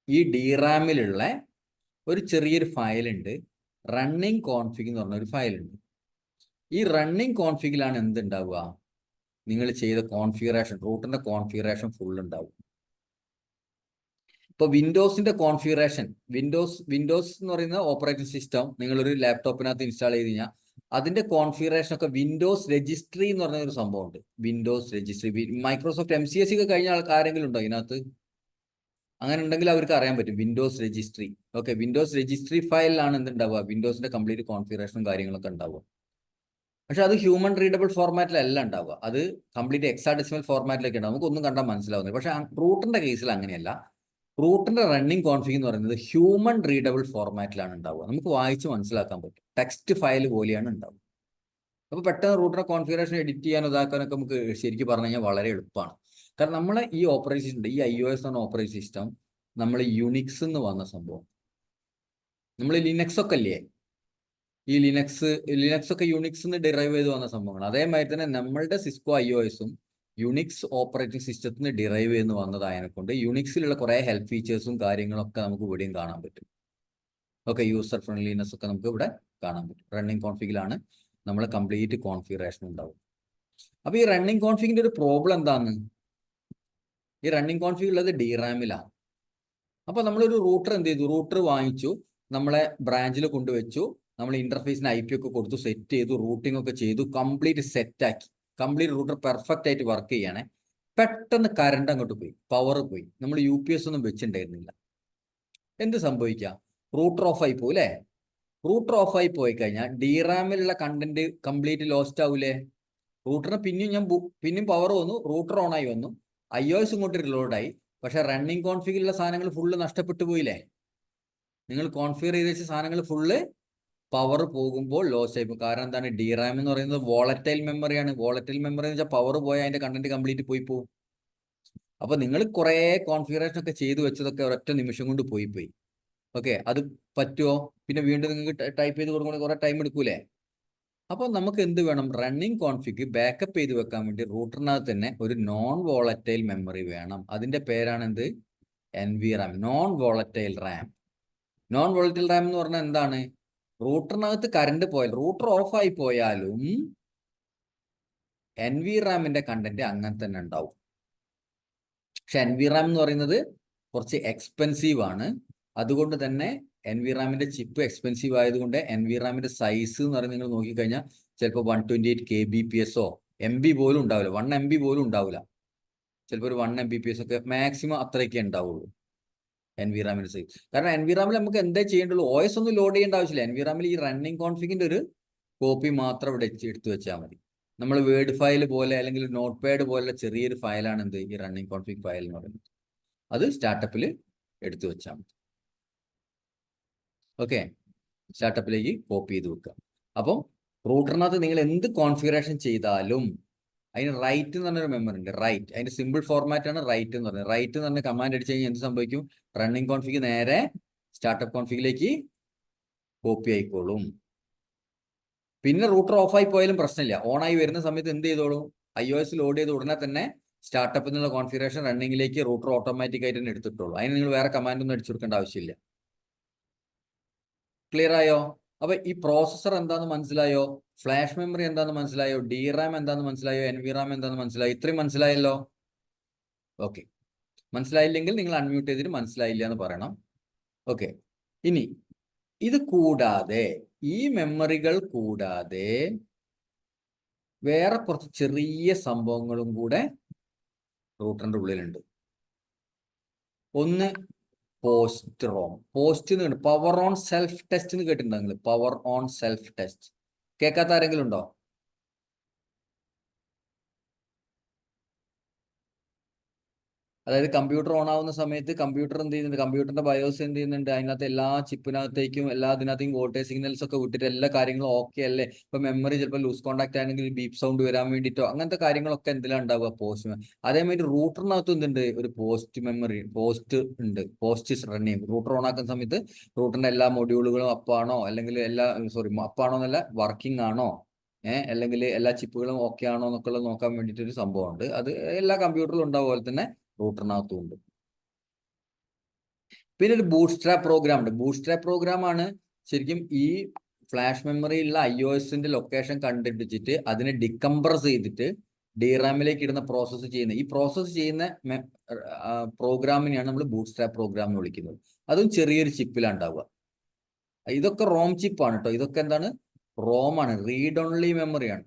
ഈ DRAമിലുള്ള ഒരു ചെറിയൊരു ഫയലുണ്ട്, റണ്ണിങ് കോൺഫിഗ് എന്ന് പറഞ്ഞ ഒരു ഫയലുണ്ട്. ഈ റണ്ണിങ് കോൺഫിഗിലാണ് എന്തുണ്ടാവുക, നിങ്ങൾ ചെയ്ത കോൺഫിഗറേഷൻ, റൂട്ടിന്റെ കോൺഫിഗറേഷൻ ഫുൾ ഉണ്ടാവും. ഇപ്പൊ വിൻഡോസിന്റെ കോൺഫിഗറേഷൻ, വിൻഡോസ് എന്ന് പറയുന്ന ഓപ്പറേറ്റിംഗ് സിസ്റ്റം നിങ്ങളൊരു ലാപ്ടോപ്പിനകത്ത് ഇൻസ്റ്റാൾ ചെയ്ത് കഴിഞ്ഞാൽ അതിന്റെ കോൺഫിഗറേഷൻ ഒക്കെ വിൻഡോസ് രജിസ്ട്രി എന്ന് പറഞ്ഞ ഒരു സംഭവമുണ്ട്. വിൻഡോസ് രജിസ്ട്രി, മൈക്രോസോഫ്റ്റ് MCSE ഒക്കെ കഴിഞ്ഞ ആൾക്കാരെങ്കിലും ഉണ്ടോ ഇതിനകത്ത്? അങ്ങനെ ഉണ്ടെങ്കിൽ അവർക്ക് അറിയാൻ പറ്റും Windows registry. Okay, Windows registry ഫയലിലാണ് എന്തുണ്ടാവുക, വിൻഡോസിന്റെ കംപ്ലീറ്റ് കോൺഫിഗറേഷനും കാര്യങ്ങളൊക്കെ ഉണ്ടാവുക. പക്ഷെ അത് ഹ്യൂമൻ റീഡബിൾ ഫോർമാറ്റിലല്ല ഉണ്ടാവുക, അത് കംപ്ലീറ്റ് ഹെക്സാഡെസിമൽ ഫോർമാറ്റിലൊക്കെ ഉണ്ടാവും. നമുക്കൊന്നും കണ്ടാൽ മനസ്സിലാവുന്നില്ല. പക്ഷെ റൂട്ടിന്റെ കേസിൽ അങ്ങനെയല്ല. റൂട്ടിന്റെ റണ്ണിങ് കോൺഫിഗ് എന്ന് പറയുന്നത് ഹ്യൂമൻ റീഡബിൾ ഫോർമാറ്റിലാണ് ഉണ്ടാവുക. നമുക്ക് വായിച്ച് മനസ്സിലാക്കാൻ പറ്റും, ടെക്സ്റ്റ് ഫയൽ പോലെയാണ് ഉണ്ടാവുക. അപ്പോൾ പെട്ടെന്ന് റൂട്ടിന്റെ കോൺഫിഗറേഷൻ എഡിറ്റ് ചെയ്യാനോ ഇതാക്കാനൊക്കെ നമുക്ക് ശരിക്കും പറഞ്ഞു കഴിഞ്ഞാൽ വളരെ എളുപ്പമാണ്. കാരണം നമ്മളെ ഈ ഓപ്പറേറ്റിംഗ് സിസ്റ്റം, ഈ iOS എന്ന ഓപ്പറേറ്റിംഗ് സിസ്റ്റം നമ്മൾ യുണിക്സ് എന്ന് വന്ന സംഭവം. നമ്മൾ ലിനക്സ് ഒക്കെ അല്ലേ, ഈ ലിനക്സ് ഒക്കെ യുണിക്സ് നിന്ന് ഡിറൈവ് ചെയ്ത് വന്ന സംഭവമാണ്. അതേമാതിരി തന്നെ നമ്മളുടെ സിസ്കോ iOSഉം യുണിക്സ് ഓപ്പറേറ്റിംഗ് സിസ്റ്റത്തിൽ നിന്ന് ഡിറൈവ് ചെയ്ത് വന്നതായതിനെ കൊണ്ട് യുണിക്സിലുള്ള കുറേ ഹെൽപ്പ് ഫീച്ചേഴ്സും കാര്യങ്ങളൊക്കെ നമുക്ക് ഇവിടെയും കാണാൻ പറ്റും. ഓക്കെ, യൂസർ ഫ്രണ്ട്ലിനെസ് ഒക്കെ നമുക്ക് ഇവിടെ കാണാൻ പറ്റും. റണ്ണിങ് കോൺഫിഗിലാണ് നമ്മൾ കംപ്ലീറ്റ് കോൺഫിഗറേഷൻ ഉണ്ടാവും. അപ്പൊ ഈ റണ്ണിങ് കോൺഫിഗിന്റെ ഒരു പ്രോബ്ലം എന്താണ്? ഈ റണ്ണിങ് കോൺഫിഗ് ഉള്ളത് DRAമിലാണ്. അപ്പൊ നമ്മളൊരു റൂട്ടർ എന്ത് ചെയ്തു, റൂട്ടർ വാങ്ങിച്ചു, നമ്മളെ ബ്രാഞ്ചിൽ കൊണ്ടുവച്ചു, നമ്മൾ ഇന്റർഫേസിന് IP ഒക്കെ കൊടുത്തു, സെറ്റ് ചെയ്തു, റൂട്ടിംഗ് ഒക്കെ ചെയ്തു, കംപ്ലീറ്റ് സെറ്റാക്കി, കംപ്ലീറ്റ് റൂട്ടർ പെർഫെക്റ്റ് ആയിട്ട് വർക്ക് ചെയ്യണേ. പെട്ടെന്ന് കറണ്ട് അങ്ങോട്ട് പോയി, പവർ പോയി, നമ്മൾ UPS ഒന്നും വെച്ചിട്ടുണ്ടായിരുന്നില്ല. എന്ത് സംഭവിക്കാം? റൂട്ടർ ഓഫ് ആയി പോകും അല്ലേ? റൂട്ടർ ഓഫ് ആയി പോയി കഴിഞ്ഞാൽ DRAമിലുള്ള കണ്ടന്റ് കംപ്ലീറ്റ് ലോസ്റ്റ് ആവൂലേ? റൂട്ടറിന് പിന്നെയും പവർ വന്നു, റൂട്ടർ ഓൺ ആയി വന്നു, iOS ഇങ്ങോട്ട് റിലോഡായി. പക്ഷെ റണ്ണിങ് കോൺഫിഗിലുള്ള സാധനങ്ങൾ ഫുള്ള് നഷ്ടപ്പെട്ടു പോയില്ലേ? നിങ്ങൾ കോൺഫിഗർ ചെയ്ത് വെച്ച സാധനങ്ങൾ ഫുള്ള് പവർ പോകുമ്പോൾ ലോസ് ആയി പോകും. കാരണം എന്താണ്? DRAM എന്ന് പറയുന്നത് വോളറ്റൈൽ മെമ്മറിയാണ്. വോളറ്റൈൽ മെമ്മറി എന്ന് വെച്ചാൽ പവർ പോയാൽ അതിന്റെ കണ്ടന്റ് കംപ്ലീറ്റ് പോയി പോകും. അപ്പൊ നിങ്ങൾ കുറെ കോൺഫിഗറേഷൻ ഒക്കെ ചെയ്തു വെച്ചതൊക്കെ ഒരൊറ്റ നിമിഷം കൊണ്ട് പോയി. ഓക്കെ, അത് പറ്റുമോ? പിന്നെ വീണ്ടും നിങ്ങൾക്ക് ടൈപ്പ് ചെയ്ത് കൊടുക്കുമ്പോൾ കുറെ ടൈം എടുക്കൂലേ? അപ്പോൾ നമുക്ക് എന്ത് വേണം? റണ്ണിങ് കോൺഫിഗ് ബാക്കപ്പ് ചെയ്ത് വെക്കാൻ വേണ്ടി റൂട്ടറിനകത്ത് തന്നെ ഒരു നോൺ വോളറ്റൈൽ മെമ്മറി വേണം. അതിന്റെ പേരാണ് എന്ത്? NVRAM, non volatile Ram. Non volatile Ram എന്ന് പറഞ്ഞാൽ എന്താണ്? റൂട്ടറിനകത്ത് കറണ്ട് പോയാൽ, റൂട്ടർ ഓഫ് ആയി പോയാലും NVRAമിന്റെ കണ്ടന്റ് അങ്ങനെ തന്നെ ഉണ്ടാവും. പക്ഷെ NVRAM എന്ന് പറയുന്നത് കുറച്ച് എക്സ്പെൻസീവ് ആണ്. അതുകൊണ്ട് തന്നെ NVRAമിന്റെ ചിപ്പ് എക്സ്പെൻസീവ് ആയതുകൊണ്ട് NVRAമിന്റെ സൈസ് എന്ന് പറയുന്നത് നിങ്ങൾ നോക്കിക്കഴിഞ്ഞാൽ ചിലപ്പോൾ 128 kbps MB പോലും ഉണ്ടാവില്ല, 1 MB പോലും ഉണ്ടാവില്ല. ചിലപ്പോൾ ഒരു 1 Mbps ഒക്കെ മാക്സിമം അത്രയൊക്കെ ഉണ്ടാവുള്ളൂ NVRAമിന്റെ സൈസ്. കാരണം NVRAമിൽ നമുക്ക് എന്താ ചെയ്യേണ്ടുള്ളൂ? OS ഒന്നും ലോഡ് ചെയ്യേണ്ട ആവശ്യമില്ല. NVRAമിൽ ഈ റണ്ണിങ് കോൺഫിഗിന്റെ ഒരു കോപ്പി മാത്രം ഇവിടെ എടുത്തു വെച്ചാൽ മതി. നമ്മൾ വേർഡ് ഫയൽ പോലെ അല്ലെങ്കിൽ നോട്ട് പാഡ് പോലുള്ള ചെറിയൊരു ഫയലാണ് എന്ത്? ഈ റണ്ണിങ് കോൺഫിഗ് ഫയൽ എന്ന് പറയുന്നത്. അത് സ്റ്റാർട്ടപ്പിൽ എടുത്തു വെച്ചാൽ മതി. ഓക്കെ, സ്റ്റാർട്ടപ്പിലേക്ക് കോപ്പി ചെയ്ത് വെക്കുക. അപ്പം റൂട്ടറിനകത്ത് നിങ്ങൾ എന്ത് കോൺഫിഗറേഷൻ ചെയ്താലും അതിന് റൈറ്റ് എന്ന് പറഞ്ഞൊരു മെമ്മറി ഉണ്ട്. റൈറ്റ്, അതിന്റെ സിമ്പിൾ ഫോർമാറ്റ് ആണ് റൈറ്റ് എന്ന് പറയുന്നത്. റൈറ്റ് എന്ന് പറഞ്ഞ കമാൻഡ് അടിച്ചു കഴിഞ്ഞാൽ എന്ത് സംഭവിക്കും? റണ്ണിങ് കോൺഫിഗ് നേരെ സ്റ്റാർട്ടപ്പ് കോൺഫിഗിലേക്ക് കോപ്പി ആയിക്കോളും. പിന്നെ റൂട്ടർ ഓഫ് ആയി പോയാലും പ്രശ്നമില്ല. ഓൺ ആയി വരുന്ന സമയത്ത് എന്ത് ചെയ്തോളും? iOS ലോഡ് ചെയ്ത് ഉടനെ തന്നെ സ്റ്റാർട്ടപ്പിൽ നിന്നുള്ള കോൺഫിഗറേഷൻ റണ്ണിങ്ങിലേക്ക് റൂട്ടർ ഓട്ടോമാറ്റിക് ആയിട്ട് തന്നെ എടുത്തിട്ടുള്ളൂ. അതിന് നിങ്ങൾ വേറെ കമാൻഡ് ഒന്നും അടിച്ചു കൊടുക്കേണ്ട ആവശ്യമില്ല. ക്ലിയർ ആയോ? അപ്പൊ ഈ പ്രോസസ്സർ എന്താന്ന് മനസ്സിലായോ? ഫ്ലാഷ് മെമ്മറി എന്താന്ന് മനസ്സിലായോ? DRAM എന്താന്ന് മനസ്സിലായോ? NVRAM എന്താന്ന് മനസ്സിലായോ? ഇത്രയും മനസ്സിലായല്ലോ? ഓക്കെ, മനസ്സിലായില്ലെങ്കിൽ നിങ്ങൾ അൺമ്യൂട്ട് ചെയ്തിട്ട് മനസ്സിലായില്ല എന്ന് പറയണം. ഓക്കെ. ഇനി ഇത് കൂടാതെ ഈ മെമ്മറികൾ കൂടാതെ വേറെ കുറച്ച് ചെറിയ സംഭവങ്ങളും കൂടെ റൂട്ടറിന്റെ ഉള്ളിലുണ്ട്. ഒന്ന് പോസ്റ്റ് റോം. പോസ്റ്റ് എന്ന് പവർ ഓൺ സെൽഫ് ടെസ്റ്റ് എന്ന് കേട്ടിട്ടുണ്ടോ നിങ്ങൾ? പവർ ഓൺ സെൽഫ് ടെസ്റ്റ് കേൾക്കാത്ത ആരെങ്കിലും ഉണ്ടോ? അതായത് കമ്പ്യൂട്ടർ ഓൺ ആവുന്ന സമയത്ത് കമ്പ്യൂട്ടർ എന്ത് ചെയ്യുന്നുണ്ട്? കമ്പ്യൂട്ടറിന്റെ ബയോസ് എന്ത് ചെയ്യുന്നുണ്ട്? അതിനകത്ത് എല്ലാ ചിപ്പിനകത്തേക്കും എല്ലാ അതിനകത്തേക്കും വോൾട്ടേജ് സിഗ്നൽസ് ഒക്കെ വിട്ടിട്ട് എല്ലാ കാര്യങ്ങളും ഓക്കെ അല്ലേ? ഇപ്പൊ മെമ്മറി ചിലപ്പോൾ ലൂസ് കോൺടാക്ട് ആണെങ്കിൽ ബീപ്പ് സൗണ്ട് വരാൻ വേണ്ടിയിട്ടോ അങ്ങനത്തെ കാര്യങ്ങളൊക്കെ എന്തിലാണ് ഉണ്ടാവുക? പോസ്റ്റ്. അതേമാതിരി റൂട്ടറിനകത്ത് എന്തുണ്ട്? ഒരു പോസ്റ്റ് മെമ്മറി, പോസ്റ്റ് ഉണ്ട്. പോസ്റ്റ് റൺ ചെയ്യും. റൂട്ടർ ഓൺ ആക്കുന്ന സമയത്ത് റൂട്ടറിന്റെ എല്ലാ മൊഡ്യൂളുകളും അപ്പാണോ, അല്ലെങ്കിൽ അപ്പാണോ എന്നല്ല, വർക്കിംഗ് ആണോ, അല്ലെങ്കിൽ എല്ലാ ചിപ്പുകളും ഓക്കെ ആണോ എന്നൊക്കെ നോക്കാൻ വേണ്ടിയിട്ട് ഒരു സംഭവമുണ്ട്. അത് എല്ലാ കമ്പ്യൂട്ടറിലും ഉണ്ടാവും, പോലെ തന്നെ റൂട്ടറിനകത്തും ഉണ്ട്. പിന്നെ ഒരു ബൂട്ട് സ്ട്രാപ്പ് പ്രോഗ്രാം ഉണ്ട്. ബൂട്ട് സ്ട്രാപ്പ് പ്രോഗ്രാം ആണ് ശരിക്കും ഈ ഫ്ലാഷ് മെമ്മറിയിലുള്ള iOSന്റെ ലൊക്കേഷൻ കണ്ടുപിടിച്ചിട്ട് അതിനെ ഡികംപ്രസ് ചെയ്തിട്ട് DRAMലേക്ക് ഇടുന്ന പ്രോസസ്സ് ചെയ്യുന്ന, ഈ പ്രോസസ്സ് ചെയ്യുന്ന പ്രോഗ്രാമിനെയാണ് നമ്മൾ ബൂട്ട് സ്ട്രാപ്പ് പ്രോഗ്രാം എന്ന് വിളിക്കുന്നത്. അതും ചെറിയൊരു ചിപ്പിലാണ് ഉണ്ടാവുക. ഇതൊക്കെ റോം ചിപ്പാണ് കേട്ടോ. ഇതൊക്കെ എന്താണ്? റോം ആണ്, റീഡ് ഓൺലി മെമ്മറിയാണ്.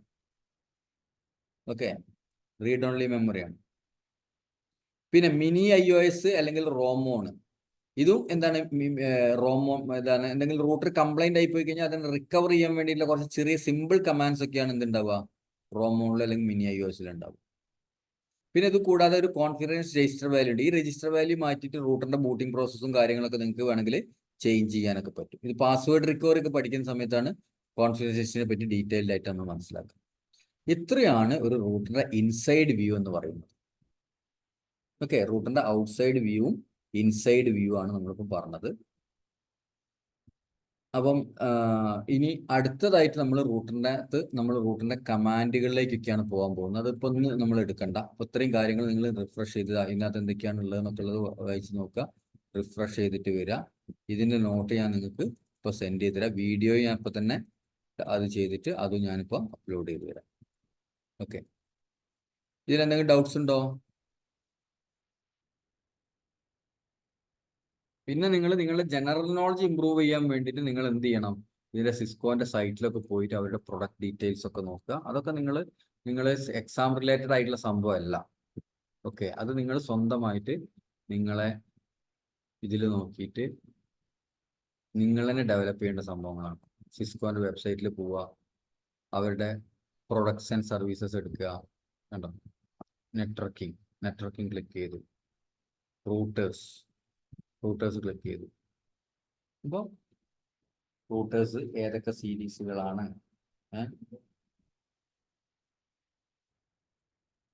ഓക്കെ, റീഡ് ഓൺലി മെമ്മറിയാണ്. പിന്നെ മിനി iOS അല്ലെങ്കിൽ റോമോണ്. ഇതും എന്താണ്? റോമോ ഇതാണ്. എന്തെങ്കിലും റൂട്ടർ കംപ്ലൈന്റ് ആയി പോയി കഴിഞ്ഞാൽ അതിനെ റിക്കവർ ചെയ്യാൻ വേണ്ടിയിട്ടുള്ള കുറച്ച് ചെറിയ സിമ്പിൾ കമാൻഡ്സ് ഒക്കെയാണ് എന്തുണ്ടാവുക? റോമോണിൽ അല്ലെങ്കിൽ മിനി iOSൽ ഉണ്ടാവും. പിന്നെ ഇത് കൂടാതെ ഒരു കോൺഫിഗറേഷൻ രജിസ്റ്റർ വാല്യൂ ഉണ്ട്. ഈ രജിസ്റ്റർ വാല്യൂ മാറ്റിയിട്ട് റൂട്ടറിന്റെ ബൂട്ടിംഗ് പ്രോസസ്സും കാര്യങ്ങളൊക്കെ നിങ്ങൾക്ക് വേണമെങ്കിൽ ചേഞ്ച് ചെയ്യാനൊക്കെ പറ്റും. ഇത് പാസ്വേഡ് റിക്കവറി ഒക്കെ പഠിക്കുന്ന സമയത്താണ് കോൺഫിഗറേഷനെ പറ്റി ഡീറ്റെയിൽഡ് ആയിട്ട് നമ്മൾ മനസ്സിലാക്കുക. ഇത്രയാണ് ഒരു റൂട്ടറിന്റെ ഇൻസൈഡ് വ്യൂ എന്ന് പറയുന്നത്. ഓക്കെ, റൂട്ടറിന്റെ ഔട്ട്സൈഡ് വ്യൂവും ഇൻസൈഡ് വ്യൂ ആണ് നമ്മളിപ്പോൾ പറഞ്ഞത്. അപ്പം ഇനി അടുത്തതായിട്ട് നമ്മൾ റൂട്ടറിന്റെ കമാൻഡുകളിലേക്കൊക്കെയാണ് പോകാൻ പോകുന്നത്. അതിപ്പോൾ ഒന്ന് നമ്മൾ എടുക്കണ്ട. അപ്പോൾ ഇത്രയും കാര്യങ്ങൾ നിങ്ങൾ റിഫ്രഷ് ചെയ്ത് അതിനകത്ത് എന്തൊക്കെയാണ് ഉള്ളതെന്നൊക്കെ ഉള്ളത് വായിച്ച് നോക്കുക. റിഫ്രഷ് ചെയ്തിട്ട് വരിക. ഇതിന്റെ നോട്ട് ഞാൻ നിങ്ങൾക്ക് ഇപ്പോൾ സെൻഡ് ചെയ്ത് തരാം. വീഡിയോ ഞാൻ ഇപ്പോൾ തന്നെ അത് ചെയ്തിട്ട് അതും ഞാനിപ്പോൾ അപ്ലോഡ് ചെയ്ത് തരാം. ഓക്കെ, ഇതിലെന്തെങ്കിലും ഡൗട്ട്സ് ഉണ്ടോ? പിന്നെ നിങ്ങളുടെ ജനറൽ നോളജ് ഇമ്പ്രൂവ് ചെയ്യാൻ വേണ്ടിയിട്ട് നിങ്ങൾ എന്ത് ചെയ്യണം? ഇതിന്റെ സിസ്കോന്റെ സൈറ്റിലൊക്കെ പോയിട്ട് അവരുടെ പ്രൊഡക്റ്റ് ഡീറ്റെയിൽസ് ഒക്കെ നോക്കുക. അതൊക്കെ നിങ്ങൾ എക്സാം റിലേറ്റഡ് ആയിട്ടുള്ള സംഭവമല്ല. ഓക്കെ, അത് നിങ്ങൾ സ്വന്തമായിട്ട് നിങ്ങളെ ഇതിൽ നോക്കിയിട്ട് നിങ്ങൾ തന്നെ ഡെവലപ്പ് ചെയ്യേണ്ട സംഭവങ്ങളാണ്. സിസ്കോന്റെ വെബ്സൈറ്റിൽ പോവുക, അവരുടെ പ്രൊഡക്ട്സ് ആൻഡ് സർവീസസ് എടുക്കുക. കണ്ടോ? നെറ്റ്വർക്കിംഗ് ക്ലിക്ക് ചെയ്തു. റൂട്ടേഴ്സ് ക്ലിക്ക് ചെയ്തു. അപ്പോൾ റൂട്ടേഴ്സ് ഏതൊക്കെ സീരീസുകളാണ്,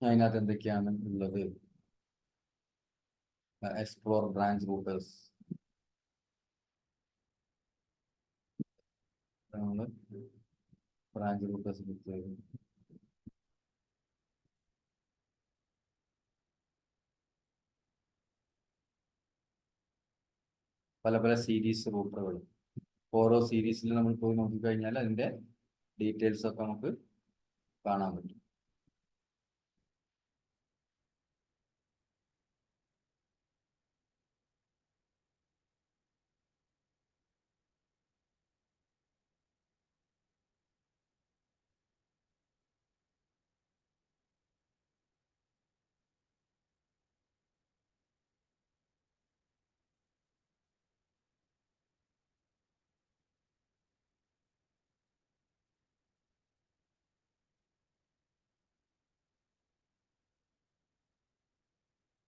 അതിനകത്ത് എന്തൊക്കെയാണ് ഉള്ളത്? Explore branch routers. നമ്മൾ ബ്രാഞ്ച് റൂട്ടേഴ്സ് ക്ലിക്ക് ചെയ്തു. പല പല സീരീസ് റൂട്ടറുകൾ. ഓരോ സീരീസിൽ നമ്മൾ പോയി നോക്കിക്കഴിഞ്ഞാൽ അതിന്റെ ഡീറ്റെയിൽസ് ഒക്കെ നമുക്ക് കാണാൻ പറ്റും.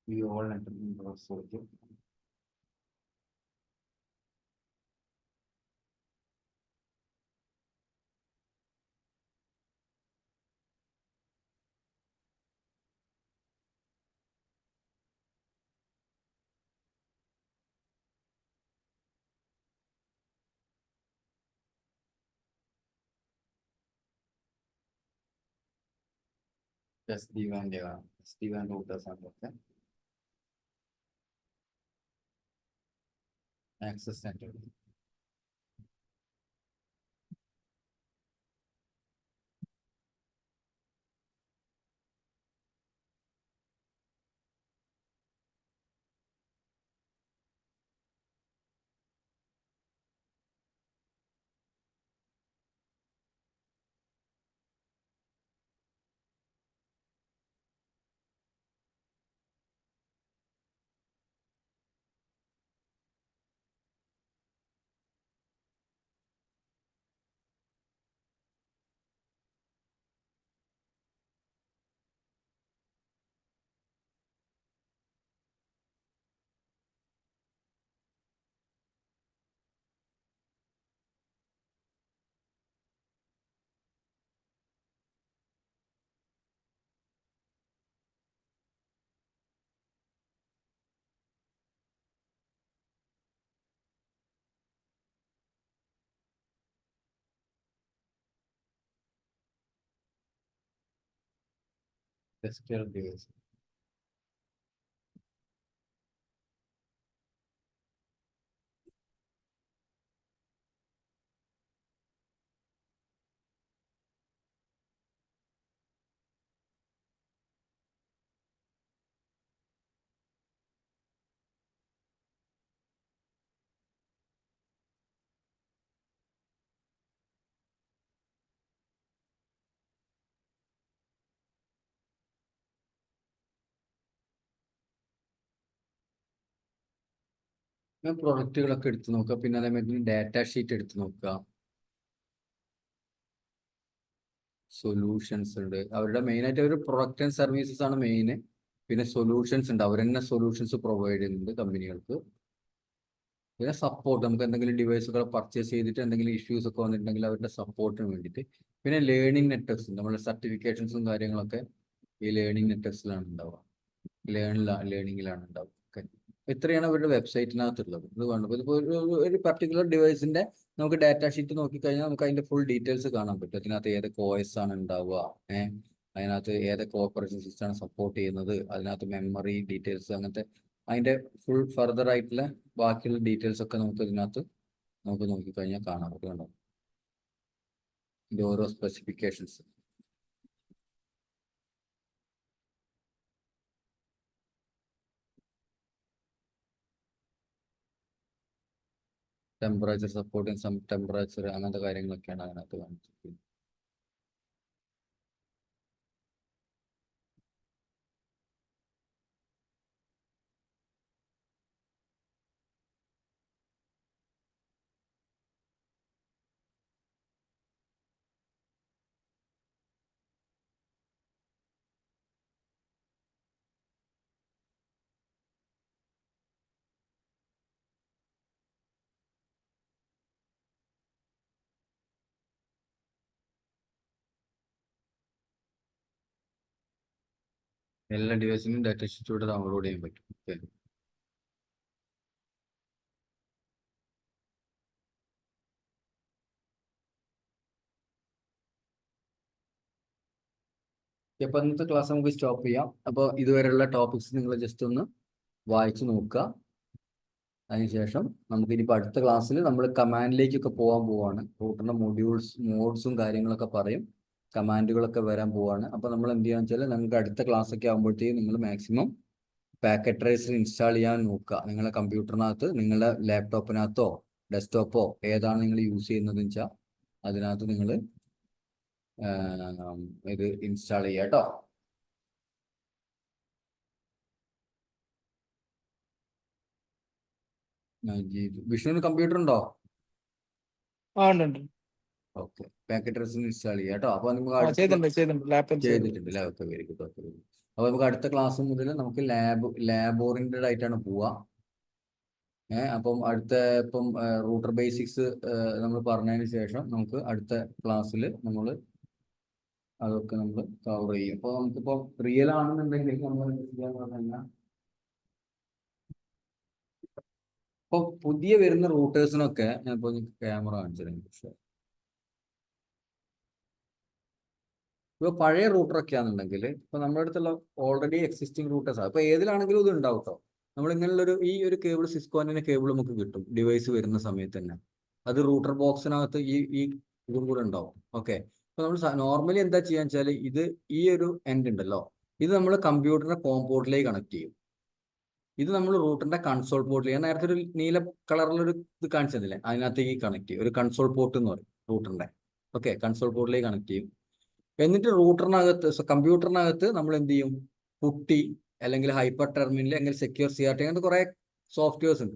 We all enter in our circuit. SD-WAN routers ആണ് ഒക്കെ. Access network. Desktop device. പ്രൊഡക്റ്റുകളൊക്കെ എടുത്ത് നോക്കുക. പിന്നെ അതേമാതിരി ഡാറ്റ ഷീറ്റ് എടുത്ത് നോക്കുക. സൊല്യൂഷൻസ് ഉണ്ട്. അവരുടെ മെയിനായിട്ട് അവർ പ്രൊഡക്റ്റ് ആൻഡ് സർവീസസ് ആണ് മെയിൻ. പിന്നെ സൊല്യൂഷൻസ് ഉണ്ട്. അവർ തന്നെ സൊല്യൂഷൻസ് പ്രൊവൈഡ് ചെയ്യുന്നുണ്ട് കമ്പനികൾക്ക്. പിന്നെ സപ്പോർട്ട്, നമുക്ക് എന്തെങ്കിലും ഡിവൈസുകൾ പർച്ചേസ് ചെയ്തിട്ട് എന്തെങ്കിലും ഇഷ്യൂസ് ഒക്കെ വന്നിട്ടുണ്ടെങ്കിൽ അവരുടെ സപ്പോർട്ടിന് വേണ്ടിയിട്ട്. പിന്നെ ലേണിംഗ് നെറ്റ്വർക്ക്സ് ഉണ്ട്. നമ്മുടെ സർട്ടിഫിക്കേഷൻസും കാര്യങ്ങളൊക്കെ ഈ ലേണിംഗ് നെറ്റ്വർക്സിലാണ് ഉണ്ടാവുക. ലേണിംഗിലാണ് ഉണ്ടാവുക. ഓക്കെ, ഇത്രയാണ് അവരുടെ വെബ്സൈറ്റിനകത്തുള്ളത്. ഇത് വേണ്ടപ്പോൾ ഇതിപ്പോൾ ഒരു പർട്ടിക്കുലർ ഡിവൈസിന്റെ നമുക്ക് ഡാറ്റ ഷീറ്റ് നോക്കിക്കഴിഞ്ഞാൽ നമുക്ക് അതിന്റെ ഫുൾ ഡീറ്റെയിൽസ് കാണാൻ പറ്റും. അതിനകത്ത് ഏതൊക്കെ OS ആണ് ഉണ്ടാവുക, അതിനകത്ത് ഏതൊക്കെ ഓപ്പറേഷൻ സിസ്റ്റം ആണ് സപ്പോർട്ട് ചെയ്യുന്നത്, അതിനകത്ത് മെമ്മറി ഡീറ്റെയിൽസ്, അങ്ങനത്തെ അതിന്റെ ഫുൾ ഫർദർ ആയിട്ടുള്ള ബാക്കിയുള്ള ഡീറ്റെയിൽസ് ഒക്കെ നമുക്ക് ഇതിനകത്ത് നമുക്ക് നോക്കിക്കഴിഞ്ഞാൽ കാണാൻ പറ്റും. ഇതിന്റെ ഓരോ specifications. Temperature supporting some temperature, അങ്ങനത്തെ കാര്യങ്ങളൊക്കെയാണ് അതിനകത്ത് കാണിച്ചിരിക്കുന്നത്. എല്ലാ ഡിവൈസിനും ഡാറ്റ ഷീറ്റ് ഇവിടെ ഡൗൺലോഡ് ചെയ്യാൻ പറ്റും. ഓക്കെ, അപ്പൊ ഇന്നത്തെ ക്ലാസ് നമുക്ക് സ്റ്റോപ്പ് ചെയ്യാം. അപ്പോൾ ഇതുവരെയുള്ള ടോപ്പിക്സ് നിങ്ങൾ ജസ്റ്റ് ഒന്ന് വായിച്ചു നോക്കുക. അതിനുശേഷം നമുക്ക് ഇനിയിപ്പോൾ അടുത്ത ക്ലാസ്സിൽ നമ്മൾ കമാൻഡിലേക്കൊക്കെ പോകാൻ പോവാണ്. റൂട്ടറിന്റെ മോഡ്സും കാര്യങ്ങളൊക്കെ പറയും. കമാൻഡുകളൊക്കെ വരാൻ പോവാണ്. അപ്പോൾ നമ്മൾ എന്ത് ചെയ്യാന്ന് വെച്ചാൽ നിങ്ങൾക്ക് അടുത്ത ക്ലാസ് ഒക്കെ ആകുമ്പോഴത്തേക്കും നിങ്ങൾ മാക്സിമം പാക്കറ്റ് ട്രേസർ ഇൻസ്റ്റാൾ ചെയ്യാൻ നോക്കുക. നിങ്ങളുടെ കമ്പ്യൂട്ടറിനകത്ത്, നിങ്ങളുടെ ലാപ്ടോപ്പിനകത്തോ ഡെസ്ക്ടോപ്പോ ഏതാണ് നിങ്ങൾ യൂസ് ചെയ്യുന്നതെന്ന് വെച്ചാൽ അതിനകത്ത് നിങ്ങൾ ഇത് ഇൻസ്റ്റാൾ ചെയ്യുക കേട്ടോ. വിഷ്ണുവിന് കമ്പ്യൂട്ടർ ഉണ്ടോ? ഉണ്ട്. ഓക്കെ, പാക്കറ്റ് ട്രേസർ ഇൻസ്റ്റാൾ ചെയ്യുക കേട്ടോ. അപ്പോൾ നമുക്ക് ചെയ്തിട്ടുണ്ട് ലാപ്ടോപ്പ് ചെയ്തിട്ടുണ്ട്. Okay, very good. ഓക്കെ, അപ്പോൾ നമുക്ക് അടുത്ത ക്ലാസ് മുതൽ നമുക്ക് ലാബ് ഓറിയന്റഡ് ആയിട്ടാണ് പോവുക. അപ്പം ഇപ്പം റൂട്ടർ ബേസിക്സ് നമ്മൾ പറഞ്ഞതിന് ശേഷം നമുക്ക് അടുത്ത ക്ലാസ്സിൽ നമ്മൾ അതൊക്കെ നമ്മൾ കവർ ചെയ്യും. അപ്പോൾ നമുക്കിപ്പോൾ റിയൽ ആണെന്നുണ്ടെങ്കിൽ നമ്മൾ ചെയ്യാന്ന് പറഞ്ഞു കഴിഞ്ഞാൽ ഇപ്പോൾ പുതിയ വരുന്ന റൂട്ടേഴ്സിനൊക്കെ ഞാനിപ്പോൾ ക്യാമറ കാണിച്ചിരുന്നു. പക്ഷേ ഇപ്പോൾ പഴയ റൂട്ടറൊക്കെ ആണെന്നുണ്ടെങ്കിൽ ഇപ്പോൾ നമ്മുടെ അടുത്തുള്ള ഓൾറെഡി എക്സിസ്റ്റിംഗ് റൂട്ടേഴ്സാണ്. ഇപ്പോൾ ഏതിലാണെങ്കിലും ഇത് ഉണ്ടാവും കേട്ടോ. നമ്മൾ ഇങ്ങനെയുള്ളൊരു ഈ ഒരു കേബിൾ, സിസ്കോന്റെ കേബിൾ നമുക്ക് കിട്ടും ഡിവൈസ് വരുന്ന സമയത്ത് തന്നെ. അത് റൂട്ടർ ബോക്സിനകത്ത് ഈ ഇതും കൂടെ ഉണ്ടാവും. ഓക്കെ, അപ്പോൾ നമ്മൾ നോർമലി എന്താ ചെയ്യാന്ന് വെച്ചാൽ ഈ ഒരു എൻഡ് ഉണ്ടല്ലോ, ഇത് നമ്മൾ കമ്പ്യൂട്ടറിന്റെ കോം പോർട്ടിലേക്ക് കണക്ട് ചെയ്യും. ഇത് നമ്മൾ റൂട്ടറിന്റെ കൺസോൾ പോർട്ടിലേക്ക്, നേരത്തെ ഒരു നീല കളറിലൊരു ഇത് കാണിച്ചതില്ലേ, അതിനകത്തേക്ക് കണക്ട് ചെയ്യും. ഒരു കൺസോൾ പോർട്ട് എന്ന് പറയും റൂട്ടറിന്റെ. ഓക്കെ, കൺസോൾ പോർട്ടിലേക്ക് കണക്ട് ചെയ്യും. എന്നിട്ട് കമ്പ്യൂട്ടറിനകത്ത് നമ്മൾ എന്ത് ചെയ്യും, പുട്ടി അല്ലെങ്കിൽ ഹൈപ്പർ ടെർമിനൽ അല്ലെങ്കിൽ സെക്യൂർ CRT അങ്ങനത്തെ കുറെ സോഫ്റ്റ്വെയർസ് ഉണ്ട്.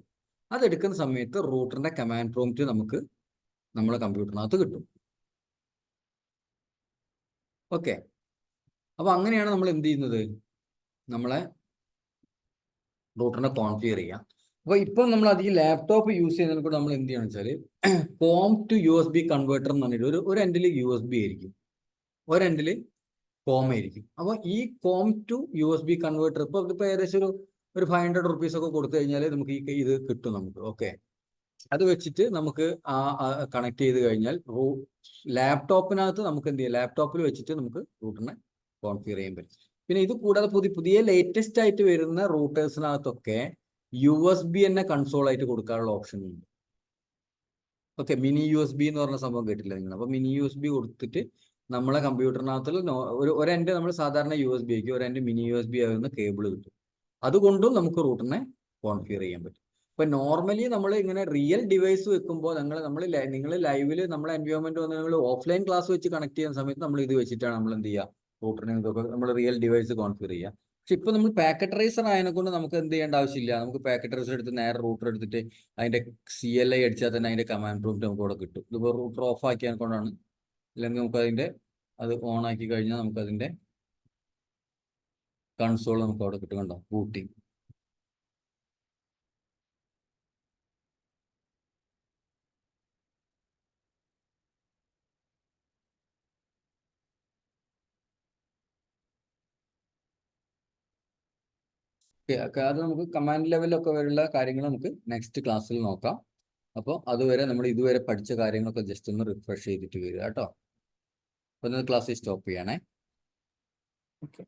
അതെടുക്കുന്ന സമയത്ത് റൂട്ടറിന്റെ കമാൻഡ് പ്രോംപ്റ്റ് നമുക്ക് നമ്മളെ കമ്പ്യൂട്ടറിനകത്ത് കിട്ടും. ഓക്കെ, അപ്പൊ അങ്ങനെയാണ് നമ്മൾ എന്ത് ചെയ്യുന്നത്, നമ്മളെ റൂട്ടറിനെ കോൺഫിഗർ ചെയ്യാം. അപ്പൊ ഇപ്പം നമ്മൾ അധികം ലാപ്ടോപ്പ് യൂസ് ചെയ്യുന്നതിനെ കൂടെ നമ്മൾ എന്ത് ചെയ്യണമെന്ന് വെച്ചാൽ കോം ടു USB കൺവേർട്ടർ എന്ന് പറഞ്ഞിട്ട് ഒരു എൻഡിൽ USB ആയിരിക്കും, ഒരെൻഡിൽ കോം ആയിരിക്കും. അപ്പോൾ ഈ കോം ടു USB കൺവേർട്ടർ ഇപ്പോൾ ഏകദേശം ഒരു 500 റുപ്പീസ് ഒക്കെ കൊടുത്തു കഴിഞ്ഞാൽ നമുക്ക് ഇത് കിട്ടും നമുക്ക്. ഓക്കെ, അത് വെച്ചിട്ട് നമുക്ക് കണക്ട് ചെയ്ത് കഴിഞ്ഞാൽ ലാപ്ടോപ്പിനകത്ത് നമുക്ക് എന്ത് ചെയ്യാം, ലാപ്ടോപ്പിൽ വെച്ചിട്ട് നമുക്ക് റൂട്ടറിനെ കോൺഫിഗർ ചെയ്യാൻ പറ്റും. പിന്നെ ഇത് കൂടാതെ പുതിയ ലേറ്റസ്റ്റ് ആയിട്ട് വരുന്ന റൂട്ടേഴ്സിനകത്തൊക്കെ USB എന്നെ കൺസോൾ ആയിട്ട് കൊടുക്കാനുള്ള ഓപ്ഷൻ ഉണ്ട്. ഓക്കെ, മിനി USB എന്ന് പറഞ്ഞ സംഭവം കേട്ടില്ല നിങ്ങൾ? അപ്പൊ മിനി USB കൊടുത്തിട്ട് നമ്മളെ കമ്പ്യൂട്ടറിനകത്തിൽ ഒരു എൻ്റെ നമ്മൾ സാധാരണ USB ആയിരിക്കും, ഒരു എൻ്റെ മിനി USB ആകുന്ന കേബിൾ കിട്ടും. അതുകൊണ്ടും നമുക്ക് റൂട്ടറിനെ കോൺഫിഗർ ചെയ്യാൻ പറ്റും. ഇപ്പൊ നോർമലി നമ്മൾ ഇങ്ങനെ റിയൽ ഡിവൈസ് വെക്കുമ്പോൾ നിങ്ങൾ ലൈവില് നമ്മളെ എൻവയോൺമെന്റ് വന്ന് നിങ്ങൾ ഓഫ്ലൈൻ ക്ലാസ് വെച്ച് കണക്ട് ചെയ്യുന്ന സമയത്ത് നമ്മൾ ഇത് വെച്ചിട്ടാണ് നമ്മൾ എന്ത് ചെയ്യുക, റൂട്ടറിനെ ഇതൊക്കെ നമ്മൾ റിയൽ ഡിവൈസ് കോൺഫിഗർ ചെയ്യുക. പക്ഷെ ഇപ്പൊ നമ്മൾ പാക്കറ്റ് ട്രേസർ ആയതിനെ കൊണ്ട് നമുക്ക് എന്ത് ചെയ്യേണ്ട ആവശ്യമില്ല. നമുക്ക് പാക്കറ്റ് ട്രേസർ എടുത്ത് നേരെ റൂട്ടർ എടുത്തിട്ട് അതിന്റെ CLI അടിച്ചാൽ തന്നെ അതിന്റെ കമാൻഡ് പ്രോംപ്റ്റ് നമുക്ക് അവിടെ കിട്ടും. ഇതിപ്പോൾ റൂട്ടർ ഓഫ് ആക്കിയത് കൊണ്ടാണ്. അല്ലെങ്കിൽ നമുക്ക് അത് ഓൺ ആക്കി കഴിഞ്ഞാൽ നമുക്ക് അതിന്റെ കൺസോൾ നമുക്ക് അവിടെ കിട്ടും. കണ്ടോ, ബൂട്ടിങ്. അത് നമുക്ക് കമാൻഡ് ലെവലൊക്കെ വരെയുള്ള കാര്യങ്ങൾ നമുക്ക് നെക്സ്റ്റ് ക്ലാസ്സിൽ നോക്കാം. അപ്പോൾ അതുവരെ നമ്മൾ ഇതുവരെ പഠിച്ച കാര്യങ്ങളൊക്കെ ജസ്റ്റ് ഒന്ന് റിഫ്രഷ് ചെയ്തിട്ട് വരിക കേട്ടോ. അപ്പോൾ ക്ലാസ്സിൽ സ്റ്റോപ്പ് ചെയ്യണേ. ഓക്കെ.